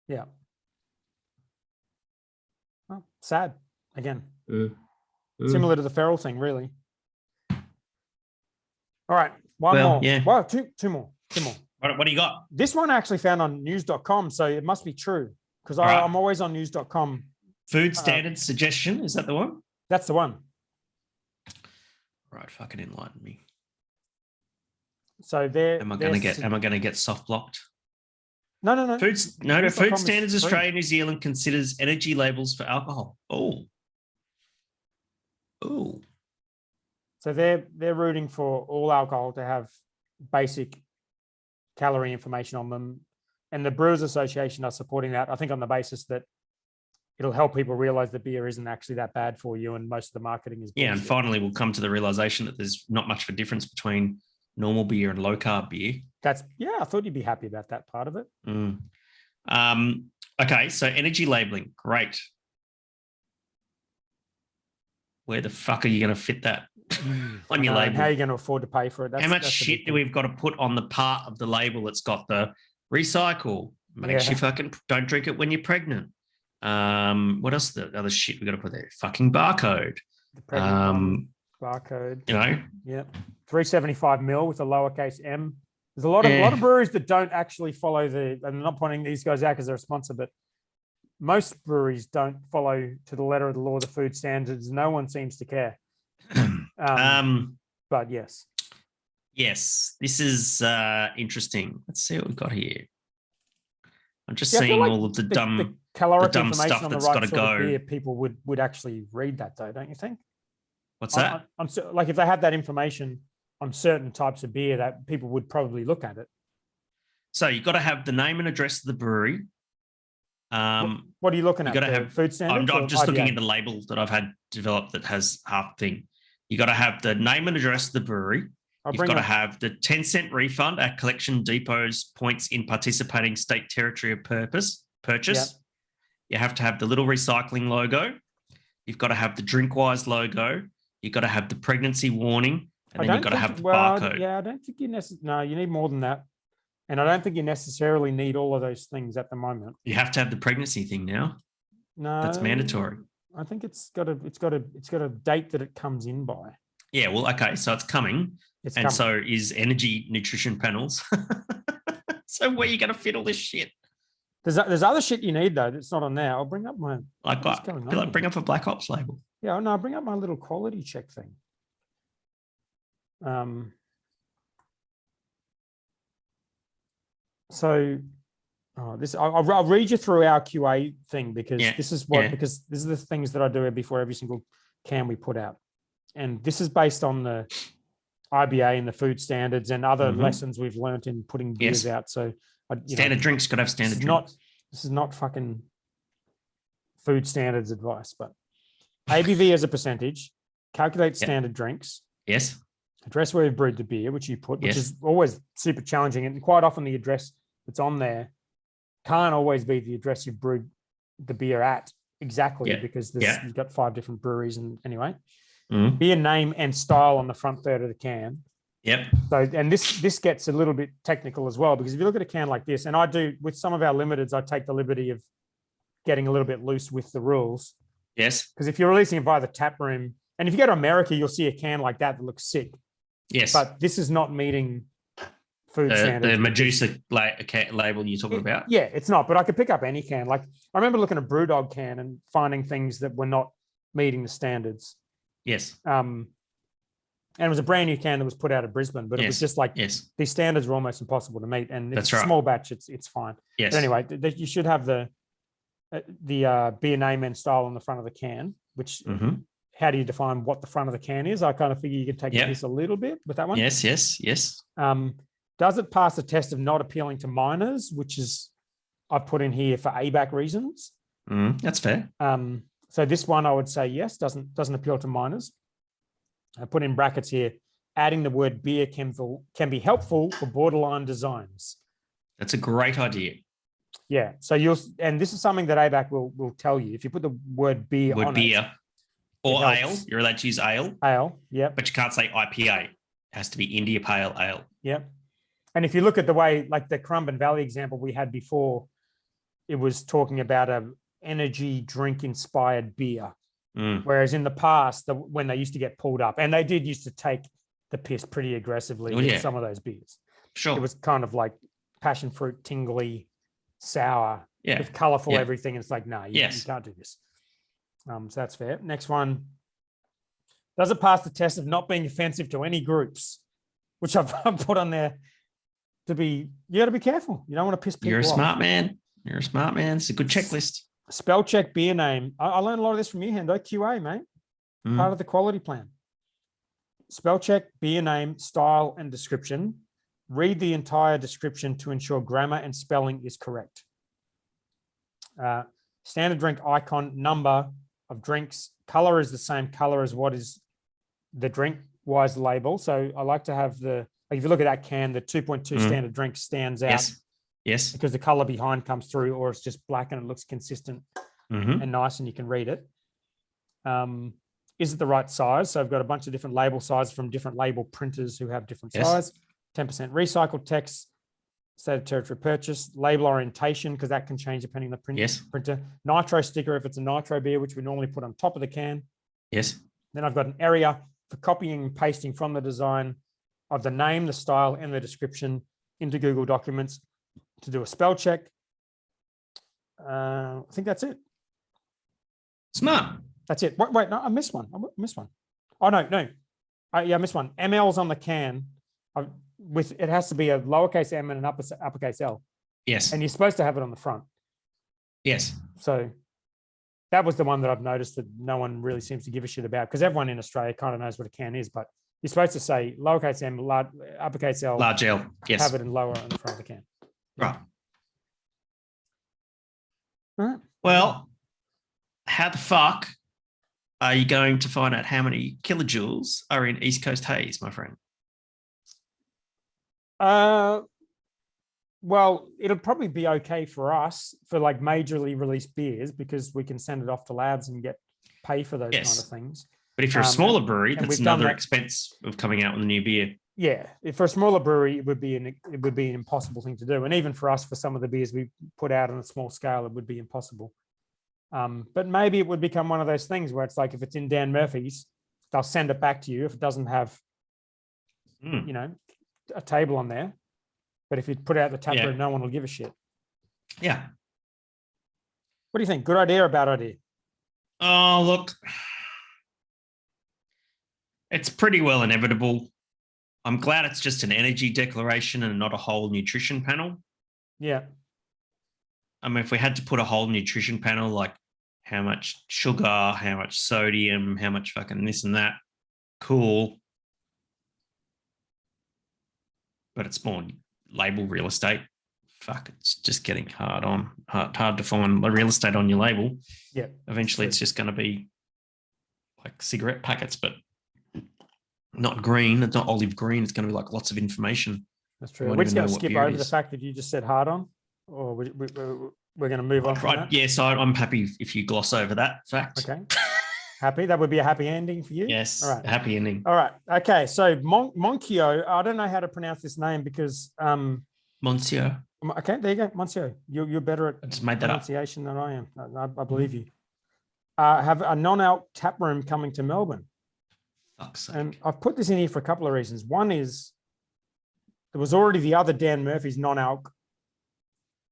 S1: Yeah. Well, sad again. Similar to the feral thing, really. All right, one more.
S2: Yeah.
S1: Wow, two more.
S2: What do you got?
S1: This one I actually found on news.com, so it must be true, because I'm always on news.com.
S2: Food standards suggestion, is that the one?
S1: That's the one.
S2: Right, fucking enlighten me.
S1: So
S2: am I going to get soft blocked?
S1: No.
S2: Food Standards Australia, New Zealand considers energy labels for alcohol. Oh.
S1: So they're rooting for all alcohol to have basic calorie information on them, and the Brewers Association are supporting that. I think on the basis that it'll help people realize that beer isn't actually that bad for you, and most of the marketing is bullshit.
S2: Yeah, and finally we'll come to the realization that there's not much of a difference between normal beer and low carb beer. I thought you'd be happy about that part of it. Okay, so energy labeling, great. Where the fuck are you going to fit that on your label?
S1: How are you going to afford to pay for it?
S2: How much shit do we've got to put on the part of the label that's got the recycle? Makes you fucking don't drink it when you're pregnant. What else? The other shit we got to put there? Fucking barcode.
S1: The pregnant barcode. Yep. 375 ml with a lowercase m. There's a lot of breweries that don't actually follow and I'm not pointing these guys out because they're a sponsor, but most breweries don't follow to the letter of the law the food standards. No one seems to care. But yes.
S2: Yes, this is interesting. Let's see what we've got here. I'm just
S1: Yeah, I feel
S2: seeing
S1: like
S2: all of the
S1: the
S2: dumb
S1: caloric
S2: dumb
S1: information
S2: stuff
S1: on the
S2: that's
S1: right
S2: gotta
S1: sort of
S2: go.
S1: beer, people would actually read that though, don't you think?
S2: What's that?
S1: Like if they had that information on certain types of beer, that people would probably look at it.
S2: So you've got to have the name and address of the brewery.
S1: What are you looking
S2: You
S1: at?
S2: got to
S1: The
S2: have
S1: food standards.
S2: I'm just looking
S1: IBA?
S2: at the label that I've had developed that has half thing. You got to have the name and address of the brewery. You've got to have the 10-cent refund at collection depots points in participating state territory of purchase.
S1: Yep.
S2: You have to have the little recycling logo. You've got to have the Drinkwise logo. You've got to have the pregnancy warning, and then you've got to have the barcode.
S1: Yeah, I don't think you necessarily. No, you need more than that, and I don't think you necessarily need all of those things at the moment.
S2: You have to have the pregnancy thing now.
S1: No,
S2: that's mandatory.
S1: I think it's got a date that it comes in by.
S2: Yeah, well, okay, so it's coming.
S1: It's
S2: and
S1: coming.
S2: So is energy nutrition panels. So where are you going to fit all this shit?
S1: There's other shit you need though that's not on there. I'll bring up my
S2: bring up a Black Ops label.
S1: Yeah, no, I'll bring up my little quality check thing. I'll read you through our QA thing because this is the things that I do before every single can we put out, and this is based on the IBA and the food standards and other lessons we've learned in putting beers out. So
S2: standard drinks got to have standard drinks.
S1: This is not fucking food standards advice, but ABV as a percentage, calculate standard drinks.
S2: Yes.
S1: Address where you've brewed the beer, which you put, which is always super challenging. And quite often the address that's on there can't always be the address you've brewed the beer at exactly because you've got 5 different breweries. And anyway, beer name and style on the front third of the can.
S2: Yep.
S1: So, and this gets a little bit technical as well, because if you look at a can like this, and I do with some of our limiteds, I take the liberty of getting a little bit loose with the rules.
S2: Yes.
S1: Because if you're releasing it via the tap room, and if you go to America, you'll see a can like that looks sick.
S2: Yes.
S1: But this is not meeting food standards.
S2: The Medusa label you're talking about?
S1: Yeah, it's not. But I could pick up any can. Like I remember looking at a Brewdog can and finding things that were not meeting the standards.
S2: Yes.
S1: And it was a brand new can that was put out of Brisbane, but it was just like these standards were almost impossible to meet. And it's a small batch, it's fine.
S2: Yes.
S1: But anyway, you should have the beer name and style on the front of the can, which how do you define what the front of the can is? I kind of figure you can take this a little bit with that one.
S2: Yes.
S1: Does it pass the test of not appealing to minors, which is I've put in here for ABAC reasons.
S2: That's fair.
S1: So this one I would say yes, doesn't appeal to minors. I put in brackets here, adding the word beer can be helpful for borderline designs.
S2: That's a great idea.
S1: Yeah. So and this is something that ABAC will tell you. If you put the word beer on it,
S2: or ale, you're allowed to use ale.
S1: Ale, yeah.
S2: But you can't say IPA. It has to be India Pale Ale.
S1: Yeah. And if you look at the way, like the Currumbin Valley example we had before, it was talking about a energy drink inspired beer. Whereas in the past, when they used to get pulled up, and they did used to take the piss pretty aggressively with some of those beers.
S2: Sure.
S1: It was kind of like passion fruit, tingly, sour, with colorful everything. And it's like, no, you can't do this. So that's fair. Next one. Does it pass the test of not being offensive to any groups? Which I've put on there to be, you got to be careful. You don't want to piss people off.
S2: You're a smart man. It's a good checklist.
S1: Spell check beer name. I learned a lot of this from you, Hendo. QA, mate. Part of the quality plan. Spell check beer name, style, and description. Read the entire description to ensure grammar and spelling is correct. Standard drink icon, number of drinks. Color is the same color as what is the drink-wise label. So I like to have if you look at that can, the 2.2 standard drink stands out.
S2: Yes.
S1: Because the color behind comes through, or it's just black and it looks consistent and nice and you can read it. Is it the right size? So I've got a bunch of different label sizes from different label printers who have different size. 10% recycled text, state of territory purchase, label orientation, because that can change depending on the printer. Nitro sticker if it's a nitro beer, which we normally put on top of the can.
S2: Yes.
S1: Then I've got an area for copying and pasting from the design of the name, the style, and the description into Google Documents to do a spell check. I think that's it.
S2: Smart.
S1: That's it. Wait, no, I missed one. Oh, no. I missed one. ML's on the can. It has to be a lowercase m and an uppercase L.
S2: Yes.
S1: And you're supposed to have it on the front.
S2: Yes.
S1: So that was the one that I've noticed that no one really seems to give a shit about, because everyone in Australia kind of knows what a can is, but you're supposed to say lowercase m, uppercase L,
S2: Large L. Yes.
S1: have it in lower on the front of the can.
S2: Right.
S1: All right.
S2: Well, how the fuck are you going to find out how many kilojoules are in East Coast haze, my friend?
S1: Well, it'll probably be okay for us for like majorly released beers, because we can send it off to labs and pay for those kind of things.
S2: But if you're a smaller brewery,
S1: and
S2: that's another expense of coming out with a new beer.
S1: Yeah, for a smaller brewery, it would be an impossible thing to do. And even for us, for some of the beers we put out on a small scale, it would be impossible. But maybe it would become one of those things where it's like, if it's in Dan Murphy's, they'll send it back to you if it doesn't have, you know, a table on there. But if you put it out the tap room, no one will give a shit.
S2: Yeah.
S1: What do you think? Good idea or bad idea?
S2: Oh, look, it's pretty well inevitable. I'm glad it's just an energy declaration and not a whole nutrition panel.
S1: Yeah.
S2: I mean, if we had to put a whole nutrition panel, like how much sugar, how much sodium, how much fucking this and that, cool. But it's more label real estate. Fuck, it's just getting hard to find the real estate on your label.
S1: Yeah.
S2: Eventually it's just going to be like cigarette packets, but not green. It's not olive green. It's going to be like lots of information.
S1: That's true. We're just going to skip over the fact that you just said hard on, or we're going to move on from that.
S2: Yes, I'm happy if you gloss over that fact.
S1: Okay. Happy? That would be a happy ending for you?
S2: Yes.
S1: All right.
S2: A happy ending.
S1: All right. Okay. So Monchio, I don't know how to pronounce this name because
S2: Monsieur.
S1: Okay, there you go. Monsieur. You're better at
S2: I just made that
S1: pronunciation than I am. I believe you. Have a non-alc tap room coming to Melbourne.
S2: Fuck's sake.
S1: And I've put this in here for a couple of reasons. One is there was already the other Dan Murphy's non-alc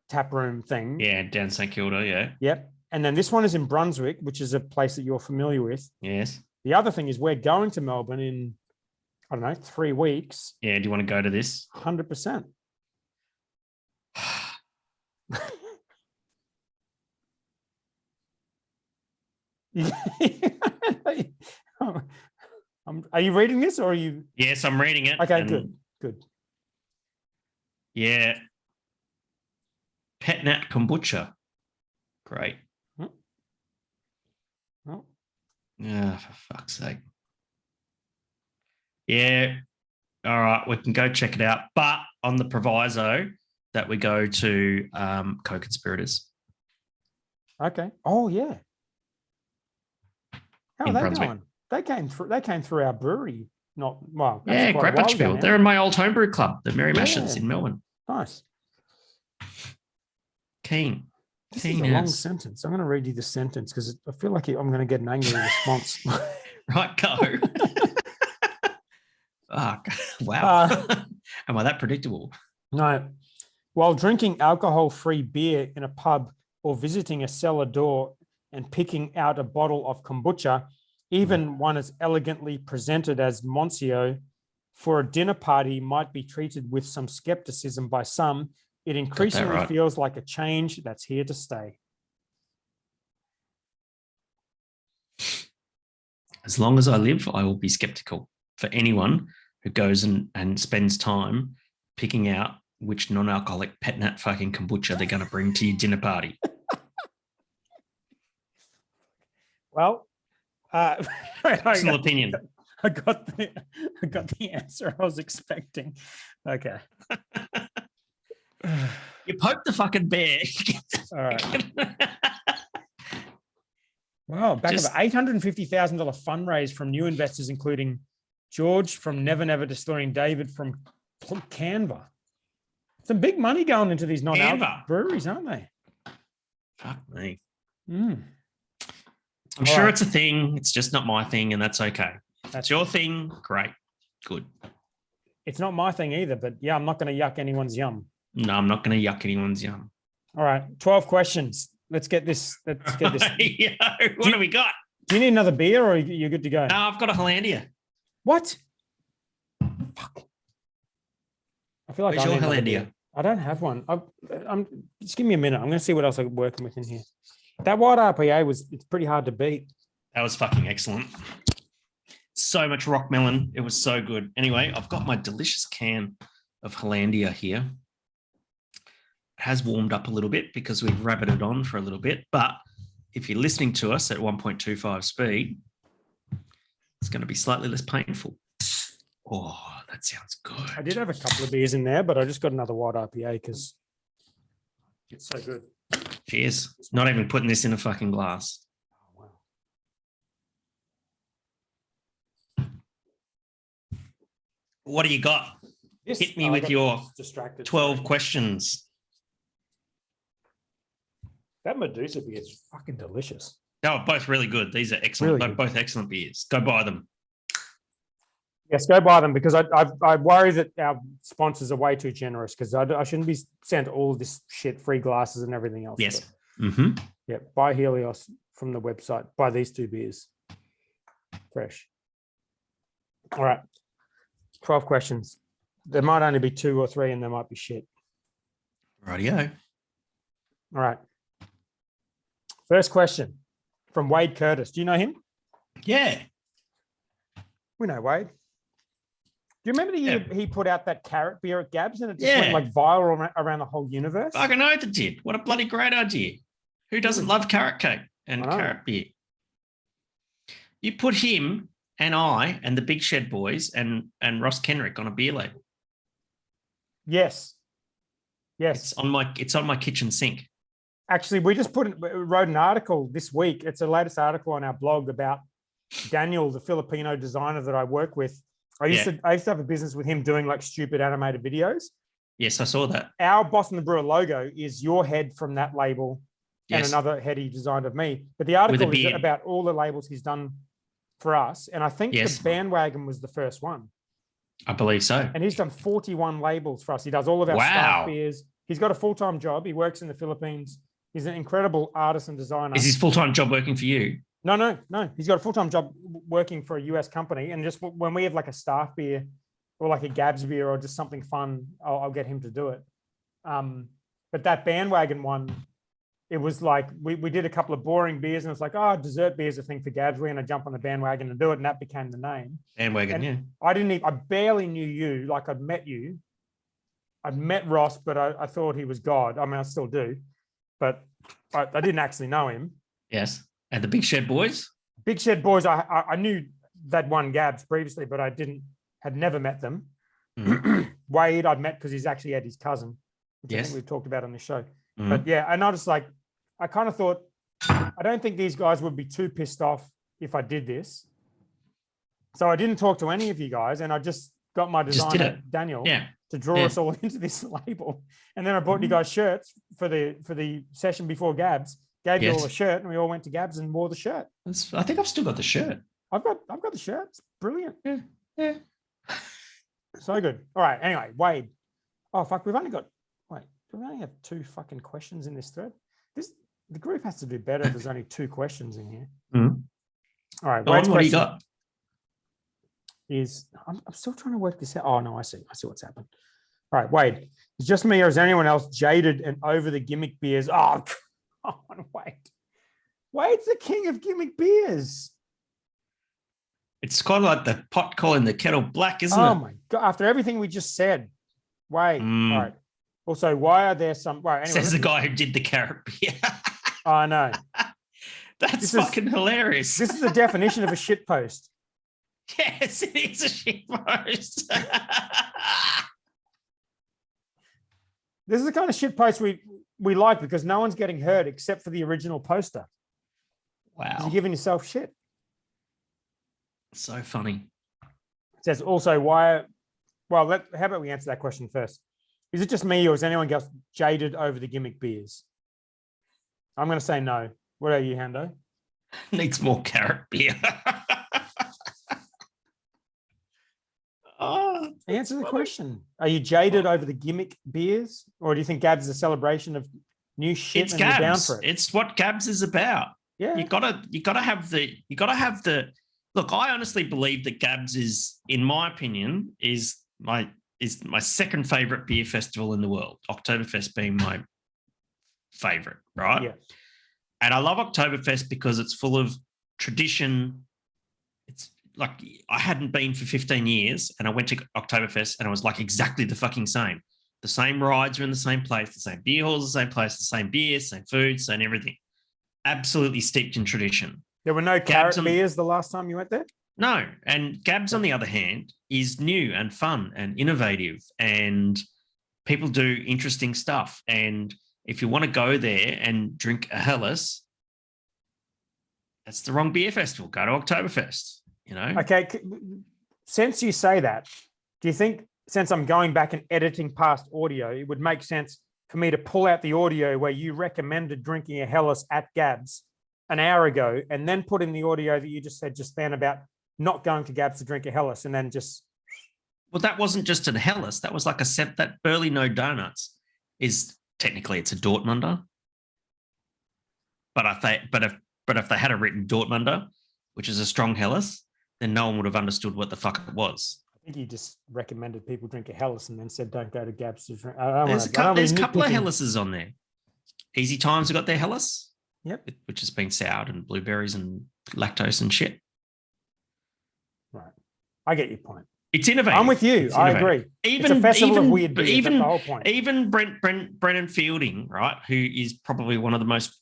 S1: tap room thing.
S2: Yeah, down St Kilda, yeah.
S1: Yep. And then this one is in Brunswick, which is a place that you're familiar with.
S2: Yes.
S1: The other thing is we're going to Melbourne in, I don't know, 3 weeks.
S2: Yeah, do you want to go to this?
S1: 100%. Are you reading this or are you?
S2: Yes, I'm reading it.
S1: Okay, good.
S2: Yeah. Petnat kombucha. Great.
S1: Oh.
S2: Yeah, for fuck's sake. Yeah. All right, we can go check it out, but on the proviso that we go to Co-Conspirators.
S1: Okay. Oh yeah. How are
S2: In
S1: they
S2: Brunswick.
S1: going? They came through our brewery. Not well.
S2: Yeah, great bunch of people. They're in my old homebrew club, the Merry Mashers in Melbourne.
S1: Nice.
S2: Keen.
S1: This is a long sentence. I'm going to read you the sentence because I feel like I'm going to get an angry response.
S2: Right, go. Fuck. Wow. Am I that predictable?
S1: No. While drinking alcohol-free beer in a pub or visiting a cellar door and picking out a bottle of kombucha, even one as elegantly presented as Monsieur, for a dinner party might be treated with some skepticism by some. It increasingly feels like a change that's here to stay.
S2: As long as I live, I will be skeptical for anyone who goes and spends time picking out which non-alcoholic Petnat fucking kombucha they're going to bring to your dinner party.
S1: Well,
S2: personal opinion.
S1: I got the answer I was expecting. Okay.
S2: You poke the fucking bear.
S1: All right. Wow, back of $850,000 fundraise from new investors, including George from Never Never Distillery and David from Canva. Some big money going into these non-alcoholic breweries, aren't they?
S2: Fuck me.
S1: Mm.
S2: I'm sure it's a thing. It's just not my thing, and that's okay. That's your thing. Great. Good.
S1: It's not my thing either, but yeah, I'm not going to yuck anyone's yum.
S2: No, I'm not going to yuck anyone's yum.
S1: All right. 12 questions. Let's get this.
S2: What do we got?
S1: Do you need another beer or are you good to go?
S2: No, I've got a Hollandia.
S1: What? Fuck. I feel like
S2: Where's your Hollandia?
S1: I don't have one. I'm just give me a minute. I'm going to see what else I'm working with in here. That white IPA it's pretty hard to beat.
S2: That was fucking excellent. So much rock melon. It was so good. Anyway, I've got my delicious can of Hollandia here. It has warmed up a little bit because we've rabbited on for a little bit. But if you're listening to us at 1.25 speed, it's going to be slightly less painful. Oh, that sounds good.
S1: I did have a couple of beers in there, but I just got another white IPA because it's so good.
S2: Cheers. Not even putting this in a fucking glass.
S1: Oh, wow.
S2: What do you got? Hit me with your 12 questions.
S1: That Medusa beer is fucking delicious.
S2: Oh, both really good. These are excellent.
S1: Really
S2: They're
S1: good.
S2: both excellent beers. Go buy them.
S1: Yes, go buy them because I worry that our sponsors are way too generous because I shouldn't be sent all this shit, free glasses and everything else.
S2: Yes.
S1: But, yeah, buy Helios from the website. Buy these 2 beers. Fresh. All right. 12 questions. There might only be 2 or 3 and there might be shit.
S2: Rightio.
S1: All right. First question from Wade Curtis. Do you know him?
S2: Yeah.
S1: We know Wade. Do you remember the year he put out that carrot beer at GABS and it just went like viral around the whole universe?
S2: Fucking oath it did. What a bloody great idea. Who doesn't love carrot cake and carrot beer? You put him and I and the Big Shed boys and Ross Kenrick on a beer label.
S1: Yes.
S2: It's on my kitchen sink.
S1: Actually, we just wrote an article this week. It's the latest article on our blog about Daniel, the Filipino designer that I work with. I used to have a business with him doing like stupid animated videos.
S2: Yes, I saw that.
S1: Our Boss and the Brewer logo is your head from that label and another head he designed of me. But the article is about all the labels he's done for us. And I think the Bandwagon was the first one.
S2: I believe so.
S1: And he's done 41 labels for us. He does all of our staff beers. He's got a full-time job. He works in the Philippines. He's an incredible artist and designer.
S2: Is his full-time job working for you?
S1: No. He's got a full-time job working for a US company. And just when we have like a staff beer or like a GABS beer or just something fun, I'll get him to do it. But that Bandwagon one, it was like, we did a couple of boring beers and it's like, dessert beer is a thing for GABS. We're going to jump on the bandwagon and do it. And that became the name.
S2: Bandwagon,
S1: I barely knew you. Like I'd met you. I'd met Ross, but I thought he was God. I mean, I still do. But I didn't actually know him.
S2: Yes. And the Big Shed boys?
S1: Big Shed boys, I knew they'd won GABS previously, but had never met them. Wade I'd met because he's actually Eddie's cousin, which I think we've talked about on this show. But yeah, and I kind of thought, I don't think these guys would be too pissed off if I did this. So I didn't talk to any of you guys, and I just got my designer, Daniel, to draw us all into this label. And then I bought you guys shirts for the session before GABS, gave you all a shirt, and we all went to GABS and wore the shirt.
S2: I think I've still got the shirt.
S1: I've got the shirt. It's brilliant.
S2: Yeah.
S1: So good. All right. Anyway, Wade. Oh, fuck. We only have 2 fucking questions in this thread. The group has to do better if there's only 2 questions in here. All right.
S2: Wade's what do you got?
S1: I'm still trying to work this out. Oh, no, I see what's happened. All right, Wade. Is just me or is anyone else jaded and over the gimmick beers? Oh, come on, Wade. Wade's the king of gimmick beers.
S2: It's kind of like the pot calling the kettle black, isn't it?
S1: Oh, my God. After everything we just said. Wade. All right. Also, why are there some... Right, anyway,
S2: says the guy who did the carrot beer.
S1: I know.
S2: That's fucking hilarious.
S1: This is the definition of a shit post.
S2: Yes, it is a shit post.
S1: This is the kind of shit post we like because no one's getting hurt except for the original poster.
S2: Wow.
S1: You're giving yourself shit.
S2: So funny.
S1: It says also why... Well, how about we answer that question first? Is it just me or is anyone else jaded over the gimmick beers? I'm going to say no. What are you, Hando?
S2: Needs more carrot beer.
S1: Answer the question. Are you jaded over the gimmick beers, or do you think GABS is a celebration of new shit?
S2: It's
S1: and you're down
S2: GABS.
S1: for it?
S2: It's what GABS is about.
S1: Yeah,
S2: you gotta have the. Look, I honestly believe that GABS is, in my opinion, is like is my second favorite beer festival in the world. Oktoberfest being my favorite, right?
S1: Yeah.
S2: And I love Oktoberfest because it's full of tradition. It's like I hadn't been for 15 years and I went to Oktoberfest and it was like exactly the fucking same. The same rides are in the same place, the same beer halls, the same place, the same beer, same food, same everything. Absolutely steeped in tradition.
S1: There were no carrot beers the last time you went there?
S2: No. And GABS, on the other hand, is new and fun and innovative, and people do interesting stuff. And if you want to go there and drink a Helles, that's the wrong beer festival. Go to Oktoberfest, you know?
S1: Okay. Since you say that, do you think, since I'm going back and editing past audio, it would make sense for me to pull out the audio where you recommended drinking a Helles at GABS an hour ago, and then put in the audio that you just said just then about not going to GABS to drink a Helles, and then just...
S2: Well, that wasn't just a Helles. That was like that Burley No Donuts is technically it's a Dortmunder. But if they had a written Dortmunder, which is a strong Helles, then no one would have understood what the fuck it was.
S1: I think you just recommended people drink a Helles and then said don't go to GABS to drink.
S2: There's a couple of Helleses on there. Easy Times have got their Helles.
S1: Yep.
S2: Which has been soured and blueberries and lactose and shit.
S1: Right. I get your point.
S2: It's innovative.
S1: I'm with you. I agree. It's a festival of weird beers. That's the whole point.
S2: Even Brennan Fielding, right, who is probably one of the most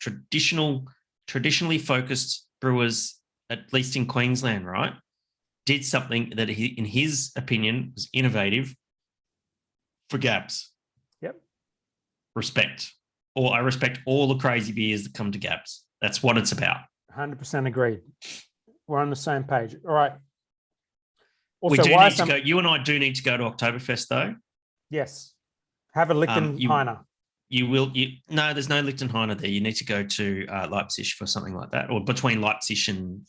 S2: traditionally focused brewers, at least in Queensland, right, did something that in his opinion was innovative for GABS.
S1: Yep.
S2: Respect. I respect all the crazy beers that come to GABS. That's what it's about.
S1: 100% agreed. We're on the same page. All right.
S2: Also, we do need to go. You and I do need to go to Oktoberfest, though.
S1: Yes. Have a Lichtenheiner.
S2: No, there's no Lichtenheiner there. You need to go to Leipzig for something like that, or between Leipzig and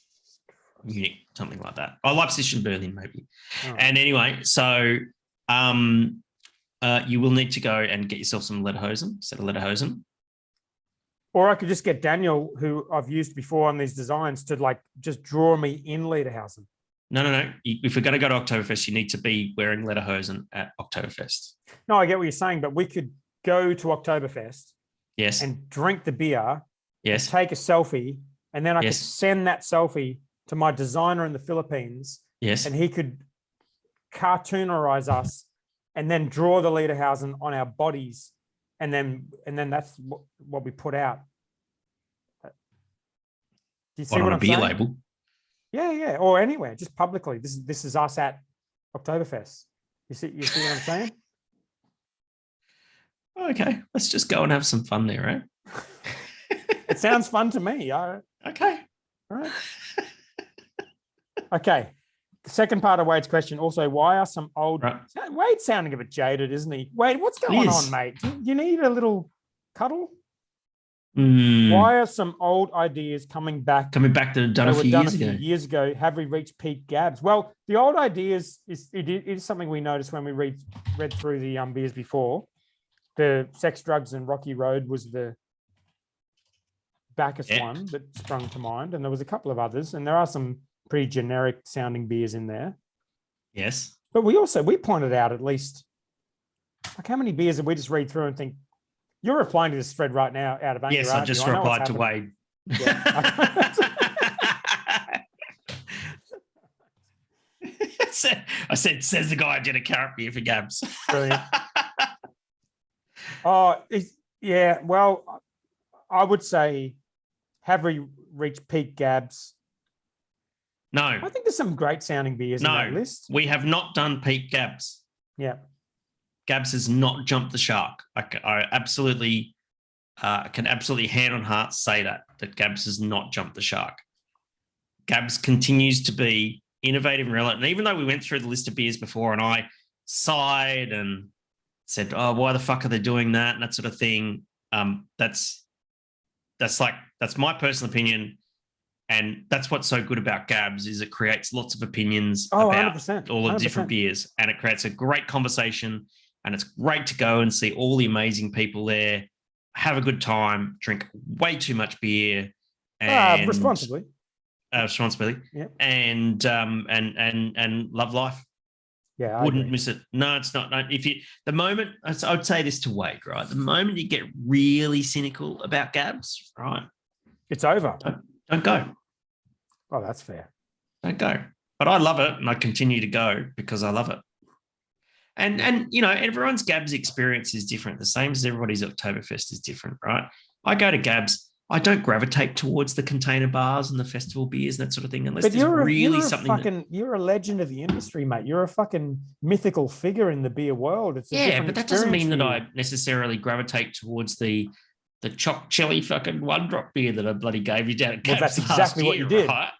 S2: Munich, something like that. Or Leipzig and Berlin, maybe. Oh. And anyway, so you will need to go and get yourself some set of Lederhosen.
S1: Or I could just get Daniel, who I've used before on these designs, to just draw me in Lederhosen.
S2: No. If we're going to go to Oktoberfest, you need to be wearing Lederhosen at Oktoberfest.
S1: No, I get what you're saying, but we could go to Oktoberfest,
S2: yes,
S1: and drink the beer,
S2: yes,
S1: take a selfie, and then I could send that selfie to my designer in the Philippines,
S2: yes,
S1: and he could cartoonerize us, and then draw the Lederhosen on our bodies, and then that's what we put out. Do you see what I'm saying?
S2: On a beer label?
S1: Yeah, or anywhere, just publicly. This is us at Oktoberfest. You see what I'm saying?
S2: Okay, let's just go and have some fun there, right?
S1: It sounds fun to me.
S2: Okay.
S1: All right. Okay. The second part of Wade's question, also, why are some old... Right. Wade's sounding a bit jaded, isn't he? Wade, what's going on, mate? Do you need a little cuddle? Why are some old ideas coming back
S2: that were done a few
S1: years ago? Have we reached peak GABS? Well, the old ideas is something we noticed when we read through the beers before. The Sex, Drugs, and Rocky Road was the Bacchus one that sprung to mind, and there was a couple of others, and there are some pretty generic sounding beers in there.
S2: Yes,
S1: but we pointed out at least, like, how many beers did we just read through and think? You're replying to this thread right now out of anger.
S2: Yes, I just replied to Wade. Yeah. I said, says the guy who did a carrot beer for GABS.
S1: Brilliant. Well, I would say, have we reached peak GABS?
S2: No.
S1: I think there's some great sounding beers in that list.
S2: We have not done peak GABS.
S1: Yeah.
S2: GABS has not jumped the shark. I absolutely can absolutely hand on heart say that GABS has not jumped the shark. GABS continues to be innovative and relevant. And even though we went through the list of beers before and I sighed and said, oh, why the fuck are they doing that? And that sort of thing. That's my personal opinion. And that's what's so good about GABS is it creates lots of opinions about
S1: 100%,
S2: all the different beers. And it creates a great conversation. And it's great to go and see all the amazing people there, have a good time, drink way too much beer. And
S1: responsibly.
S2: Yeah. And love life.
S1: Yeah, I
S2: Wouldn't
S1: agree.
S2: miss it. No, it's not. No, I would say this to Wade, right? The moment you get really cynical about GABS, right?
S1: It's over.
S2: Don't go.
S1: Oh, that's fair.
S2: Don't go. But I love it, and I continue to go because I love it. And everyone's GABS experience is different. The same as everybody's Oktoberfest is different, right? I go to GABS. I don't gravitate towards the container bars and the festival beers and that sort of thing, unless
S1: But
S2: there's really something.
S1: You're a legend of the industry, mate. You're a fucking mythical figure in the beer world. It's a different
S2: But that doesn't mean that
S1: you.
S2: I necessarily gravitate towards the choc chili fucking one drop beer that I bloody gave you down at GABS
S1: that's exactly what you did.
S2: Right?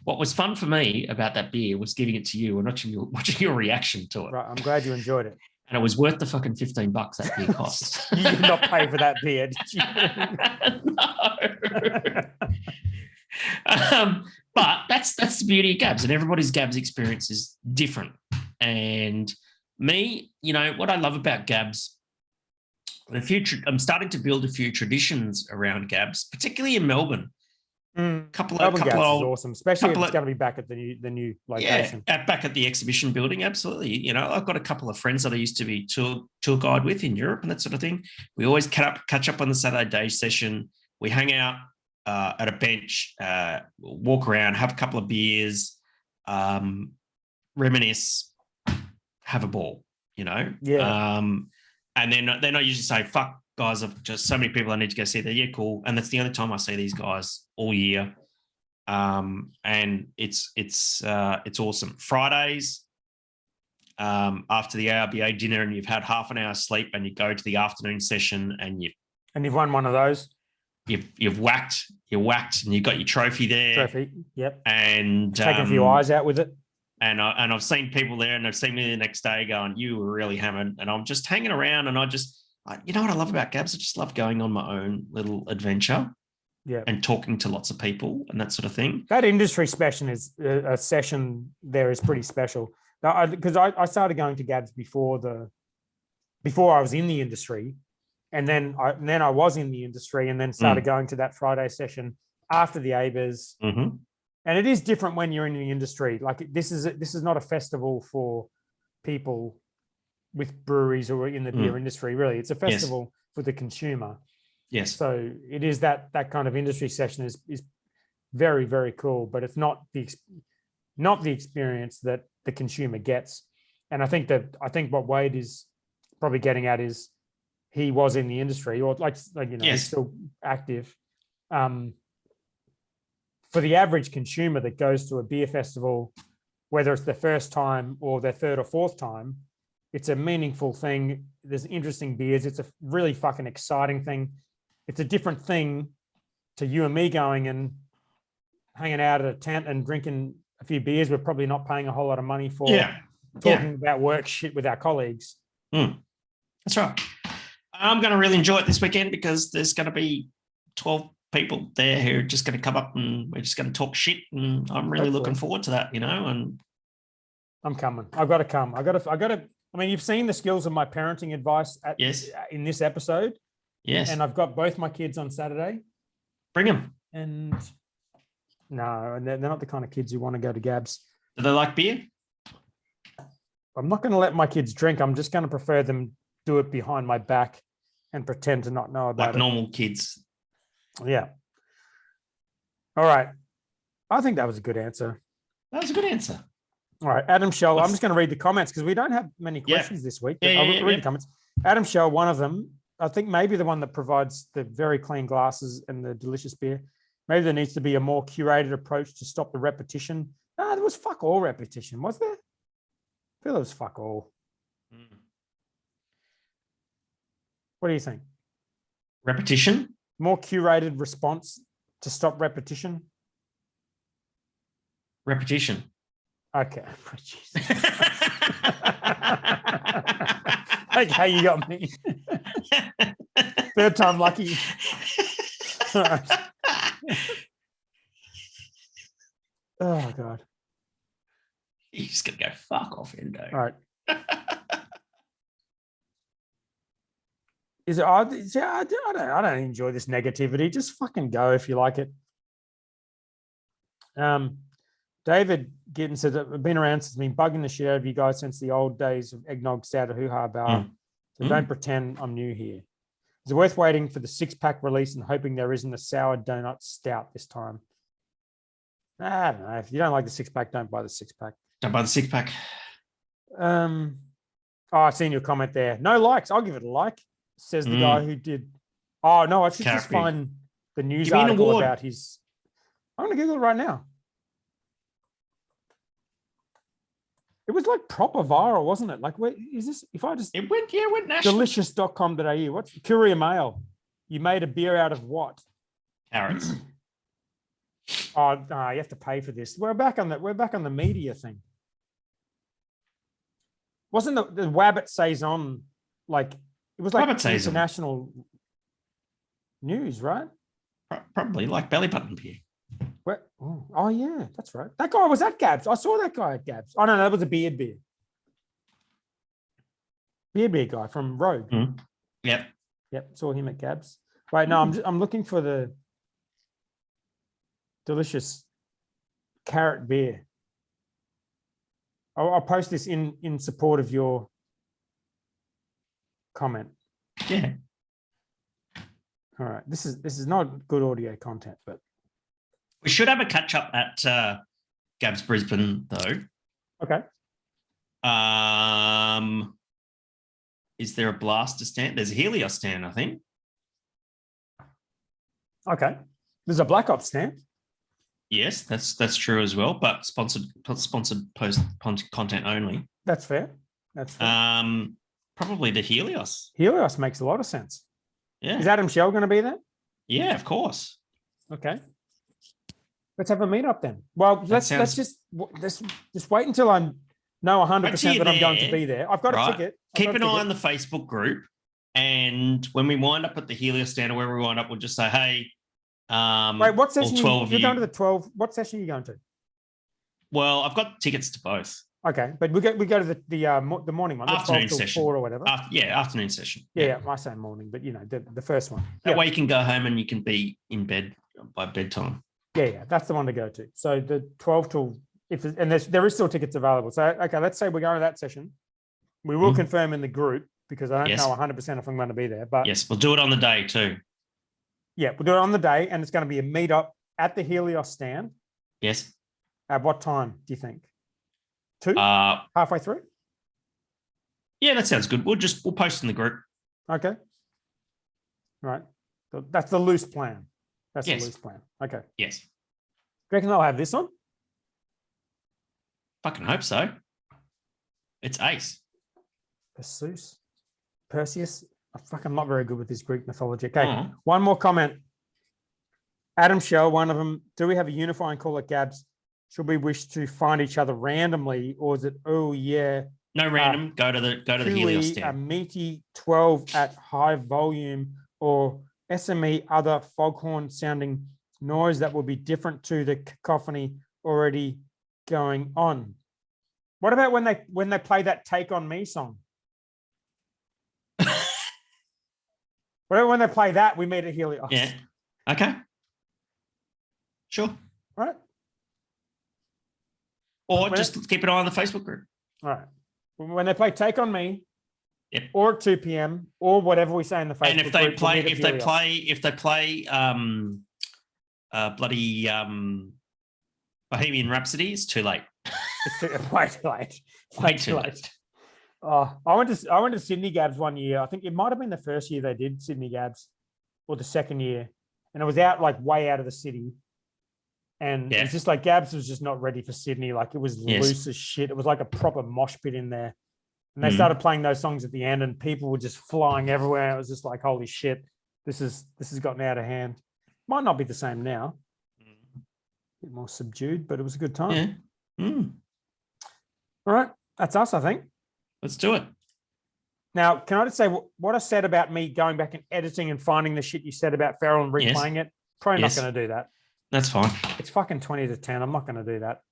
S2: What was fun for me about that beer was giving it to you and watching your reaction to it.
S1: Right, I'm glad you enjoyed it.
S2: And it was worth the fucking $15 that beer cost.
S1: You did not pay for that beer, did you?
S2: No. But that's the beauty of GABS, and everybody's GABS experience is different. And me, what I love about GABS, the future, I'm starting to build a few traditions around GABS, particularly in Melbourne.
S1: Couple of GABS is awesome, especially if it's going to be back at the new location.
S2: Yeah, back at the exhibition building, absolutely. I've got a couple of friends that I used to be tour guide with in Europe and that sort of thing. We always catch up on the Saturday day session. We hang out at a bench, walk around, have a couple of beers, reminisce, have a ball.
S1: Yeah.
S2: And then I usually say, "Fuck, guys, I've just so many people I need to go see." They're cool, and that's the only time I see these guys all year. And it's awesome. Fridays, after the ARBA dinner, and you've had half an hour sleep, and you go to the afternoon session, and
S1: you've won one of those.
S2: You've whacked, and you got your trophy there.
S1: Trophy, yep.
S2: And
S1: taking a few eyes out with it.
S2: And I've seen people there, and they've seen me the next day going, "You were really hammered," and I'm just hanging around, and you know what I love about GABS? I just love going on my own little adventure, and talking to lots of people and that sort of thing.
S1: That industry session is pretty special. Because I started going to GABS before I was in the industry, and then I was in the industry, and then started going to that Friday session after the ABAs.
S2: Mm-hmm.
S1: And it is different when you're in the industry. Like this is not a festival for people with breweries or in the beer industry, really. It's a festival for the consumer.
S2: Yes.
S1: So it is that kind of industry session is very, very cool, but it's not the experience that the consumer gets. And I think what Wade is probably getting at is he was in the industry, or he's still active. For the average consumer that goes to a beer festival, whether it's their first time or their third or fourth time, it's a meaningful thing. There's interesting beers. It's a really fucking exciting thing. It's a different thing to you and me going and hanging out at a tent and drinking a few beers. We're probably not paying a whole lot of money for talking about work shit with our colleagues.
S2: That's right. I'm going to really enjoy it this weekend because there's going to be 12 people there who are just going to come up and we're just going to talk shit, and I'm really looking forward to that, and
S1: I'm coming. I've got to come. I mean, you've seen the skills of my parenting advice in this episode.
S2: Yes.
S1: And I've got both my kids on Saturday.
S2: Bring them.
S1: And no, they're not the kind of kids who want to go to GABS.
S2: Do they like beer?
S1: I'm not going to let my kids drink. I'm just going to prefer them do it behind my back and pretend to not know about it.
S2: Like normal kids.
S1: Yeah. All right. I think that was a good answer.
S2: That was a good answer.
S1: All right. Adam Shell. I'm just going to read the comments because we don't have many questions this week. I'll read the comments. Adam Shell, one of them, I think maybe the one that provides the very clean glasses and the delicious beer. Maybe there needs to be a more curated approach to stop the repetition. No, there was fuck all repetition, was there? I feel there was fuck all. What do you think?
S2: Repetition?
S1: More curated response to stop repetition?
S2: Repetition.
S1: Okay. Okay, you got me. Third time lucky. All right. Oh, God.
S2: You're just going to go fuck off, Endo.
S1: All right. Is it? I don't enjoy this negativity. Just fucking go if you like it. David Gitten said that I've been around since been bugging the shit out of you guys since the old days of eggnog stout or hoo-ha bar. So don't pretend I'm new here. Is it worth waiting for the 6-pack release and hoping there isn't a sour donut stout this time? I don't know. If you don't like the 6-pack, don't buy the 6-pack.
S2: Don't buy the 6-pack.
S1: Oh, I've seen your comment there. No likes. I'll give it a like, says the guy who did. Oh, no, I should just find the news article about his. I'm going to Google it right now. It was like proper viral, wasn't it? Like, where is this? If I just.
S2: It went national.
S1: Delicious.com.au. What's Courier Mail? You made a beer out of what?
S2: Carrots.
S1: Oh, no, you have to pay for this. We're back on the media thing. Wasn't the Wabbit Saison like it was like international news, right?
S2: Probably like belly button beer.
S1: Where, oh yeah, that's right. That guy was at GABS. I saw that guy at GABS. Oh no, that was a beer. Beer guy from Rogue.
S2: Yep.
S1: Saw him at GABS. Right, no, I'm looking for the delicious carrot beer. I'll post this in support of your comment.
S2: Yeah.
S1: All right. This is not good audio content, but
S2: we should have a catch up at GABS Brisbane though.
S1: Okay.
S2: Is there a blaster stand? There's a Helios stand, I think.
S1: Okay. There's a Black Ops stand.
S2: Yes, that's true as well, but sponsored post content only.
S1: That's fair.
S2: Probably the Helios.
S1: Helios makes a lot of sense.
S2: Yeah.
S1: Is Adam Shell going to be there?
S2: Yeah, of course.
S1: Okay. Let's have a meetup then. Well, let's just wait until I know 100% that I'm going to be there. I've got a ticket.
S2: Keep an eye on the Facebook group, and when we wind up at the Helios stand or wherever we wind up, we'll just say, hey.
S1: Wait, what session? You're going to the 12. What session are you going to?
S2: Well, I've got tickets to both.
S1: Okay, but we go to the morning one,
S2: afternoon session,
S1: 4 or whatever.
S2: Afternoon session.
S1: Yeah, I say morning, but the first one.
S2: That way you can go home and you can be in bed by bedtime.
S1: Yeah, that's the one to go to. So the 12 till there is still tickets available. So okay, let's say we're going to that session. We will confirm in the group because I don't know 100% if I'm going to be there. But
S2: yes, we'll do it on the day too.
S1: Yeah, we'll do it on the day, and it's going to be a meetup at the Helios stand.
S2: Yes.
S1: At what time do you think? 2? Halfway through?
S2: Yeah, that sounds good. We'll post in the group.
S1: Okay. All right. So that's the loose plan. That's the loose plan. Okay.
S2: Yes.
S1: Do you reckon they'll have this on?
S2: Fucking hope so. It's ace.
S1: Perseus. I'm not very good with this Greek mythology. Okay, One more comment. Adam Shell, one of them. Do we have a unifying call at GABS? Should we wish to find each other randomly, or is it? Oh yeah.
S2: No random. Go to the Helios stand.
S1: A meaty 12 at high volume, or SME other foghorn sounding noise that will be different to the cacophony already going on. What about when they play that "Take on Me" song? When they play that, we meet at Helios.
S2: Yeah. Okay. Sure.
S1: All right.
S2: Or just keep an eye on the Facebook group.
S1: All right. When they play "Take on Me," or at 2 p.m. or whatever we say in the Facebook
S2: and if they
S1: group,
S2: play, if they play bloody Bohemian Rhapsody, it's too late.
S1: It's way too late. Oh, I went to Sydney GABS one year. I think it might have been the first year they did Sydney GABS, or the second year, and it was out like way out of the city. And it's just like GABS was just not ready for Sydney. Like it was loose as shit. It was like a proper mosh pit in there. And they started playing those songs at the end, and people were just flying everywhere. It was just like, holy shit, this has gotten out of hand. Might not be the same now. A bit more subdued, but it was a good time.
S2: Yeah.
S1: All right. That's us, I think.
S2: Let's do it.
S1: Now, can I just say what I said about me going back and editing and finding the shit you said about Farrell and replaying it? Probably not going to do that.
S2: That's fine.
S1: It's fucking 20 to 10. I'm not going to do that.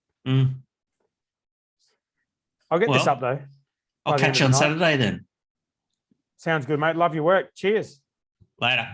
S1: I'll get this up, though.
S2: I'll catch you on Saturday then.
S1: Sounds good, mate. Love your work. Cheers.
S2: Later.